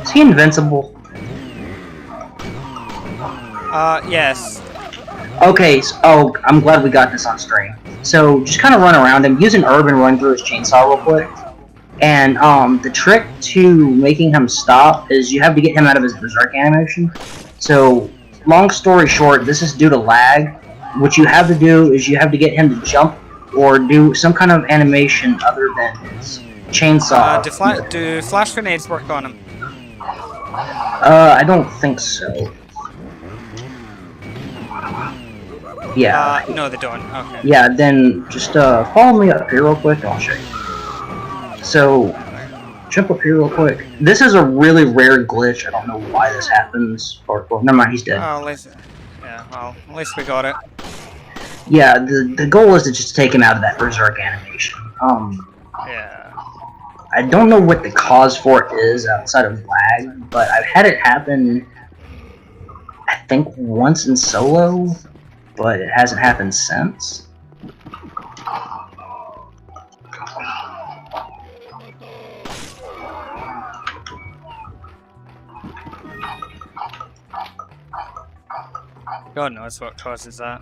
Is he invincible? Yes. Okay, so, I'm glad we got this on stream. So, just kind of run around him, use an herb and run through his chainsaw real quick. And, the trick to making him stop is you have to get him out of his berserk animation. So, long story short, this is due to lag. What you have to do is you have to get him to jump or do some kind of animation other than his chainsaw. Do flash grenades work on him? I don't think so. Yeah. No, they don't. Okay. Yeah, then just follow me up here real quick and I'll show you. So, jump up here real quick. This is a really rare glitch. I don't know why this happens. Or, well, never mind, he's dead. Oh, at least, yeah, well, at least we got it. Yeah, the goal is to just take him out of that berserk animation. Yeah. I don't know what the cause for it is outside of lag, but I've had it happen, I think, once in solo, but it hasn't happened since. God knows what causes that.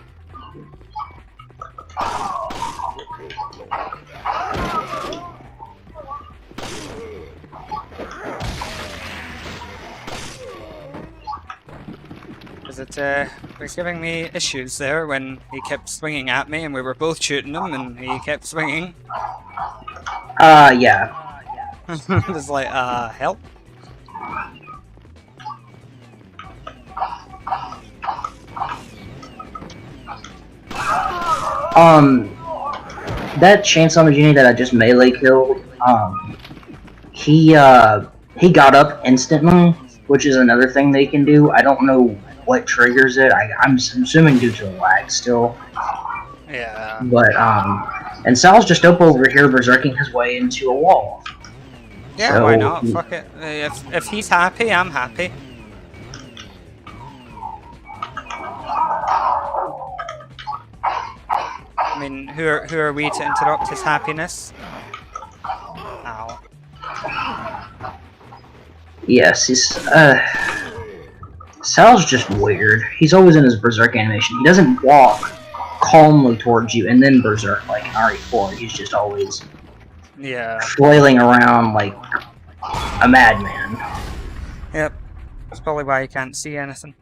Because it was giving me issues there when he kept swinging at me and we were both shooting him and he kept swinging. Yeah. It was like, help? That Chainsaw Genie that I just melee killed, he got up instantly, which is another thing they can do. I don't know what triggers it. I'm assuming due to the lag still. Yeah. But, and Sal's just up over here berserking his way into a wall. Yeah, So, why not? Fuck it. If he's happy, I'm happy. I mean, who are we to interrupt his happiness? Ow. Yes, Sal's just weird. He's always in his berserk animation. He doesn't walk calmly towards you and then berserk like in RE4. He's just always Yeah. flailing around like a madman. Yep. That's probably why you can't see anything.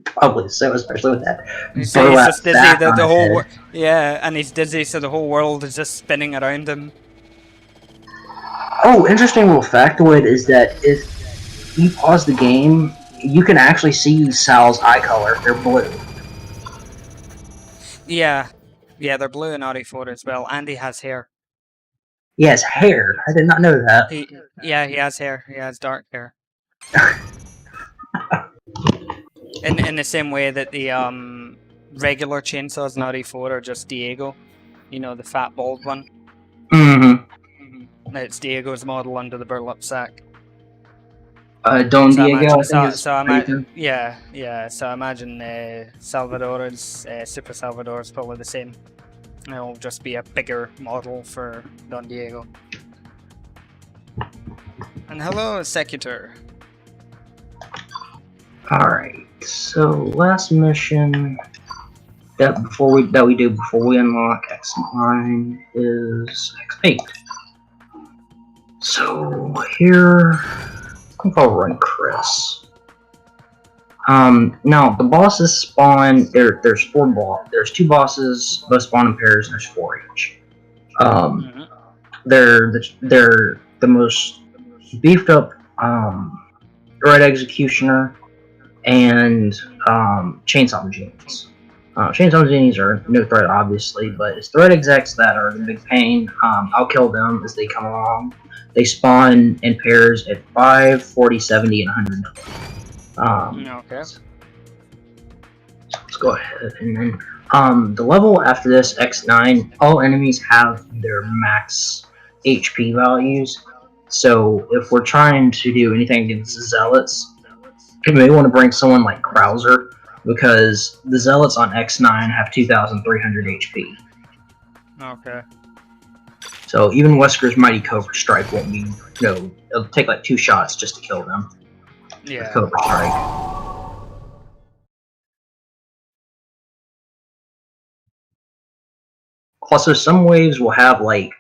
Probably so, especially with that He's burlap just dizzy. sack on The his whole head. yeah, and he's dizzy, so the whole world is just spinning around him. Oh, interesting little factoid is that if you pause the game, you can actually see Sal's eye color. They're blue. Yeah, yeah, they're blue in RE4 as well. And he has hair. He has hair. I did not know that. He has hair. He has dark hair. In the same way that the regular chainsaws in RE4 are just Diego, you know, the fat bald one. Mm-hmm. It's Diego's model under the burlap sack. Don Diego, I think is So Nathan. So I imagine Salvador's Super Salvador is probably the same. It'll just be a bigger model for Don Diego. And hello, Secutor. Alright, so last mission that we do before we unlock X9 is X8. So here I think I'll run Chris. Now the bosses spawn there's two bosses, both spawn in pairs, and there's 4 each. They're the most beefed up Red Executioner and Chainsaw Genies. Chainsaw Genies are no threat, obviously, but it's the Red Execs that are the big pain. I'll kill them as they come along. They spawn in pairs at 5, 40, 70, and 120. Okay. So let's go ahead and then the level after this, X9, all enemies have their max HP values. So if we're trying to do anything against the Zealots, you may want to bring someone like Krauser, because the Zealots on X9 have 2,300 HP. Okay. So even Wesker's Mighty Cobra Strike won't be, it'll take like 2 shots just to kill them. Yeah. With Cobra Strike. Also, some waves will have like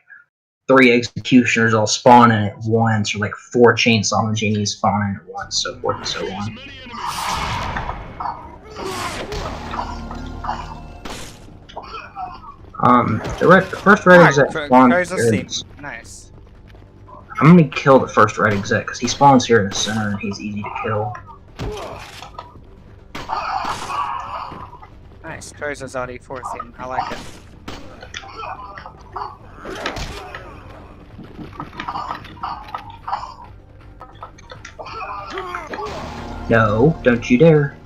3 Executioners all spawn in at once, or like 4 Chainsaw Genies spawn in at once, so forth and so on. The first red exec spawns. Nice. I'm gonna kill the first red exec because he spawns here in the center and he's easy to kill. Nice. Krauser's RE4 theme. I like it. No, don't you dare.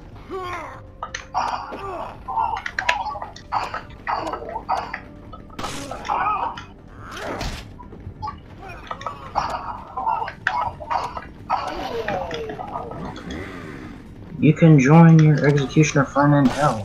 You can join your executioner friend in hell.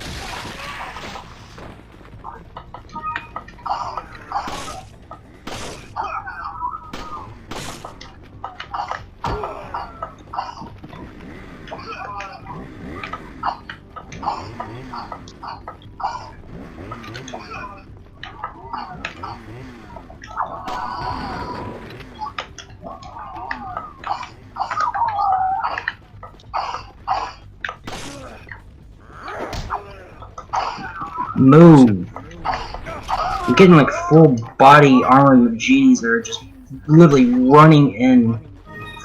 Move. I'm getting like full body armor G's that are just literally running in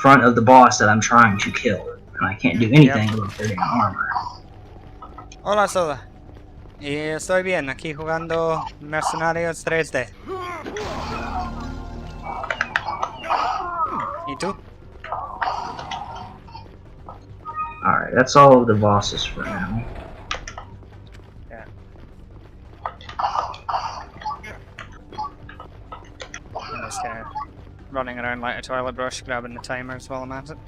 front of the boss that I'm trying to kill. And I can't do anything without getting armor. Hola, Soda. Y estoy bien, aquí jugando Mercenarios 3D. ¿Y tú? Alright, that's all of the bosses for now. Yeah. I'm just kind of running around like a toilet brush, grabbing the timers while I'm at it.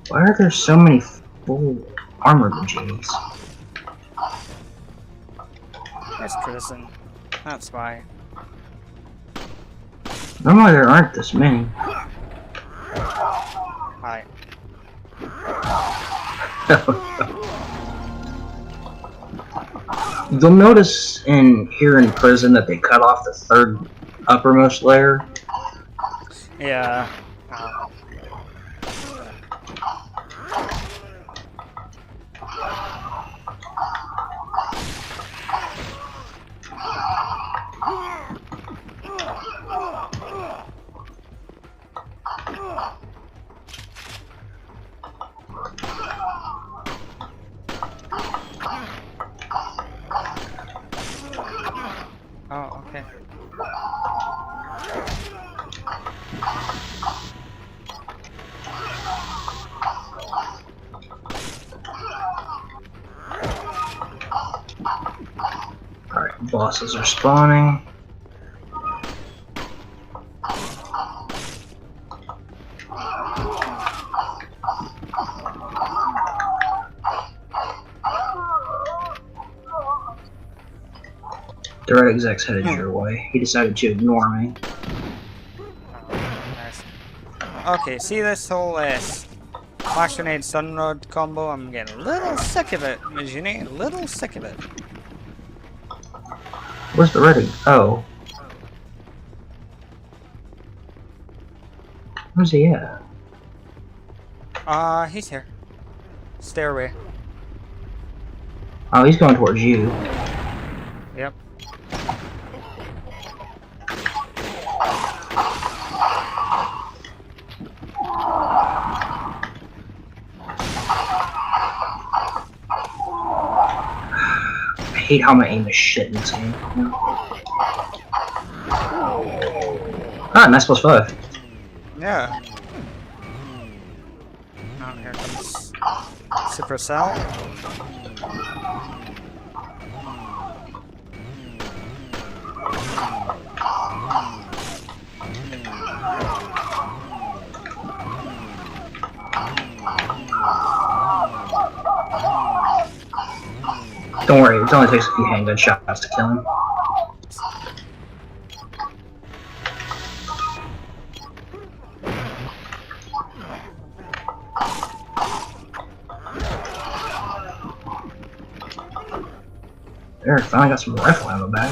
Why are there so many full armor G's? It's prison. That's why. Normally there aren't this many. Hi. You'll notice here in prison that they cut off the third uppermost layer. Yeah. Oh, okay. Alright, bosses are spawning. The red exec's headed your way. He decided to ignore me. Nice. Okay, see this whole Flash Grenade Sunrod combo? I'm getting a little sick of it, Majini. A little sick of it. Where's the red? Oh. Where's he at? He's here. Stairway. Oh, he's going towards you. Yep. I hate how my aim is shit in this game. Ah, nice +5. Yeah. Now here comes Supercell. Don't worry, it only takes a few handgun shots to kill him. There, finally got some rifle ammo back.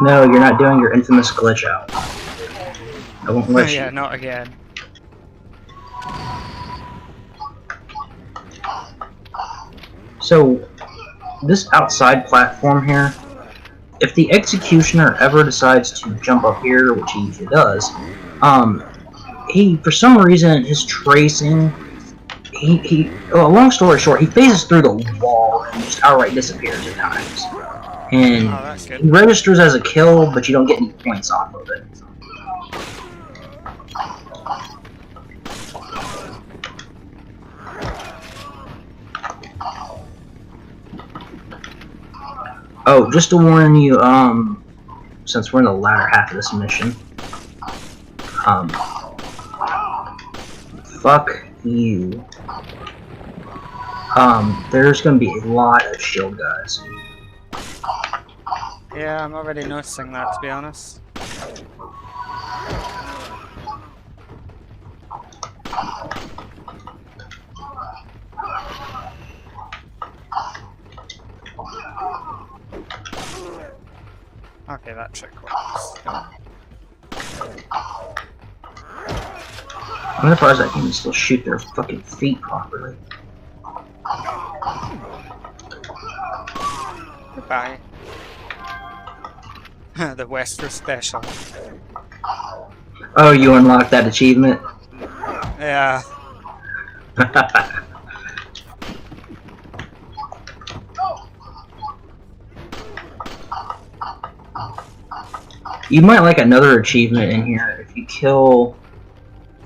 No, you're not doing your infamous glitch out. I won't let you. Yeah, not again. So, this outside platform here, if the executioner ever decides to jump up here, which he usually does, he, for some reason, his tracing, long story short, he phases through the wall and just outright disappears at times. And he registers as a kill, but you don't get any points off of it. Oh, just to warn you, since we're in the latter half of this mission, fuck you. There's gonna be a lot of shield guys. Yeah, I'm already noticing that, to be honest. Okay, that trick works. I'm surprised I can still shoot their fucking feet properly. Bye. The Wester Special. Oh, you unlocked that achievement? Yeah. You might like another achievement in here if you kill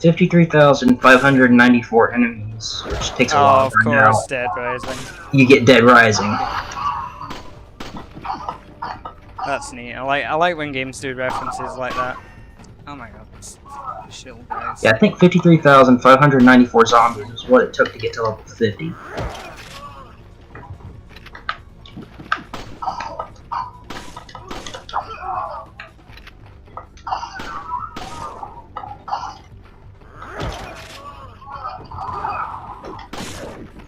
53,594 enemies, which takes a while Oh, to of bring out. course, Dead Rising. You get Dead Rising. That's neat. I like when games do references like that. Oh my god, this shield guys. Yeah, I think 53,594 zombies is what it took to get to level 50.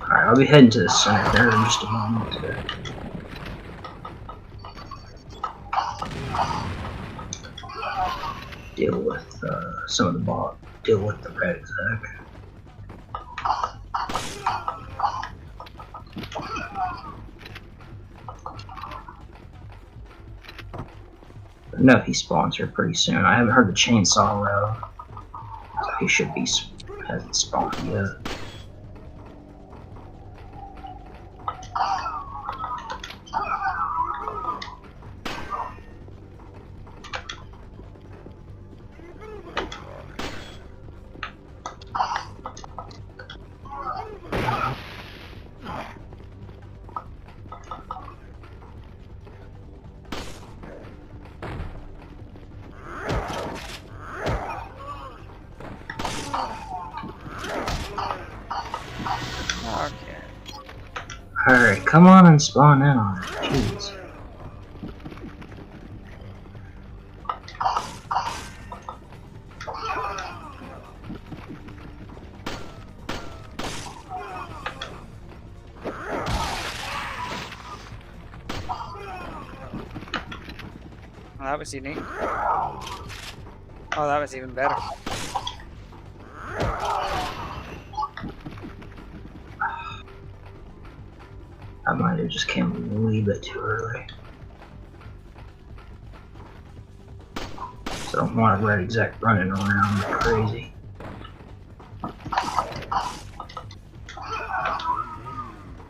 Alright, I'll be heading to the center there in just a moment. Deal with some of the deal with the red exec. No, he spawns here pretty soon. I haven't heard the chainsaw row. So he should be hasn't spawned yet. Okay. Alright, come on and spawn in on it. Jeez. Well, that was unique. Oh, that was even better. I might have just came a wee bit too early. So I don't want a red exec running around like crazy.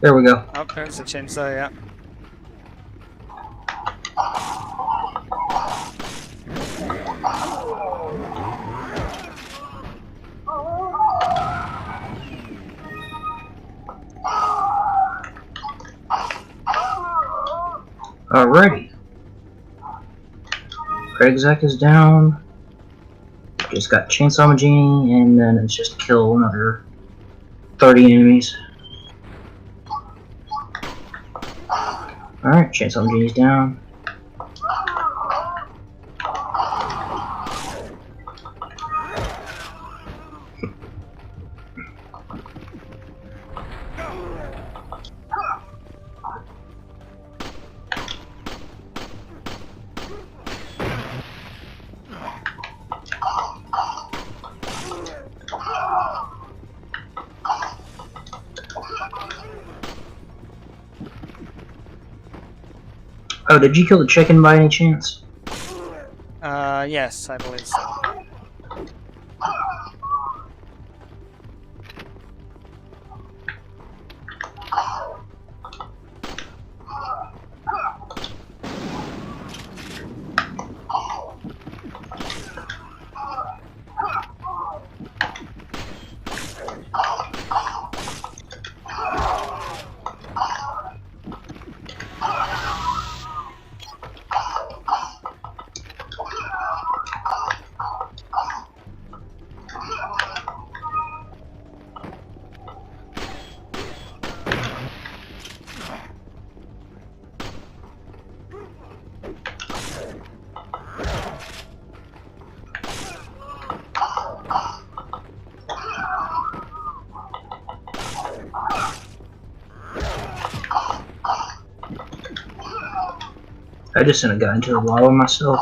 There we go. Oh, there's a chainsaw, yeah. Alrighty. Red exec is down. Just got chainsaw Magini, and then it's just kill another 30 enemies. Alright, chainsaw Magini's down. Oh, did you kill the chicken by any chance? Yes, I believe so. I just sent a guy into the lava myself.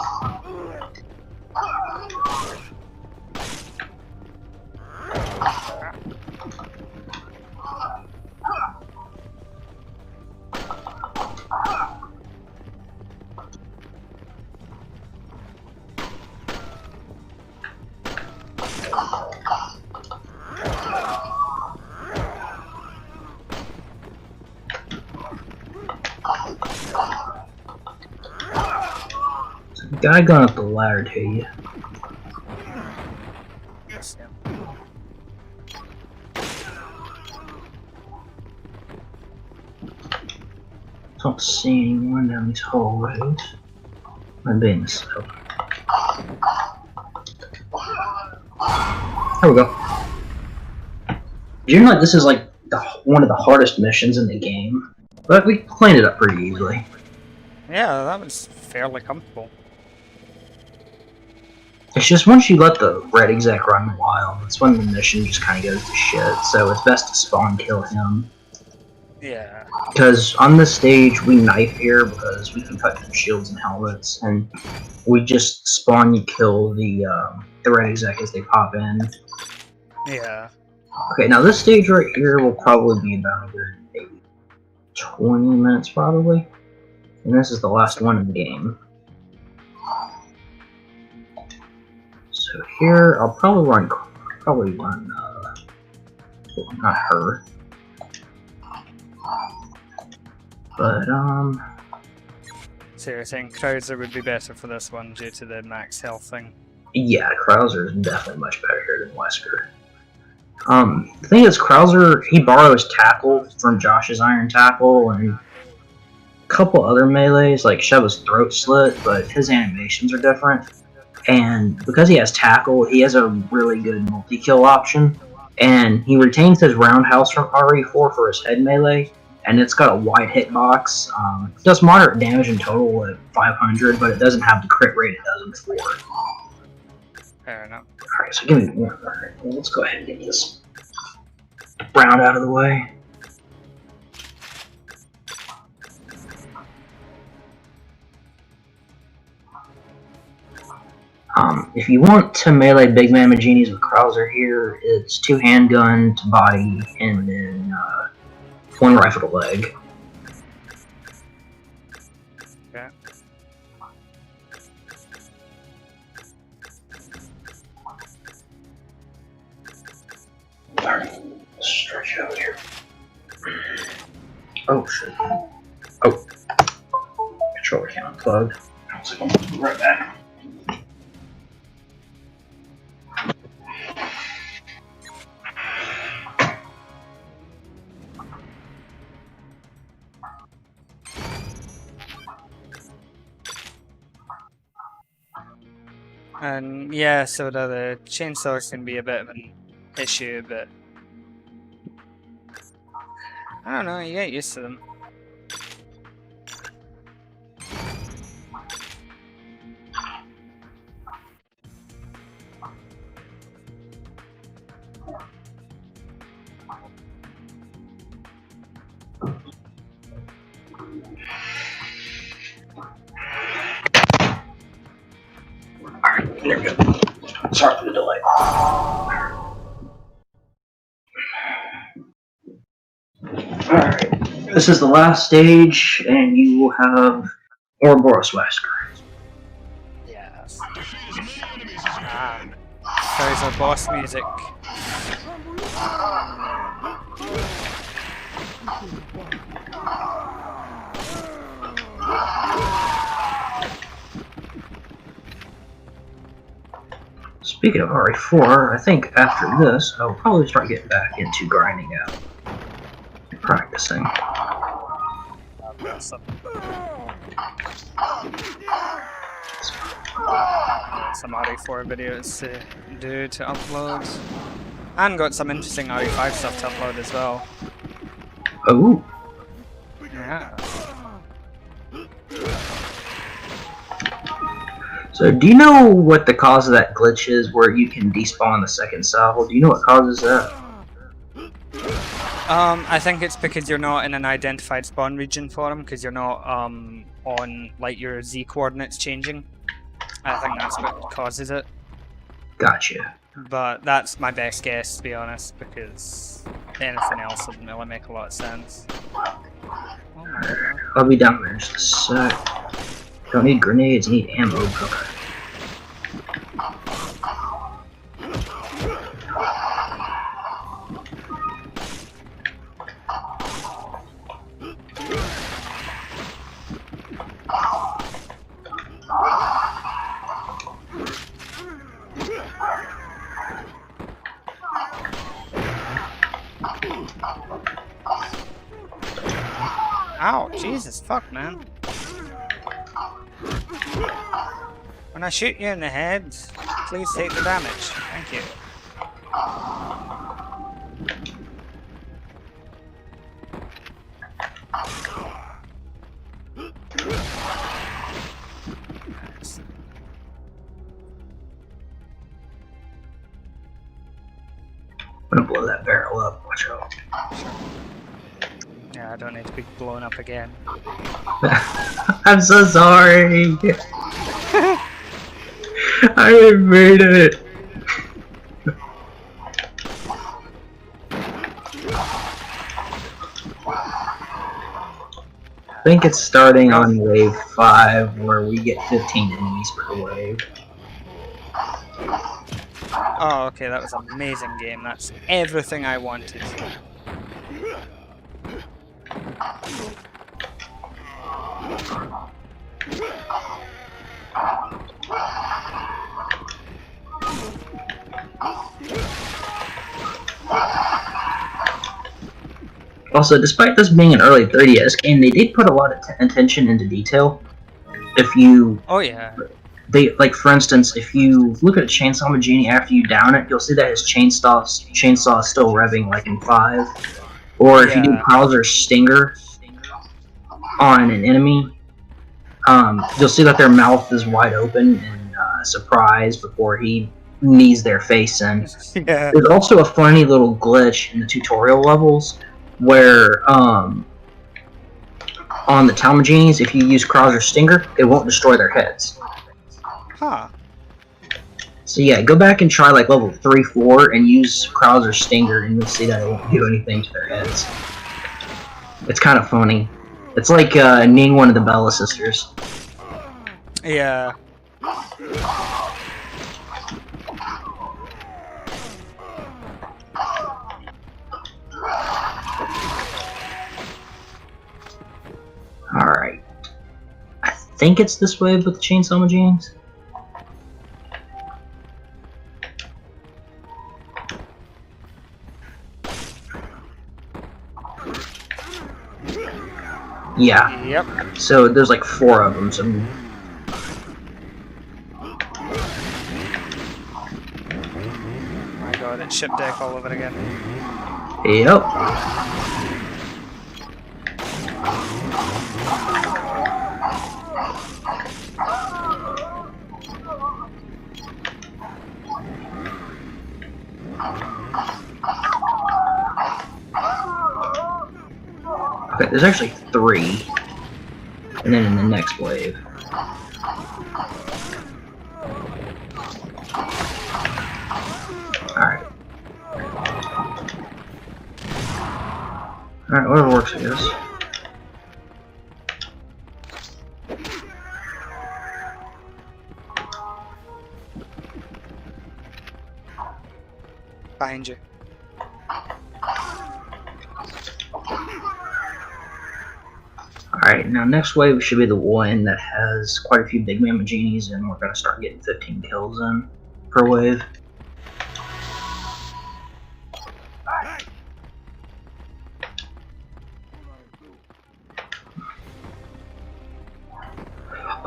The guy going up the ladder to you. Yes, yeah. Don't see anyone down these hallways. I'm being this up. There we go. Do you know like this is like one of the hardest missions in the game? But we cleaned it up pretty easily. Yeah, that was fairly comfortable. It's just once you let the red exec run wild, that's when the mission just kind of goes to shit. So it's best to spawn kill him. Yeah. Because on this stage, we knife here because we can cut through shields and helmets, and we just spawn you kill the red exec as they pop in. Yeah. Okay, now this stage right here will probably be about maybe 20 minutes probably, and this is the last one in the game. So here, I'll probably run not her. But, So you're saying Krauser would be better for this one due to the max health thing? yeah, Krauser is definitely much better here than Wesker. The thing is, Krauser, he borrows tackle from Josh's Iron Tackle and a couple other melees, like shove his throat slit, but his animations are different. And because he has tackle, he has a really good multi-kill option. And he retains his roundhouse from RE4 for his head melee, and it's got a wide hitbox. It does moderate damage in total at 500, but it doesn't have the crit rate it does in 4. Fair enough. Alright, so give me one. Alright, well, let's go ahead and get this round out of the way. If you want to melee big Mamaginis with Krauser here, it's 2 handgun to body and then 1 rifle to leg. Okay. Alright, stretch out here. Oh shit. Oh. Controller can't unplug. I'll be right back. And yeah, so the chainsaws can be a bit of an issue, but I don't know, you get used to them. Alright, there we go. Sorry for the delay. Alright, this is the last stage, and you will have Ouroboros Wesker. Yes. There's our boss music. Speaking of RE4, I think after this, I'll probably start getting back into grinding out. Practicing. Some RE4 videos to do to upload. And got some interesting RE5 stuff to upload as well. Oh. Yeah. So, do you know what the cause of that glitch is where you can despawn the second cell? Do you know what causes that? I think it's because you're not in an identified spawn region for them, because you're not on like your Z coordinates changing. I think that's what causes it. Gotcha. But that's my best guess, to be honest, because anything else wouldn't really make a lot of sense. Oh my God. I'll be down there in just a sec. Don't need grenades, need ammo. Okay. Ow, Jesus, fuck, man. When I shoot you in the head, please take the damage. Thank you. Nice. I'm gonna blow that barrel up. Watch out. Yeah, I don't need to be blown up again. I'm so sorry. I didn't mean it. I think it's starting on wave 5 where we get 15 enemies per wave. Oh, okay, that was an amazing game. That's everything I wanted. Also, despite this being an early 3DS game, they did put a lot of attention into detail. If you... Oh, yeah. They, like, for instance, if you look at a Chainsaw Magini after you down it, you'll see that his chainsaw is still revving, like in 5. Or if you do Krauser's Stinger on an enemy, you'll see that their mouth is wide open in surprise before he knees their face in. Yeah. There's also a funny little glitch in the tutorial levels where, on the Talmaginis, if you use Krauser's Stinger, it won't destroy their heads. Huh. So yeah, go back and try like level 3, 4 and use Krauser's Stinger and you'll see that it won't do anything to their heads. It's kind of funny. It's like kneeing one of the Bella sisters. Yeah. Alright. I think it's this way with the Chainsaw Magines. Yeah. Yep. So there's like 4 of them. So Oh my god, it's ship deck all over again. yep. Okay, there's actually 3. And then in the next wave. Alright. Alright, whatever works, I guess. Behind you. Alright, now next wave should be the one that has quite a few big Mamaginis, and we're going to start getting 15 kills in per wave.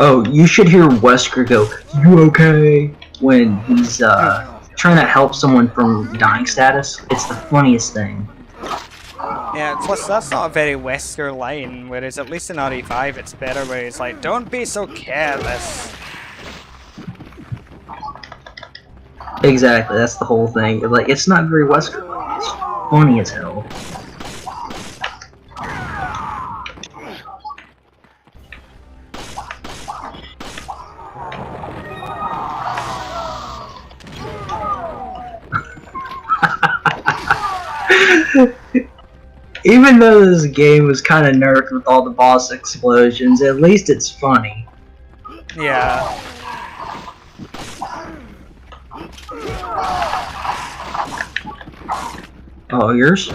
Oh, you should hear Wesker go, "You okay?" when he's trying to help someone from dying status. It's the funniest thing. Yeah, plus that's not a very Wesker line, whereas at least in RE5 it's better where he's like, don't be so careless. Exactly, that's the whole thing. Like, it's not very Wesker. It's funny as hell. Even though this game was kind of nerfed with all the boss explosions, at least it's funny. Yeah. Oh, yours?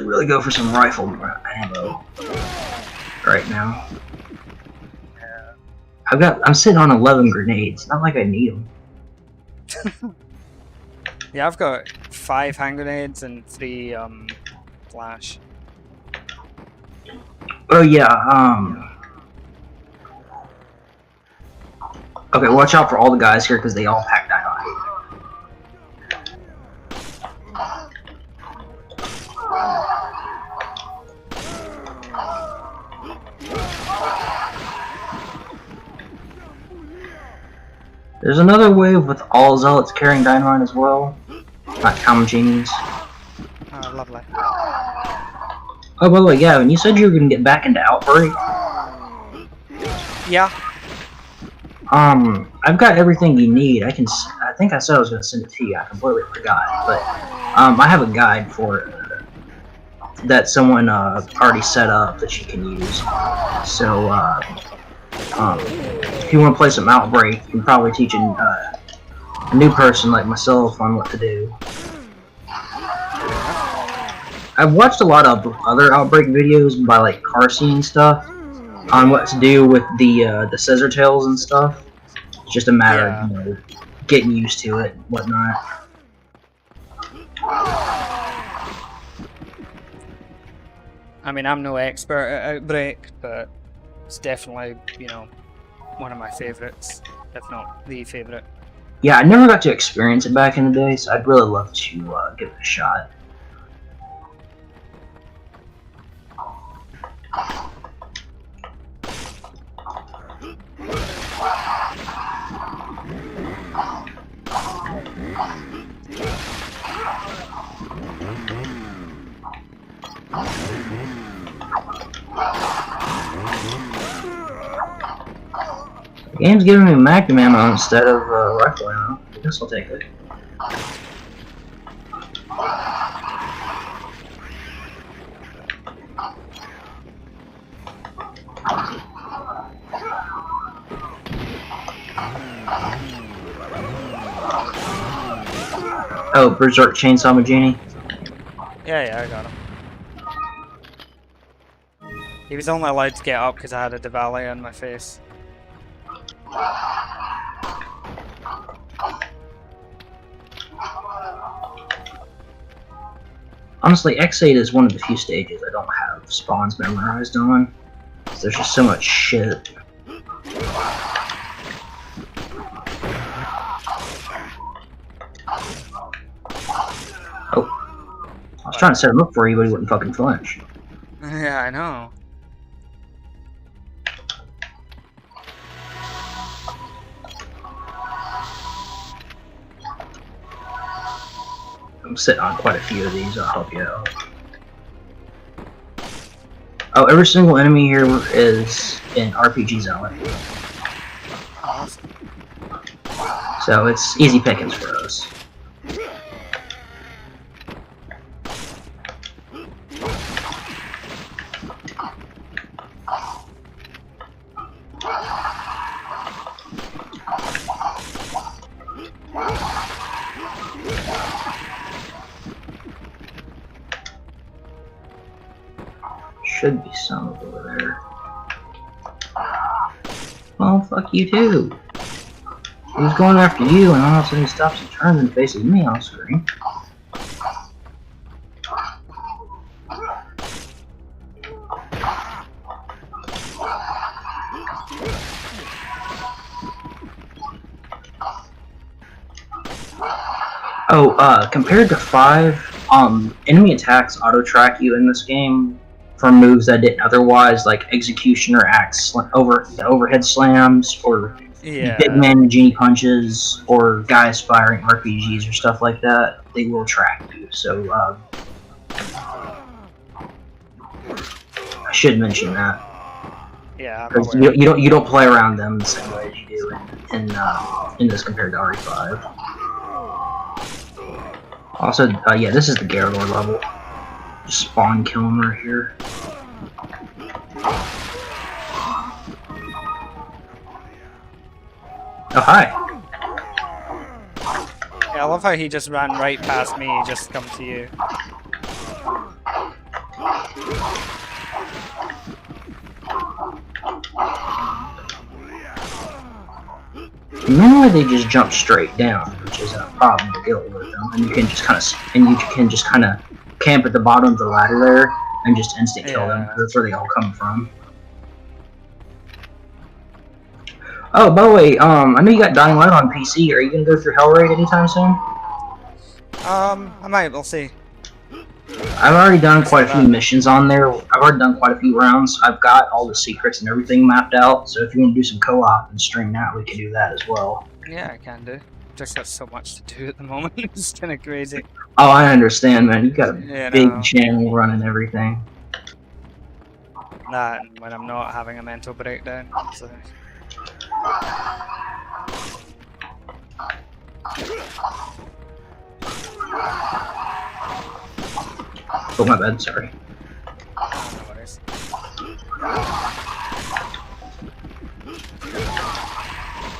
really go for some rifle ammo right now. I'm sitting on 11 grenades. Not like I need them. Yeah, I've got 5 hand grenades and 3 flash. Oh yeah. Okay, watch out for all the guys here because they all pack dynamite. There's another wave with all zealots carrying dynamite as well. Not common genies. Oh, lovely. Oh, by the way, Gavin, you said you were gonna get back into Outbreak. Yeah. I've got everything you need. I think I said I was gonna send it to you. I completely forgot, but I have a guide for it that someone already set up that you can use. So if you want to play some Outbreak, you can probably teach a new person like myself on what to do. I've watched a lot of other Outbreak videos by like Carsey and stuff on what to do with the scissor tails and stuff. It's just a matter of getting used to it and whatnot. I mean, I'm no expert at Outbreak, but it's definitely, one of my favorites, if not the favorite. Yeah, I never got to experience it back in the day, so I'd really love to give it a shot. The game's giving me magnum ammo instead of rifle ammo. I guess I'll take it. Oh, Berserk Chainsaw Magini? Yeah, I got him. He was only allowed to get up because I had a Diwali on my face. Honestly, X8 is one of the few stages I don't have spawns memorized on. There's just so much shit. Oh. I was trying to set him up for you, but he wouldn't fucking flinch. Yeah, I know. I'm sitting on quite a few of these, I'll help you out. Oh, every single enemy here is an RPG zone. Awesome. So it's easy pickings for us. Should be some over there. Well, fuck you too. He was going after you, and all of a sudden he stops and turns and faces me on screen. Oh, compared to 5, enemy attacks auto-track you in this game for moves that didn't otherwise, like executioner axe, overhead slams, or big man genie punches, or guys firing RPGs or stuff like that. They will track you. So I should mention that. Yeah, because you don't play around them the same way as you do in this compared to RE5. Also, yeah, this is the Garror level. Just spawn kill him right here. Oh, hi. Yeah, I love how he just ran right past me, just come to you. Normally they just jump straight down, which is a problem to deal with them, and you can just kind of camp at the bottom of the ladder there and just instant kill them. Yeah. That's where they all come from. Oh, by the way, I know you got Dying Light on PC. Are you gonna go through Hellraid anytime soon? I might. We'll see. I've already done quite a few missions on there. I've already done quite a few rounds. I've got all the secrets and everything mapped out. So if you want to do some co-op and stream that, we can do that as well. Yeah, I can do. Just got so much to do at the moment. It's kind of crazy. Oh, I understand, man. You got a big channel running everything. That and when I'm not having a mental breakdown. So. Oh, my bad. Sorry. No worries.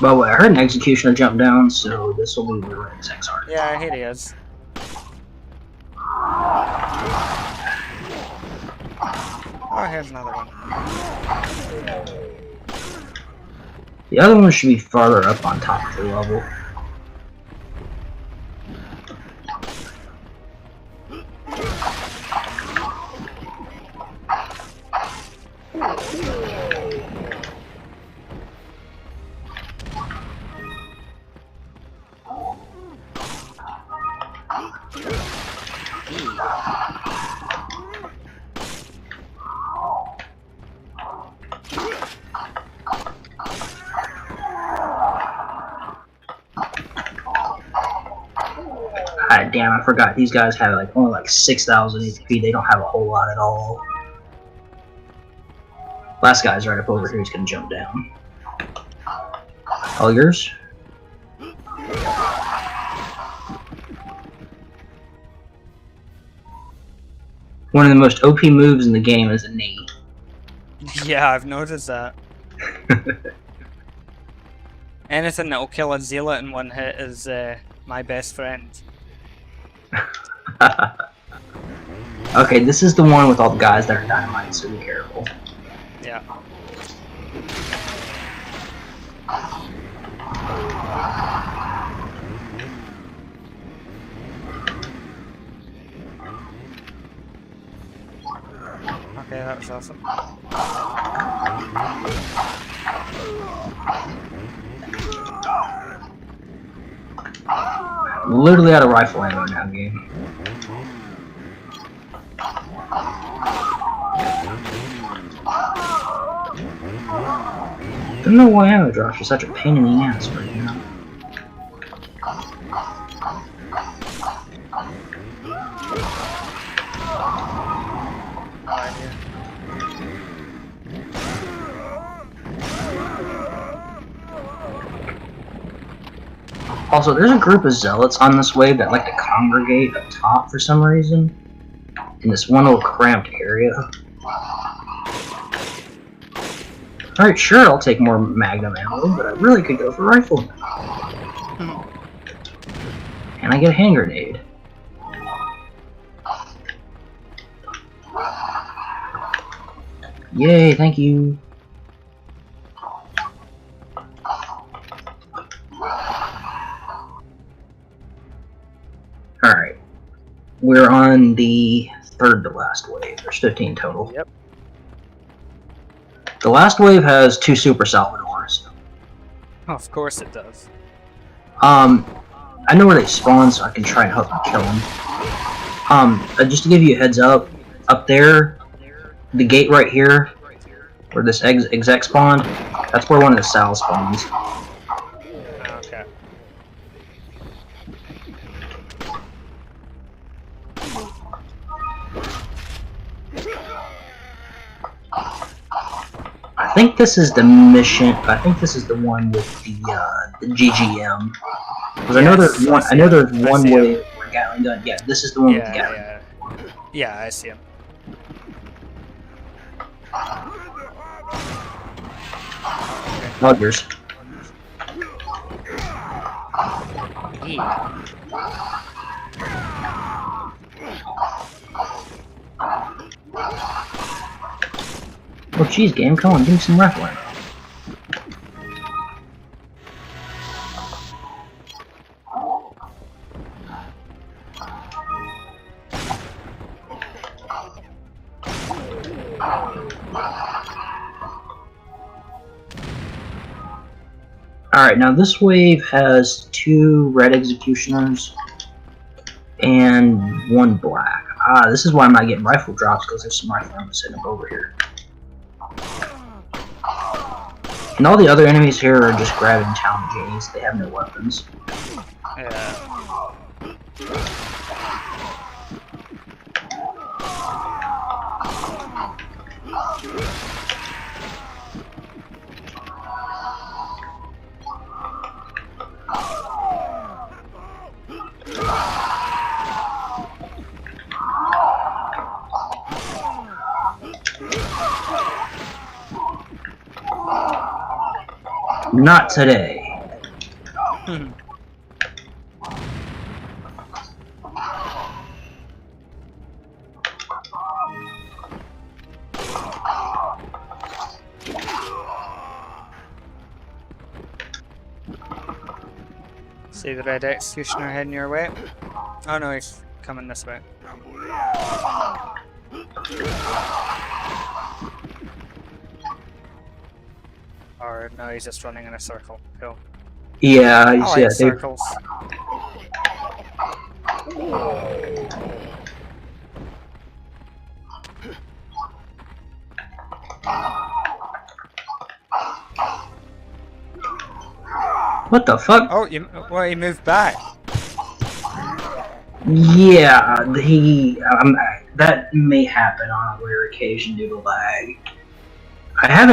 By the way, I heard an executioner jump down, so this will be where his XR. Yeah, here he is. Oh, here's another one. The other one should be farther up on top of the level. God damn, I forgot these guys have like only like 6,000 HP. They don't have a whole lot at all. Last guy's right up over here. He's gonna jump down. All yours? One of the most OP moves in the game is a knee. Yeah, I've noticed that. Anything that'll kill a zealot in one hit is my best friend. Okay, this is the one with all the guys that are dynamite, so be careful. Yeah. Okay, that was awesome. Literally out of rifle ammo now, game. Don't know why ammo drops are such a pain in the ass right now. No idea. Also, there's a group of zealots on this wave that like to congregate up top for some reason in this one little cramped area. Alright, sure, I'll take more magnum ammo, but I really could go for rifle. And I get a hand grenade. Yay, thank you. Alright. We're on the third to last wave. There's 15 total. Yep. The last wave has 2 Super Salvadors. Oh, of course it does. I know where they spawn, so I can try and help them kill them. Just to give you a heads up there, the gate right here, where this exec spawned, that's where one of the Sal spawns. Okay. I think this is the mission. I think this is the one with the GGM. Because I know there's one. I know there's one way where Gatling gun. Yeah, this is the one with the Gatling. Yeah, I see him. All yours. Oh, geez, game, come on, give me some rifle ammo. Alright, now this wave has 2 red executioners and 1 black. Ah, this is why I'm not getting rifle drops, because there's some rifle ammo sitting up over here. And all the other enemies here are just grabbing town J's. They have no weapons. Yeah. Not today. See the red executioner heading your way? Oh no, he's coming this way. Or no, he's just running in a circle. Cool. Yeah, you I see like that. circles. What the fuck? Oh, well, he moved back. Yeah, that may happen on a rare occasion due to lag. I have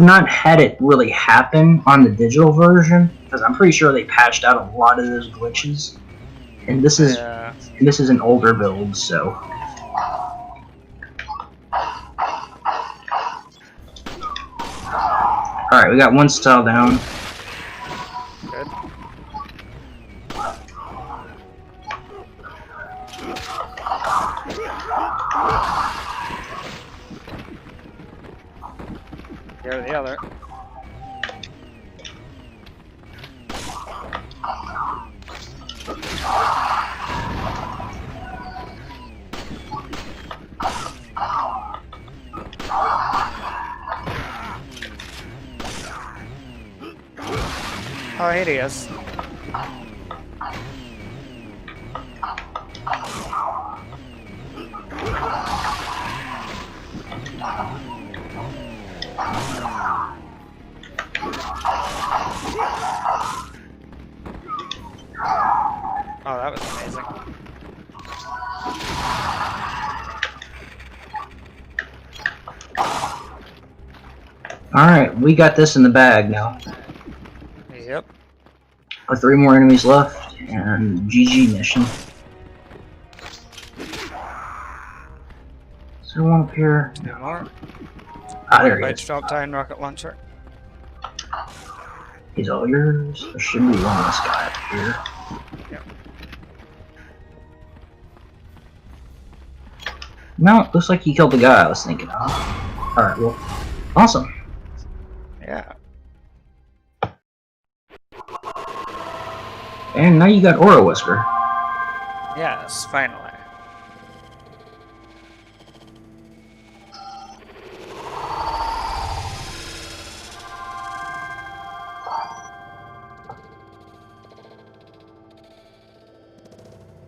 not had it really happen on the digital version, because I'm pretty sure they patched out a lot of those glitches. And this is an older build, so. Alright, we got 1 style down. Good. You're the other. Oh, here he is. Oh, that was amazing. Alright, we got this in the bag now. Yep. With 3 more enemies left, and GG mission. Is there one up here? 2 more. Ah, there he Right, is. drop down rocket launcher. He's all yours. There should be one of this guy up here. Yep. No, it looks like he killed the guy I was thinking of. Alright, well, awesome. Yeah. And now you got Aura Whisper. Yes, finally.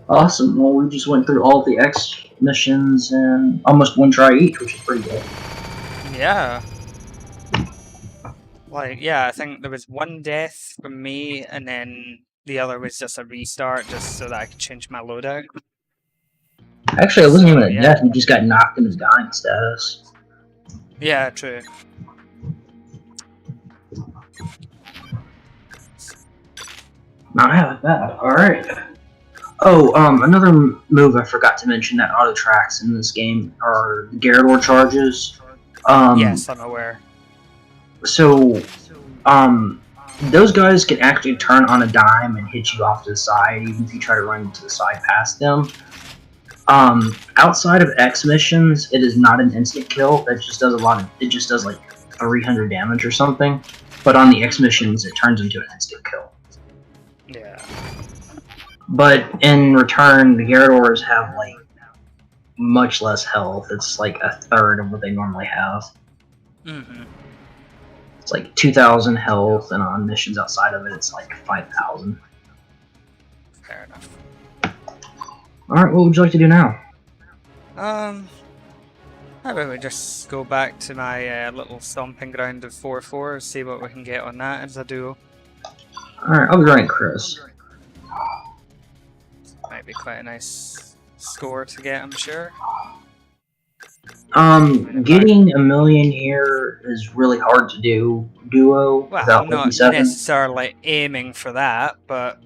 Awesome. Well, we just went through all the X missions and almost 1 try each, which is pretty good. Yeah. Like, yeah, I think there was 1 death from me, and then the other was just a restart, just so that I could change my loadout. Actually, it wasn't even a Yeah. death. He just got knocked into dying status. Yeah, true. Not half bad. Alright. Oh, another move I forgot to mention that auto tracks in this game are the Gyarados charges. Yes, I'm aware. So, those guys can actually turn on a dime and hit you off to the side, even if you try to run to the side past them. Outside of X missions, it is not an instant kill. That just does it just does like 300 damage or something. But on the X missions, it turns into an instant kill. Yeah. But in return, the Gyarados have like much less health. It's like a third of what they normally have. Mm-hmm. It's like 2,000 health, and on missions outside of it, it's like 5,000. Fair enough. Alright, what would you like to do now? How about we just go back to my little stomping ground of 4-4, see what we can get on that as a duo. Alright, I'll be running Chris. Might be quite a nice score to get, I'm sure. Getting a million here is really hard to do duo Well, without I'm not 57. necessarily aiming for that, but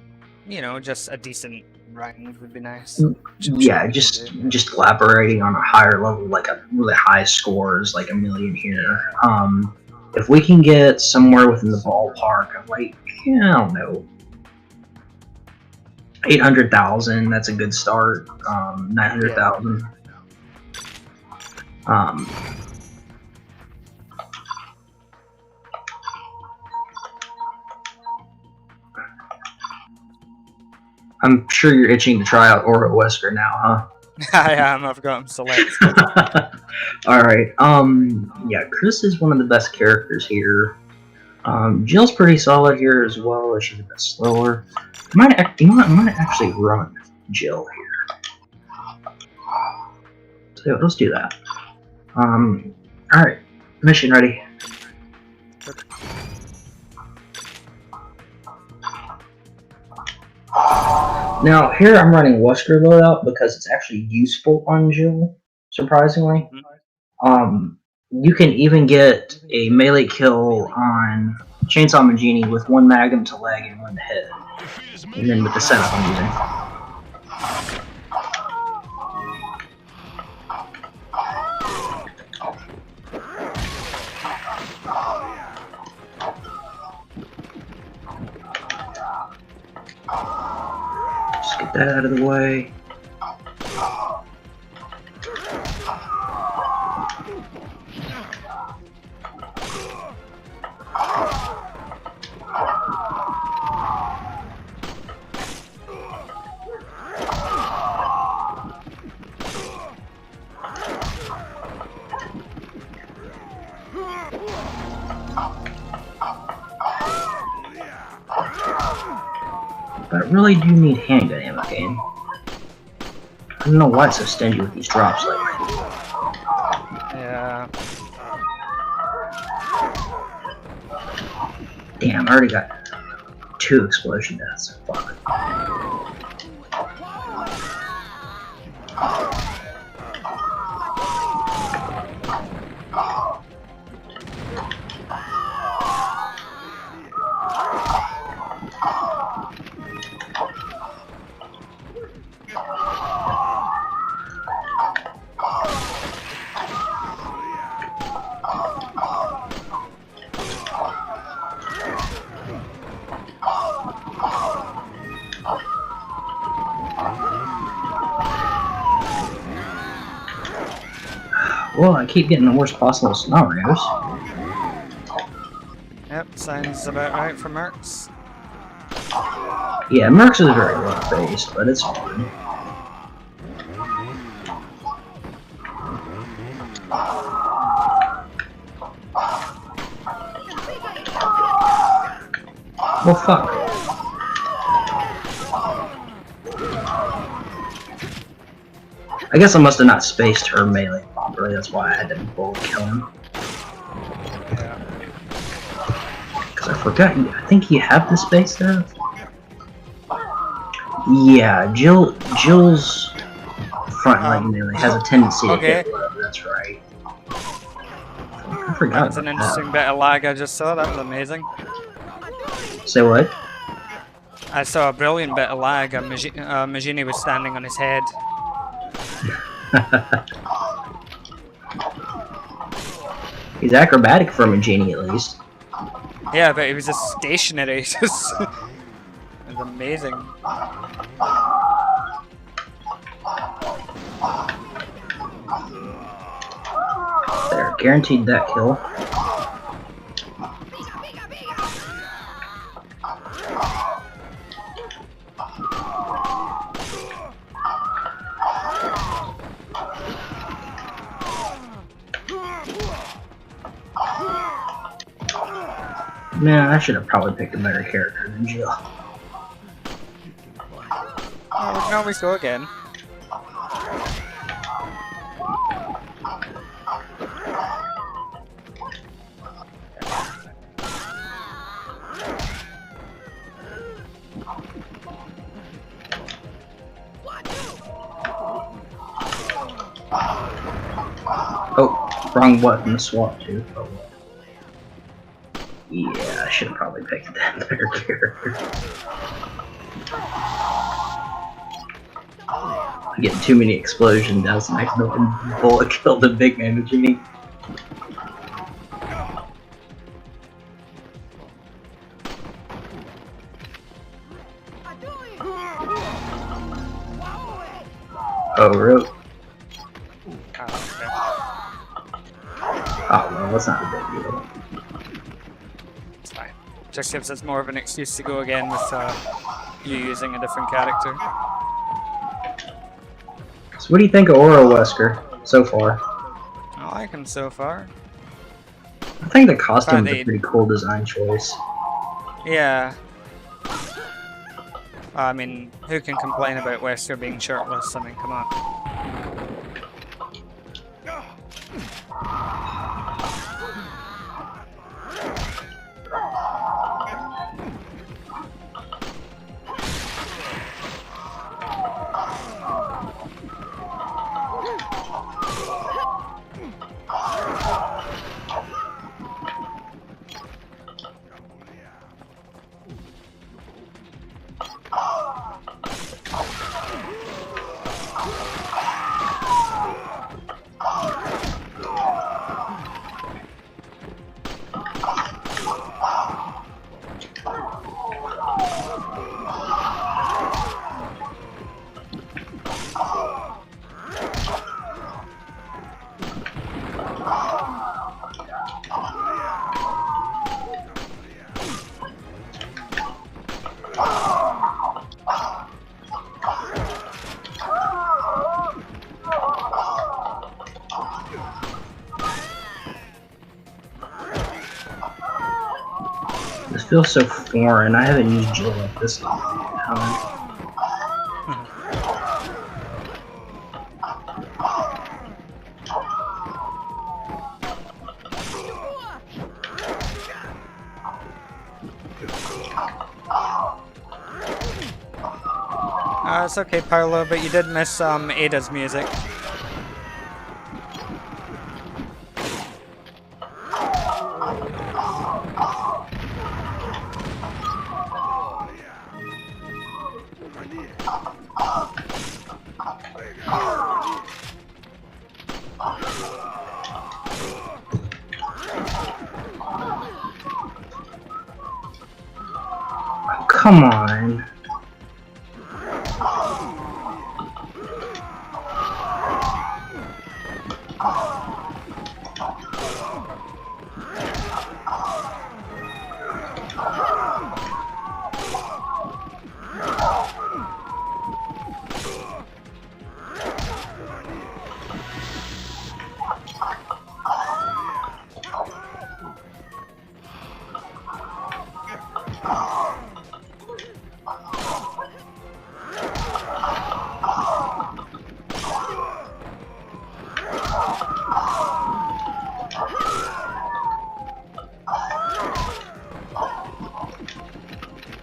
you know, just a decent round would be nice. Yeah, just collaborating on a higher level, like a really high scores, like a million here. If we can get somewhere within the ballpark of like, I don't know, 800,000, that's a good start. 900,000. I'm sure you're itching to try out Aura Wesker now, huh? I am. I've got him selected. Alright, yeah, Chris is one of the best characters here. Jill's pretty solid here as well, as she's a bit slower. I might actually run Jill here. So let's do that. Alright, mission ready. Now, here I'm running Wesker loadout because it's actually useful on Jill, surprisingly. You can even get a melee kill on Chainsaw Magini with one Magnum to leg and one to head. And then with the setup I'm using. Just get that out of the way. But I really do need handgun ammo game. I don't know why it's so stingy with these drops lately. Yeah. Damn, I already got 2 explosion deaths. Fuck. Well, I keep getting the worst possible scenarios. Yep, sounds about right for Mercs. Yeah, Mercs is very low based, but it's fine. Well, fuck. I guess I must have not spaced her melee properly, that's why I had to bullet kill him. Because I forgot, I think you have the space there? Yeah, Jill's front leg melee has a tendency to hit low, that's right. I forgot. That's an interesting bit of lag I just saw, that was amazing. Say what? I saw a brilliant bit of lag, Magini was standing on his head. He's acrobatic for a Magini at least. Yeah, but he was just stationary. It was amazing. There, guaranteed that kill. Man, I should have probably picked a better character than Jill. Oh, we can always go again. Oh, wrong button to swap to. Oh, well. Yeah, I should have probably picked that better character. I'm getting too many explosion deaths and accidentally bullet killed the big man with Jimmy. Oh, really? Oh, well, that's not a big deal. It's fine. Just gives us more of an excuse to go again with you using a different character. So what do you think of Oro Wesker so far? I like him so far. I think the costume is a pretty cool design choice. Yeah. I mean, who can complain about Wesker being shirtless? I mean, come on. This feels so foreign. I haven't used Jill like this in a long time. It's okay, Paolo, but you did miss Ada's music. Oh, come on.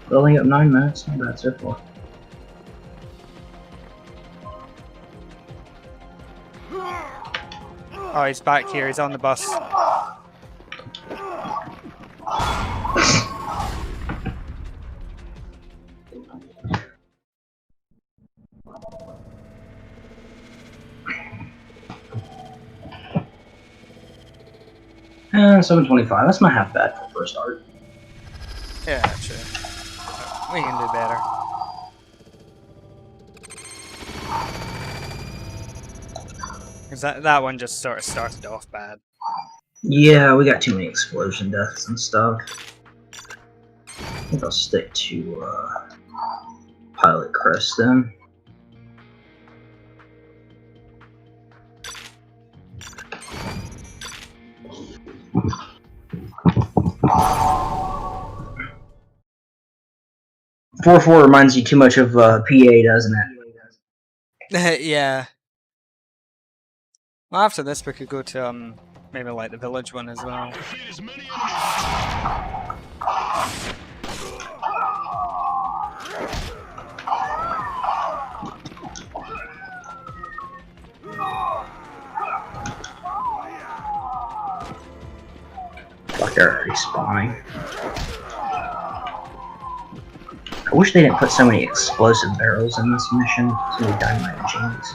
Building up 9 minutes, not bad so far. Oh, he's back here. He's on the bus. 725. That's not half bad for first start. Yeah, true. We can do better. Because that one just sort of started off bad. Yeah, we got too many explosion deaths and stuff. I think I'll stick to Pilot Chris then. 4-4 reminds you too much of PA, doesn't it? Yeah. Well, after this, we could go to maybe like the village one as well. Defeat as many enemies. Fuck, they're already spawning. I wish they didn't put so many explosive barrels in this mission. So many dynamite machines.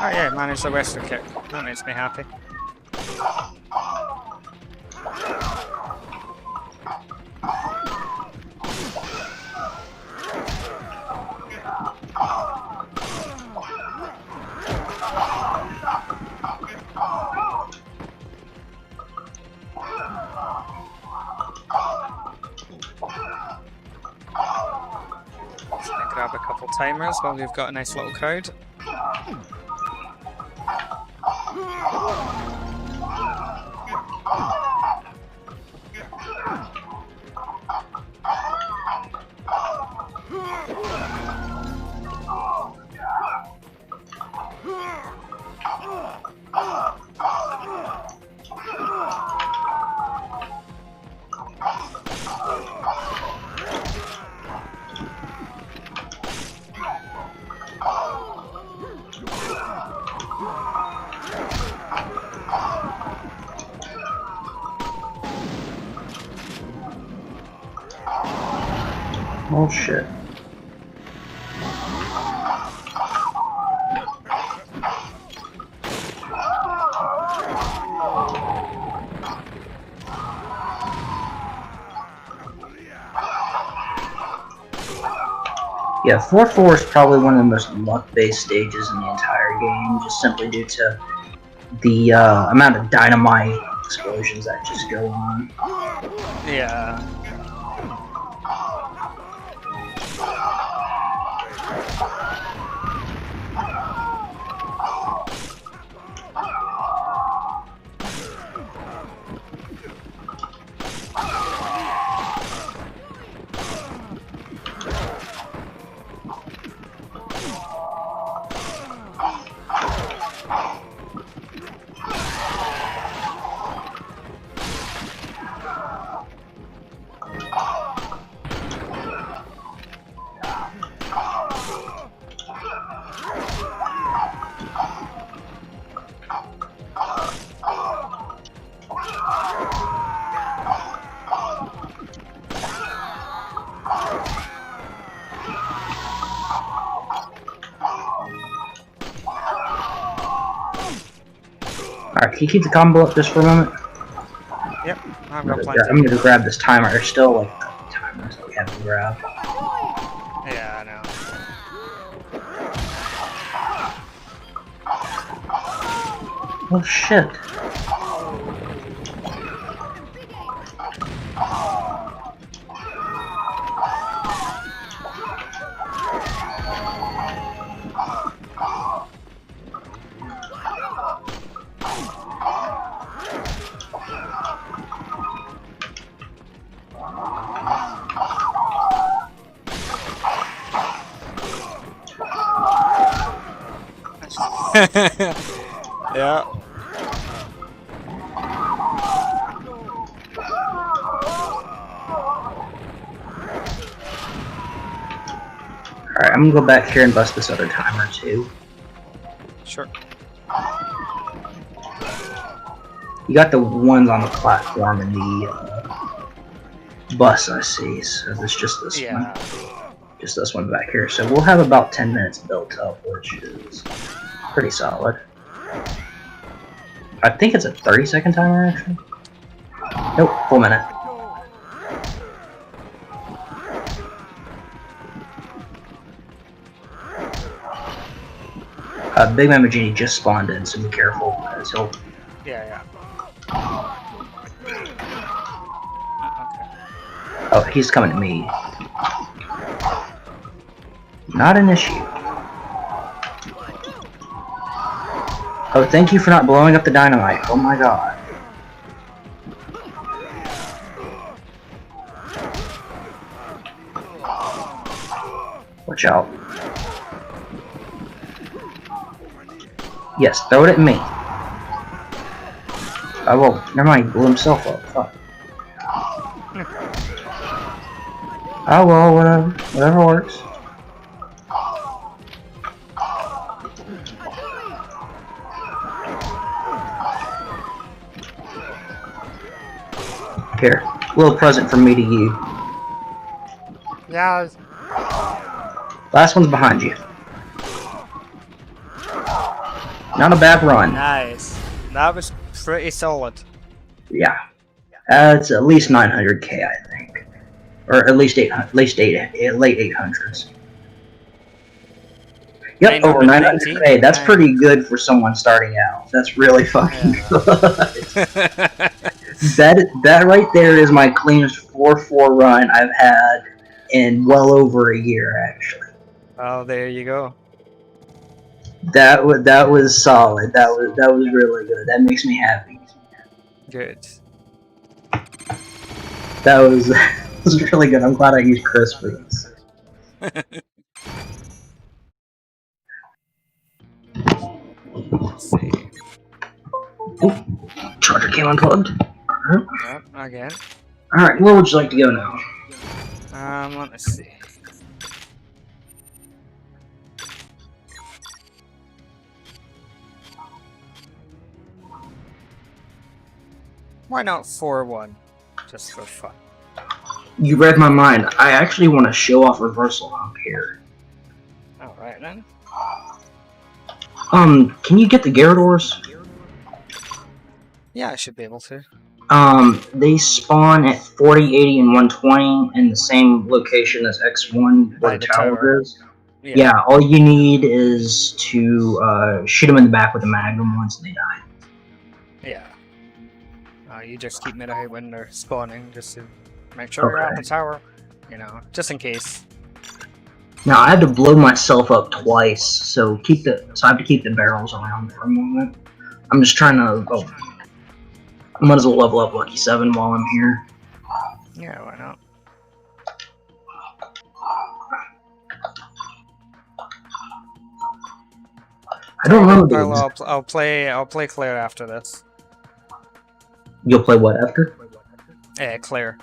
Oh yeah, managed the Western kick. That makes me happy. Just gonna grab a couple timers while we've got a nice little crowd. Oh shit. Yeah, 4-4 is probably one of the most luck-based stages in the entire game, just simply due to the amount of dynamite explosions that just go on. Yeah. Alright, can you keep the combo up just for a moment? Yep. I've I'm got plenty. gonna grab this timer. There's still like timers that we have to grab. Yeah, I know. Oh shit. Yeah. Alright, I'm gonna go back here and bust this other timer too. Sure. You got the ones on the platform and the bus, I see. So there's just this one. Just this one back here. So we'll have about 10 minutes built up, which is pretty solid. I think it's a 30-second timer, actually. Nope, full minute. Big Man Magini just spawned in, so be careful, because he'll... Yeah. Okay. Oh, he's coming to me. Not an issue. Oh, thank you for not blowing up the dynamite. Oh my god. Watch out. Yes, throw it at me. Oh, well, never mind, he blew himself up. Fuck. Oh, well, whatever. Whatever works. Here, a little present from me to you. Yeah. Last one's behind you. Not a bad run. Nice. That was pretty solid. Yeah. It's at least 900k, I think. Or at least 800, late 800s. Yep, over 900k. That's pretty good for someone starting out. That's really fucking good. That right there is my cleanest 4-4 run I've had in well over a year, actually. Oh, there you go. That was solid. That was really good. That makes me happy. Good. That was really good. I'm glad I used Chris for this. Let's see. Ooh, charger came unplugged. Yep, again. Alright, where would you like to go now? Let's see. Why not 4-1? Just for fun. You read my mind. I actually want to show off reversal hump here. Alright then. Can you get the Gyarados? Yeah, I should be able to. They spawn at 40, 80, and 120 in the same location as X1 where the tower is. Yeah, all you need is to shoot them in the back with a Magnum once they die. Yeah. You just keep mid-height when they're spawning, just to make sure you're at the tower. You know, just in case. Now I had to blow myself up twice, so I have to keep the barrels around for a moment. I'm just trying to. Oh, I might as well level up Lucky 7 while I'm here. Yeah, why not? I don't remember. I'll play Claire after this. You'll play what after? Claire.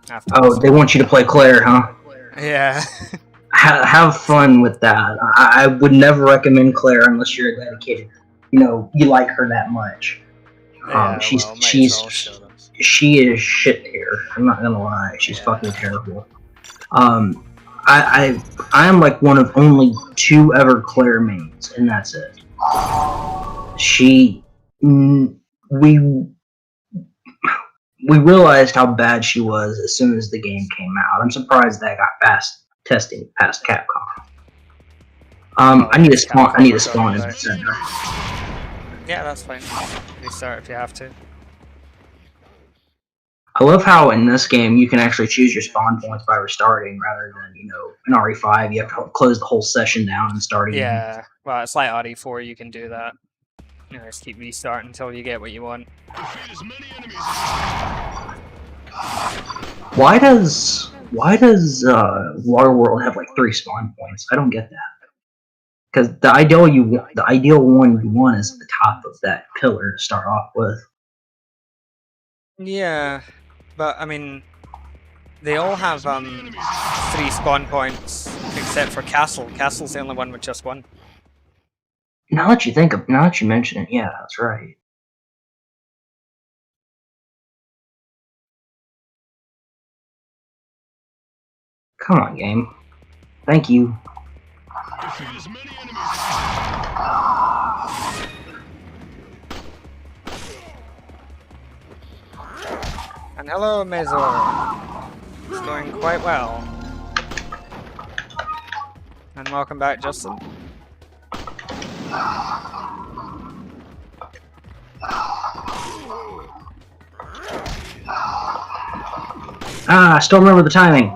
After this. They want you to play Claire, huh? Yeah. Have fun with that. I would never recommend Claire unless you're a dedicated. You like her that much. Yeah, she is shit here. I'm not gonna lie. She's fucking terrible. I am like one of only 2 ever Claire mains, and that's it. We realized how bad she was as soon as the game came out. I'm surprised that got past testing past Capcom. I need to spawn in the center. Yeah, that's fine. Restart if you have to. I love how in this game you can actually choose your spawn points by restarting rather than, in RE5 you have to close the whole session down and start again. Yeah, well, it's like RE4, you can do that. Just keep restarting until you get what you want. Why does Waterworld have like 3 spawn points? I don't get that. Because the ideal one you want is at the top of that pillar to start off with. Yeah, but I mean, they all have 3 spawn points except for Castle. Castle's the only one with just 1. Now that you mention it, yeah, that's right. Come on, game. Thank you. Defeat as many enemies. And hello, Mazor. It's going quite well. And welcome back, Justin. I still remember the timing.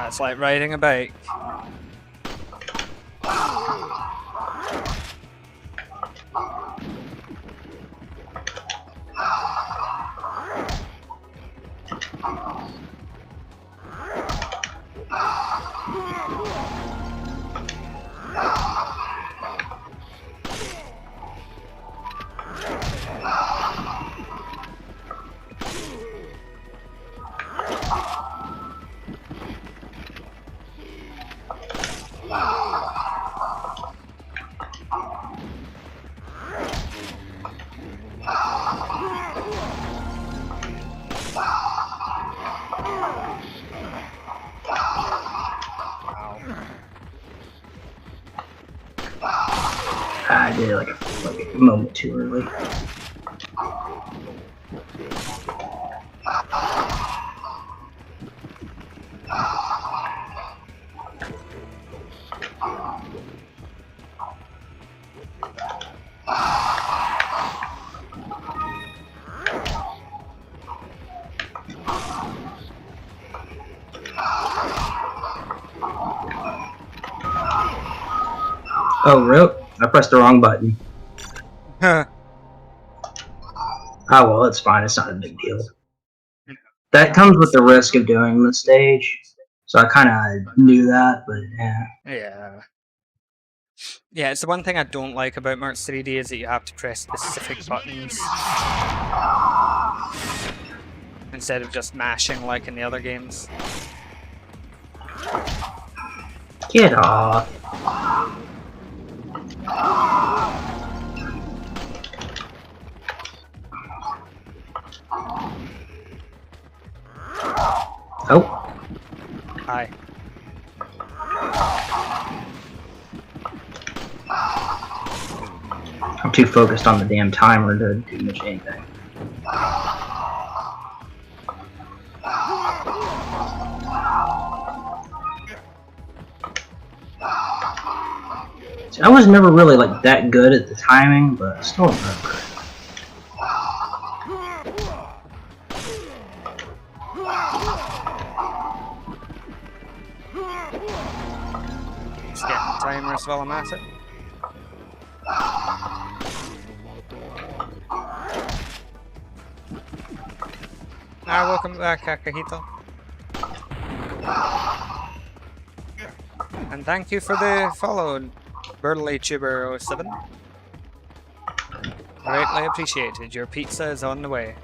It's like riding a bike. I did it like a moment too early. Oh, really? I pressed the wrong button. Huh. Oh, well, it's fine. It's not a big deal. That comes with the risk of doing the stage. So I kind of knew that, but yeah. Yeah. Yeah, it's the one thing I don't like about Merc 3D is that you have to press specific buttons instead of just mashing like in the other games. Get off. Oh. Hi. I'm too focused on the damn timer to do much anything. See, I was never really like that good at the timing, but I still remember it. Just getting the timers while I'm at it. Welcome back, Akahito. And thank you for the follow, BurleyTuber07. Greatly appreciated. Your pizza is on the way.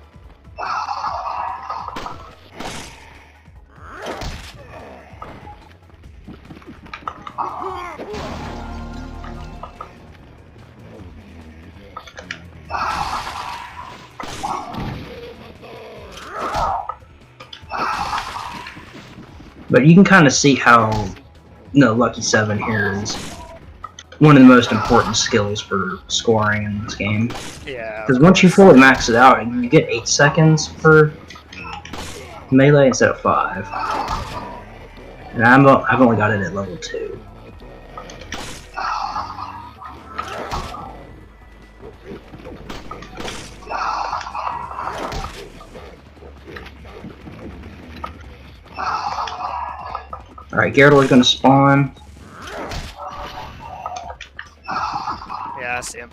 But you can kind of see how Lucky 7 here is one of the most important skills for scoring in this game. Yeah. Because once you fully max it out, you get 8 seconds per melee instead of 5. And I've only got it at level 2. Alright, Gyarados gonna spawn. Yeah, I see him.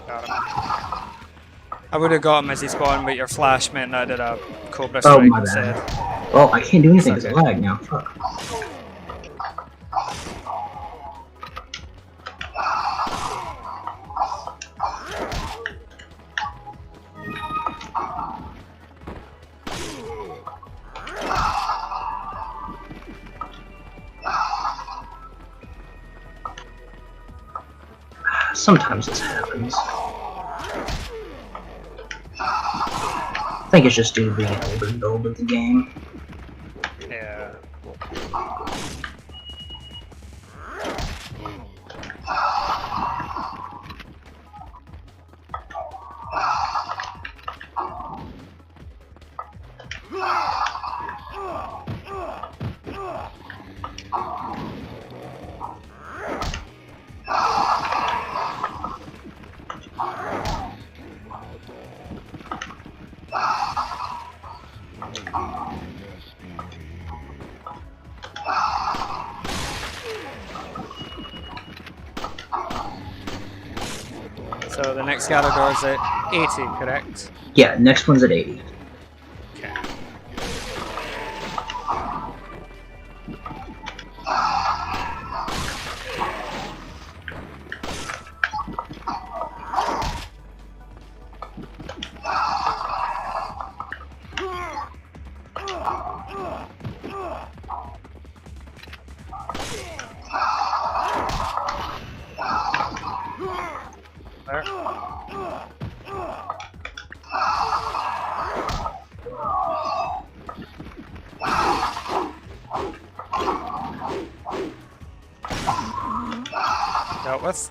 Got him. I would have got him as he spawned, but your flash meant I did a Cobra Oh, Strike my instead. bad. Well, I can't do anything because Okay. it's lag now. Fuck. Sometimes this happens. I think it's just due to being an older build of the game. Yeah. So the next Garador is at 80, correct? Yeah, next one's at 80. Okay. There. Dealt with.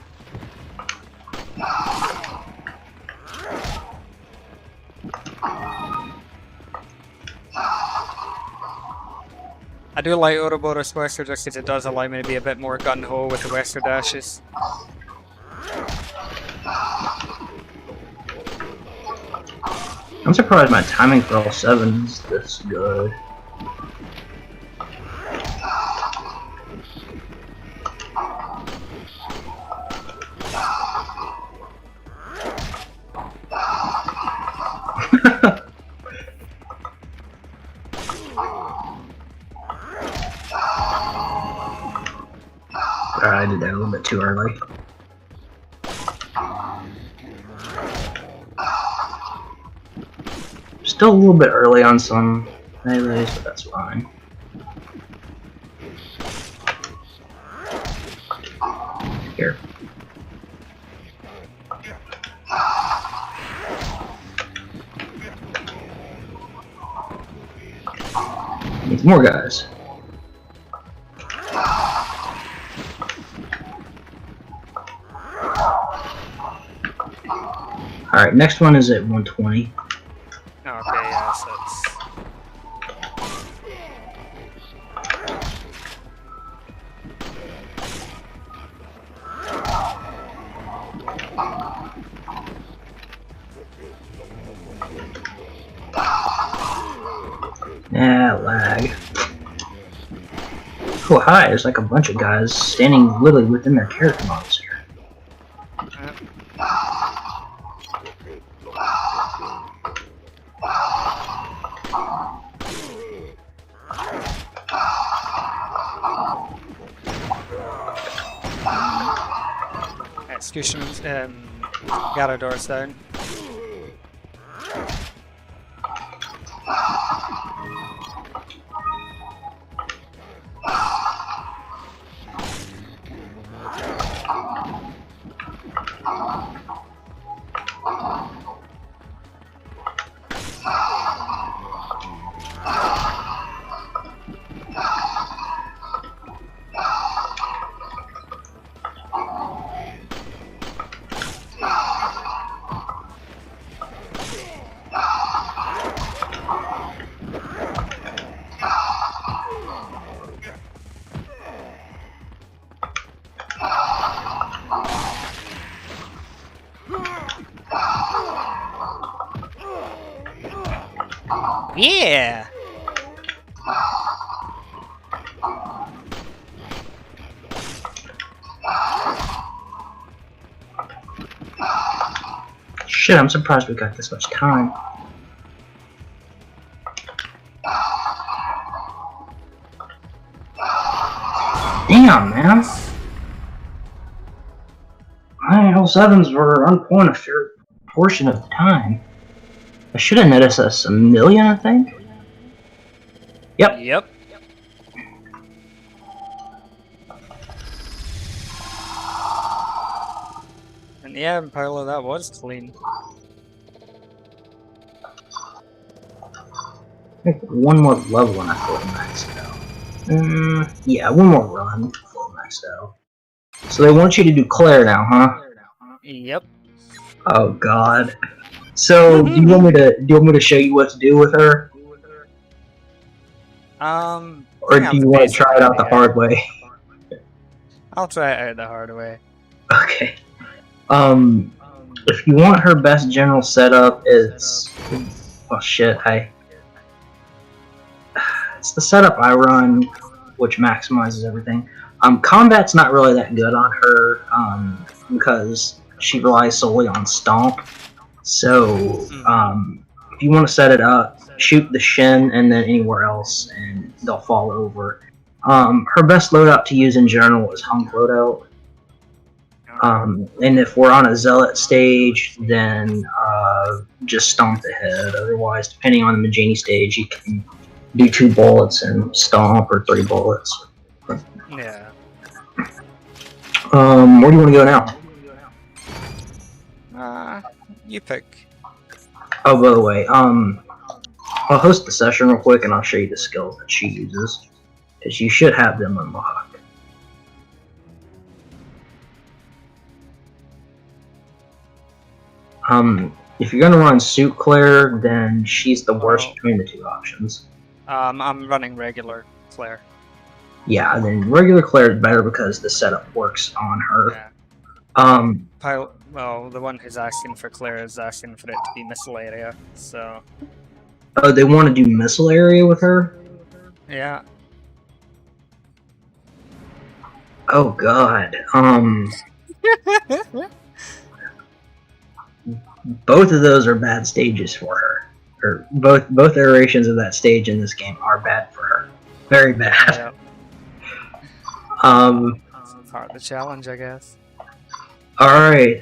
I do like Ouroboros Wesker just because it does allow me to be a bit more gun-ho with the Wesker dashes. I'm surprised my timing for all 7 is this good. I did that a little bit too early. Still a little bit early on some melees, but that's fine. Here. Needs more guys. Alright, next one is at 120. Okay, yeah, so it's... Yeah, lag. Oh, hi, there's like a bunch of guys standing literally within their character models here. Execution's Garador's down. Yeah! Shit, I'm surprised we got this much time. Damn, man. My L7s were on point a fair portion of the time. I should have netted us a million, I think. Yep. Yep. Yeah, Paolo, that was clean. I think one more level and I feel maxed out. Yeah, one more run. I feel maxed out. So they want you to do Claire now, huh? Yep. Oh God. So do you want me to show you what to do with her, I or think I do have you the want to basic try it out the idea. hard way? I'll try it out the hard way. Okay. If you want her best general setup, it's oh shit, it's the setup I run, which maximizes everything. Combat's not really that good on her, because she relies solely on stomp. So, if you want to set it up, shoot the shin and then anywhere else, and they'll fall over. Her best loadout to use in general is hunk loadout. And if we're on a zealot stage, then just stomp the head. Otherwise, depending on the Magini stage, you can do 2 bullets and stomp, or 3 bullets. Yeah. Where do you want to go now? You pick. Oh, by the way, I'll host the session real quick and I'll show you the skills that she uses, because you should have them unlocked. If you're gonna run Suit Claire, then she's the worst between the 2 options. I'm running regular Claire. Yeah, then regular Claire is better because the setup works on her. Yeah. Well, the one who's asking for Claire is asking for it to be missile area, so... Oh, they want to do missile area with her? Yeah. Oh god. Both of those are bad stages for her. Or both iterations of that stage in this game are bad for her. Very bad. Yeah. Part of the challenge, I guess. Alright,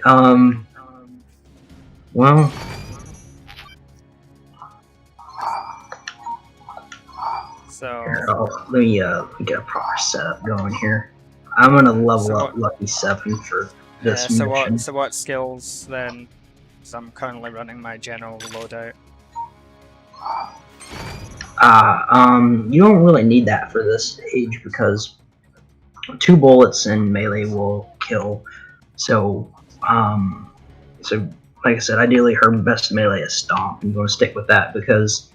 well... So... Here, let me get a proper setup going here. I'm gonna level up Lucky 7 for this mission. So what skills then? Because I'm currently running my general loadout. You don't really need that for this stage because 2 bullets and melee will kill. So like I said, ideally her best melee is stomp. I'm going to stick with that because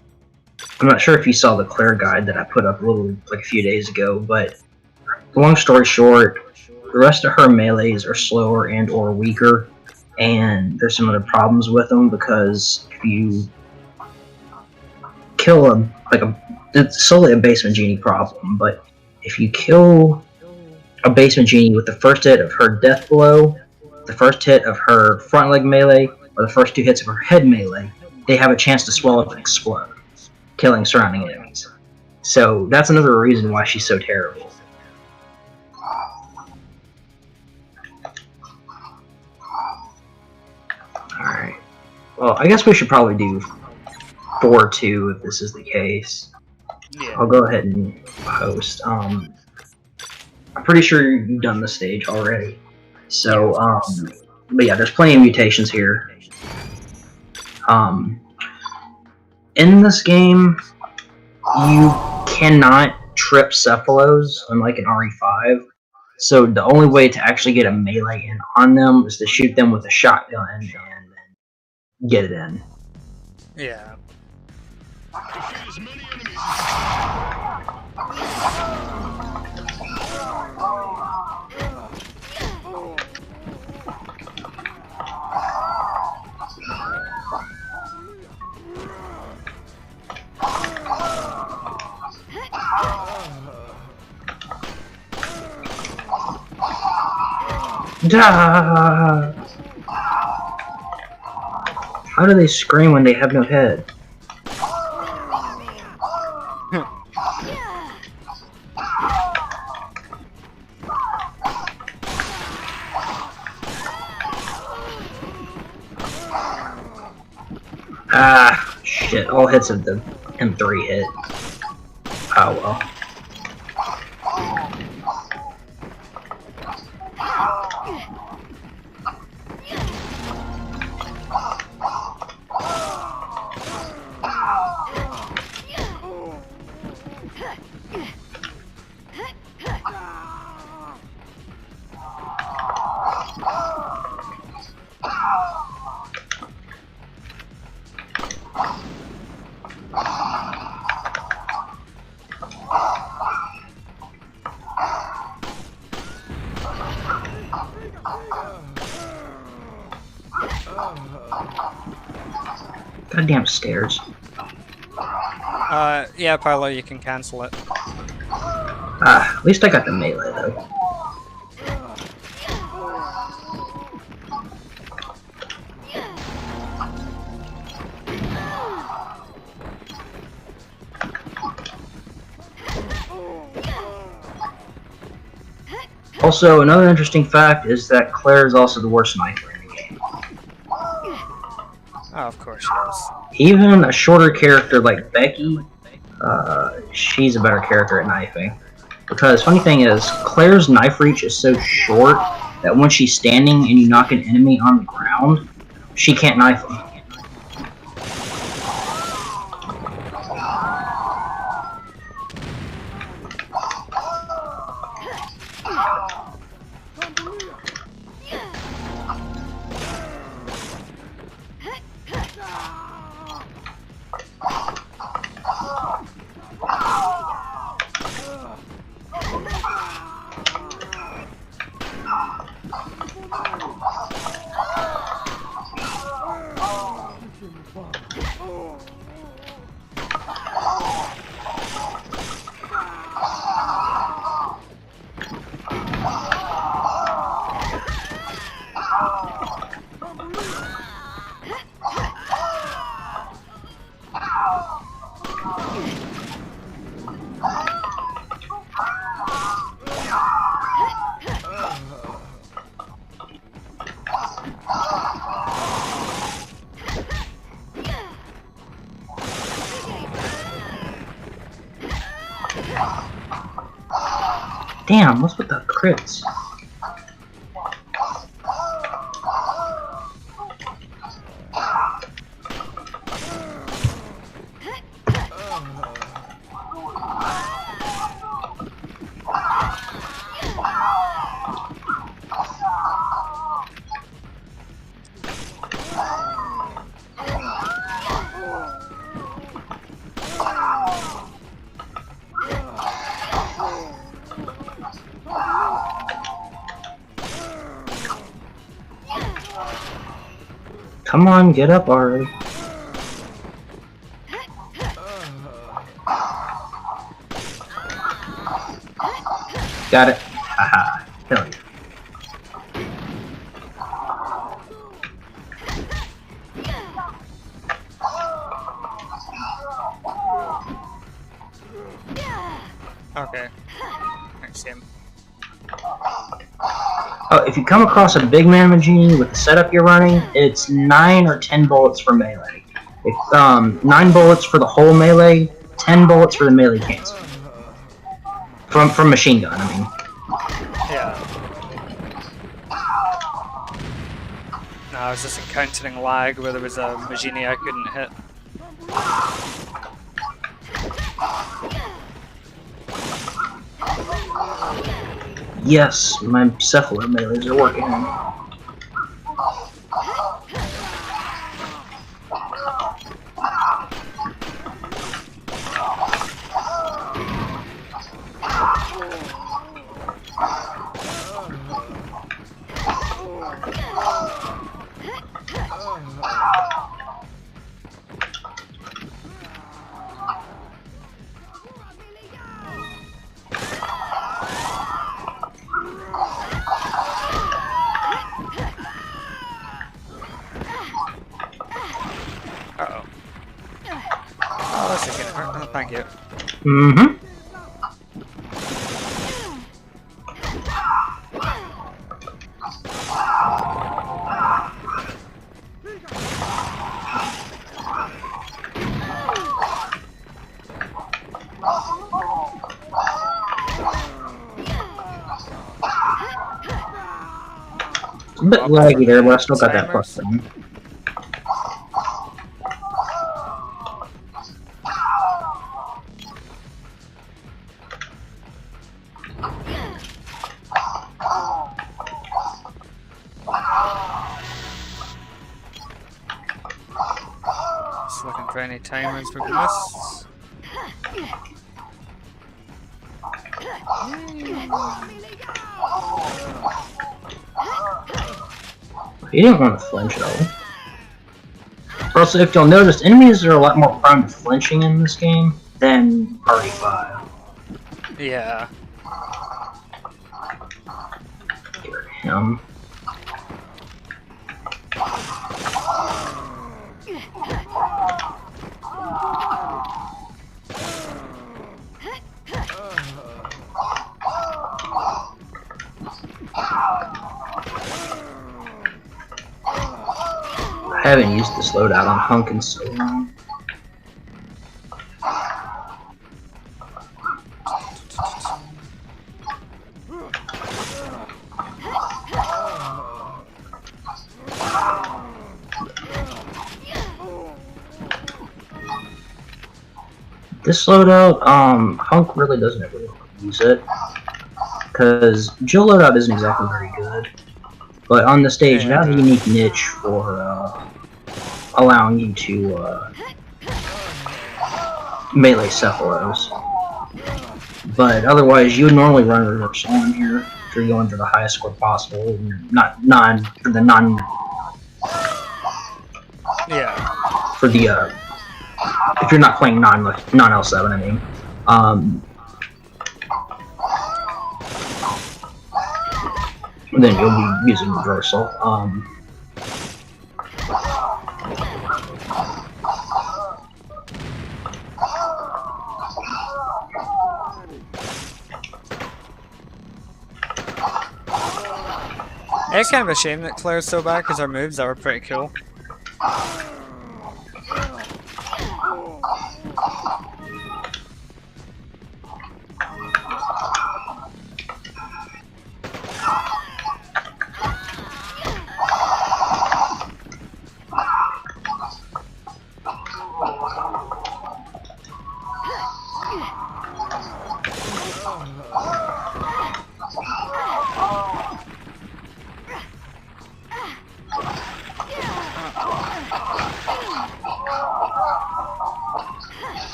I'm not sure if you saw the Claire guide that I put up a few days ago, but long story short, the rest of her melees are slower and or weaker, and there's some other problems with them because if you kill it's solely a basement genie problem, but if you kill a basement genie with the first hit of her death blow, the first hit of her front leg melee, or the first 2 hits of her head melee, they have a chance to swell up and explode, killing surrounding enemies. So that's another reason why she's so terrible. Alright. Well, I guess we should probably do 4-2 if this is the case. Yeah. I'll go ahead and host. I'm pretty sure you've done the stage already. So, but yeah, there's plenty of mutations here. In this game, you cannot trip Cephalos, unlike an RE5. So the only way to actually get a melee in on them is to shoot them with a shotgun and then get it in. Yeah. Defeat as many enemies Da! How do they scream when they have no head? Ah, shit. All hits of the M3 hit. Oh well. Goddamn stairs. Yeah, Paolo, you can cancel it. Ah, at least I got the melee though. Also, another interesting fact is that Claire is also the worst sniper in the game. Oh, of course she is. Even a shorter character like Becky, she's a better character at knifing. Because funny thing is, Claire's knife reach is so short that when she's standing and you knock an enemy on the ground, she can't knife them. Damn, what's with the crits? Come on, get up already. Got it. Haha. Hell yeah. Okay. I see him. Oh, if you come across a big man Magini with the setup you're running, it's 9 or 10 bullets for melee. If, 9 bullets for the whole melee, 10 bullets for the melee cancel. From machine gun, I mean. Yeah. No, I was just encountering lag where there was a Magini I couldn't hit. Yes, my Cephalo melees are working. Uh-oh. Oh, this is gonna hurt. Oh, thank you. Mm-hmm. It's a bit laggy there, but I still got that plus thing. Just looking for any timers we've missed. He didn't want to flinch though. Also, if you'll notice, enemies are a lot more prone to flinching in this game than RE5. Yeah. Get him. I haven't used this loadout on Hunk in so long. This loadout, Hunk really doesn't ever use it. Because Jill loadout isn't exactly very good. But on the stage, it has a unique niche for allowing you to melee Cephalos. But otherwise, you would normally run reverse on here if you're going for the highest score possible. If you're not playing non L7, I mean. Then you'll be using reversal. It's kind of a shame that Claire's so bad because our moves are pretty cool.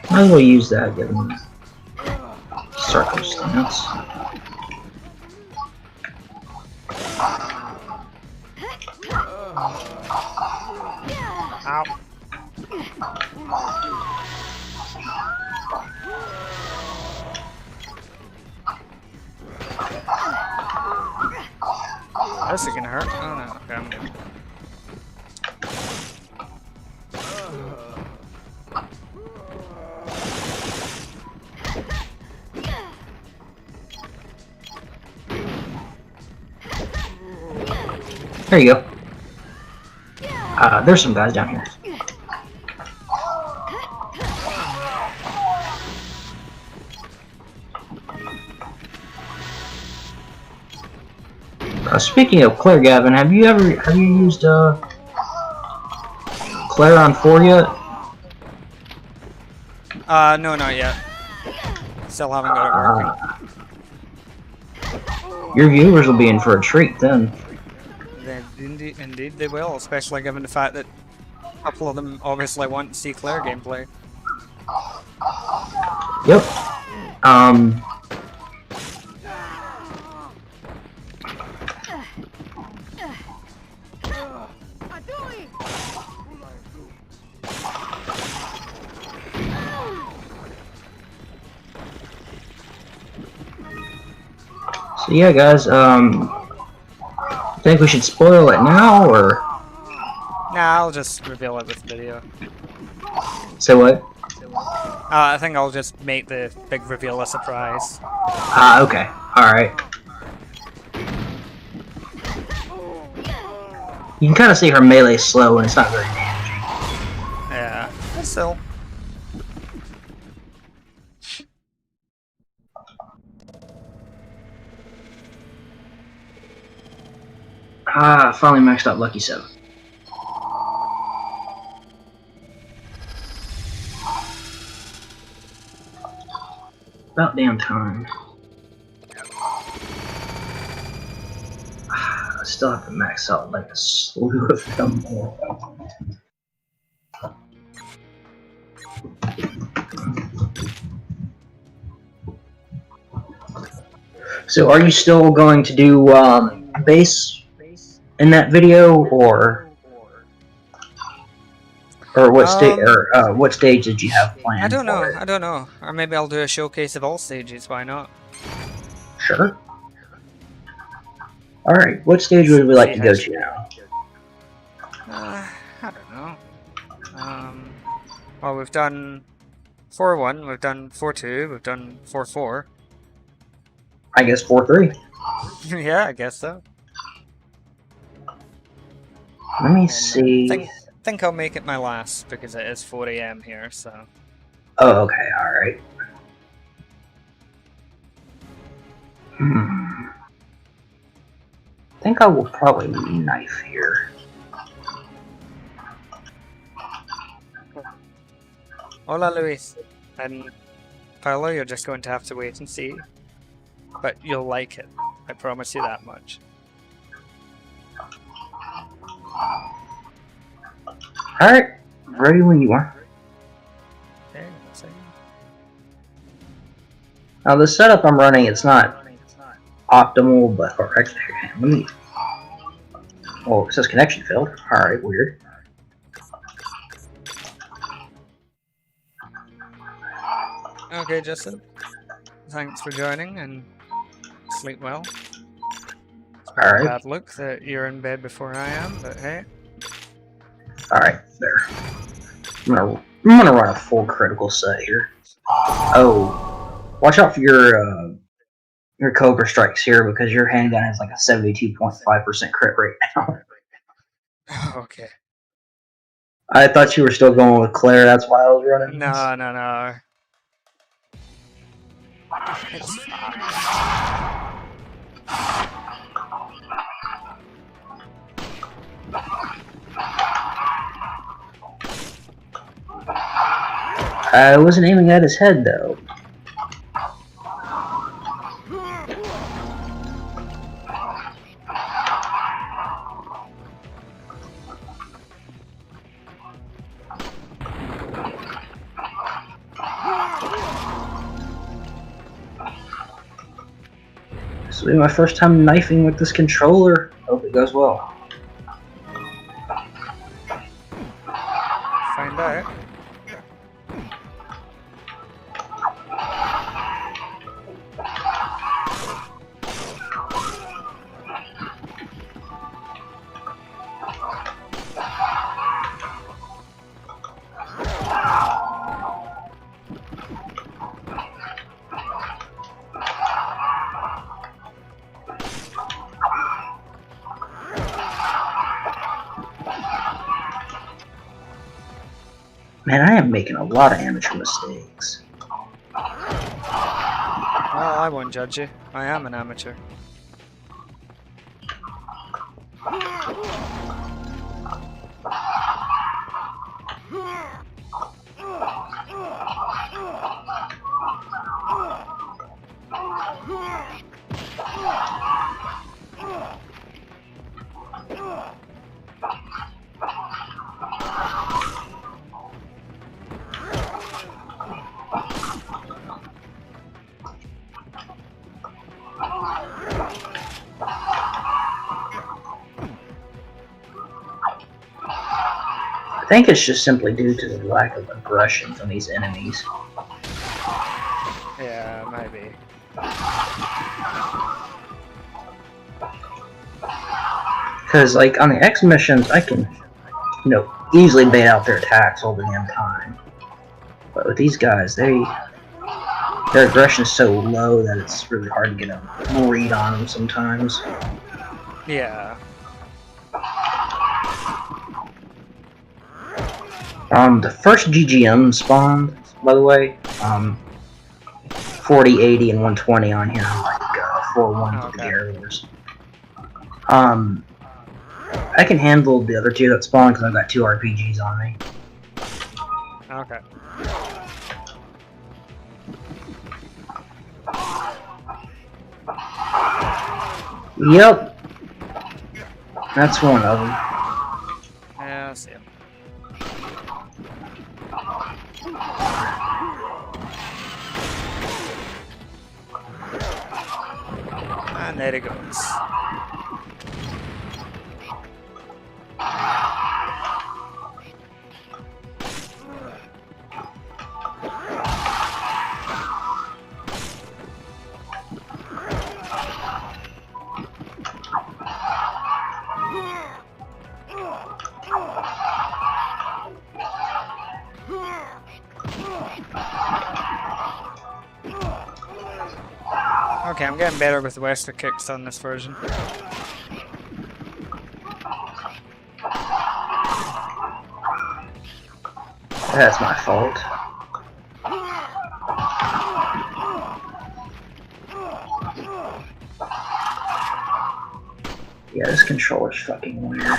Might as well use that given circumstance. Ow. This is gonna hurt. Oh no, okay, I'm good. There you go. There's some guys down here. Speaking of Claire, Gavin, have you used Claire on 4 yet? No, not yet. Still haven't got it working. Your viewers will be in for a treat then. Indeed they will, especially given the fact that a couple of them obviously want to see Claire gameplay. Yep. So yeah, guys, think we should spoil it now, or? Nah, I'll just reveal it with video. Say what? I think I'll just make the big reveal a surprise. Okay. Alright. You can kind of see her melee slow and it's not very damaging. Yeah, but still. Finally maxed out Lucky 7. About damn time. I still have to max out like a slew of them more. So, are you still going to do base in that video, or what stage did you have planned? I don't for know. it? I don't know. Or maybe I'll do a showcase of all stages. Why not? Sure. All right. What stage would we like to go to now? I don't know. Well, we've done 4-1, we've done 4-2, we've done 4-4. I guess 4-3. Yeah, I guess so. Let me And see. think I'll make it my last because it is 4 AM here, so. Oh, okay. All right. I think I will probably knife here. Hola, Luis. And Paolo, you're just going to have to wait and see. But you'll like it. I promise you that much. All right. Ready when you are. Okay, let's see. Now the setup I'm running, it's not optimal, but actually, let me. Oh, it says connection failed. All right, weird. Okay, Justin. Thanks for joining and sleep well. It's All right. bad luck that you're in bed before I am, but hey. All right, there. I'm gonna run a full critical set here. Oh, watch out for your Cobra strikes here because your handgun has like a 72.5% crit rate now. Okay. I thought you were still going with Claire. That's why I was running. No, no, no. Defeat It's many fine. enemies. I wasn't aiming at his head though. This will be my first time knifing with this controller. Hope it goes well. Find out. Man, I am making a lot of amateur mistakes. Well, I won't judge you. I am an amateur. I think it's just simply due to the lack of aggression from these enemies. Yeah, maybe. Because, like, on the X missions, I can, easily bait out their attacks all the damn time. But with these guys, their aggression is so low that it's really hard to get a read on them sometimes. Yeah. The first GGM spawned, by the way, 40, 80, and 120 on here, like 4-1 for the Garrowers. I can handle the other two that spawn because I've got 2 RPGs on me. Okay. Yep. That's one of them. Yeah, I see him. And there it goes. Okay, I'm getting better with the Wester kicks on this version. That's my fault. Yeah, this controller's fucking weird.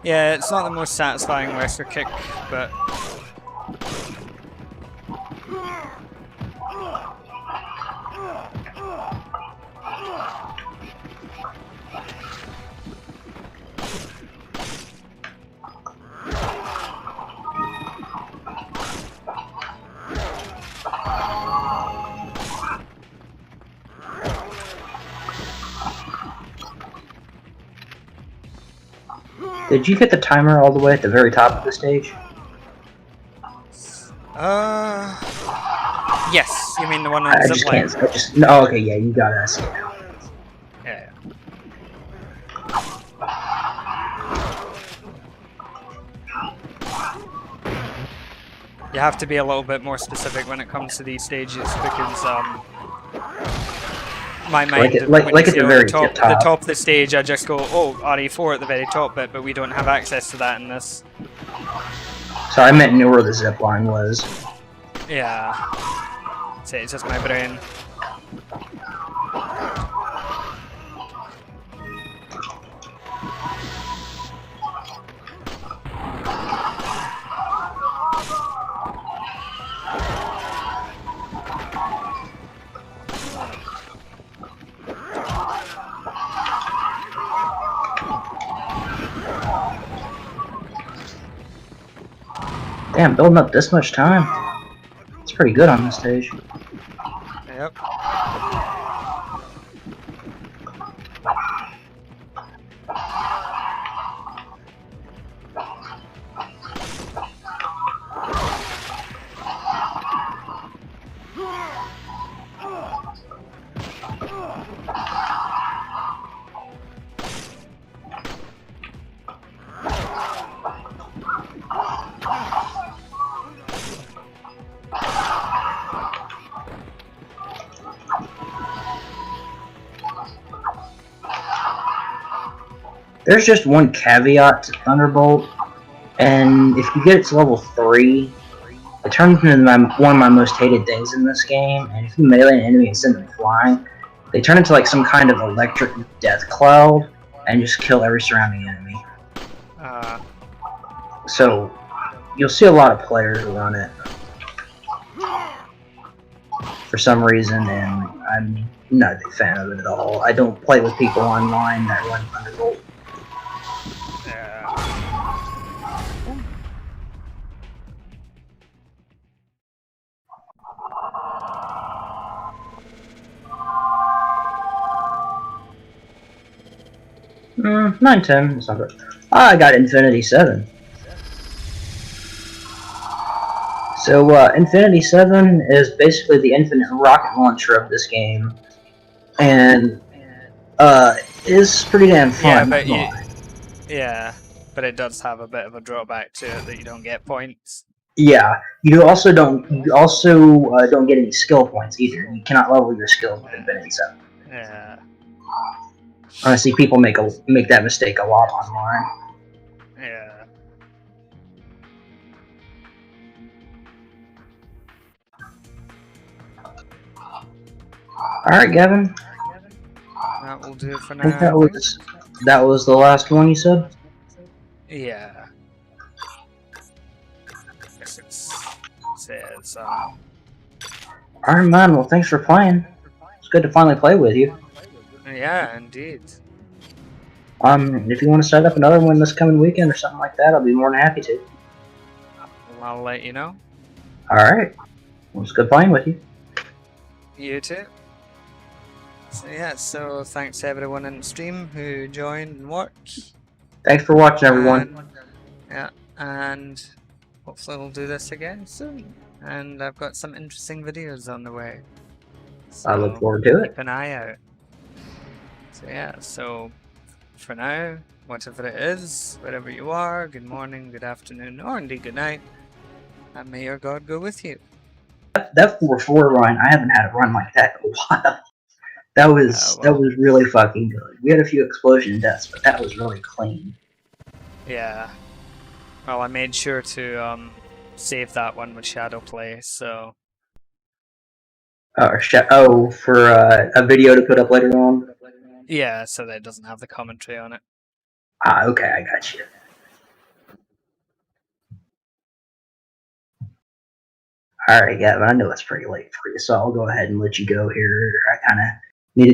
Yeah, it's not the most satisfying Wester kick, but Did you hit the timer all the way at the very top of the stage? yes, you mean the one on I the just zipline? can't. No. Okay, yeah, you gotta ask it now. Yeah. You have to be a little bit more specific when it comes to these stages because my mind, Like at the very top, top. the top of the stage, I just go, oh, RE4 at the very top bit, but we don't have access to that in this. So I meant knew where the zip line was. Yeah. So it's just my brain. Damn, building up this much time. It's pretty good on this stage. Yep. There's just one caveat to Thunderbolt, and if you get it to level 3, it turns into one of my most hated things in this game, and if you melee an enemy and send them flying, they turn into like some kind of electric death cloud and just kill every surrounding enemy. So, you'll see a lot of players run it for some reason, and I'm not a big fan of it at all. I don't play with people online that run Thunderbolt. Yeah. 9-10, it's not good. I got Infinity 7. So, Infinity 7 is basically the infinite rocket launcher of this game. And, is pretty damn fun. Yeah, but it does have a bit of a drawback to it that you don't get points. Yeah, you also don't get any skill points either. You cannot level your skills with Infinity 7. Yeah. I see people make that mistake a lot online. Yeah. All right, Gavin. That will do it for I think now, I think. that was the last one you said. Yeah. Guess it says, All right, man. Well, thanks for playing. It's good to finally play with you. yeah, indeed. If you want to set up another one this coming weekend or something like that, I'll be more than happy to. I'll let you know. All right. Well, it's good playing with you. You too. So yeah, so thanks to everyone in the stream who joined and watched. Thanks for watching, everyone. Yeah, and hopefully we'll do this again soon. And I've got some interesting videos on the way. So I look forward to it. keep an eye out. So yeah, so for now, whatever it is, wherever you are, good morning, good afternoon, or indeed good night, and may your God go with you. That 4-4 run, I haven't had a run like that in a while. That was really fucking good. We had a few explosion deaths, but that was really clean. Yeah. Well, I made sure to save that one with Shadow Play, so For a video to put up later on. yeah, so that it doesn't have the commentary on it. Okay, I got you. All right, Gavin, I know it's pretty late for you, so I'll go ahead and let you go here. I kind of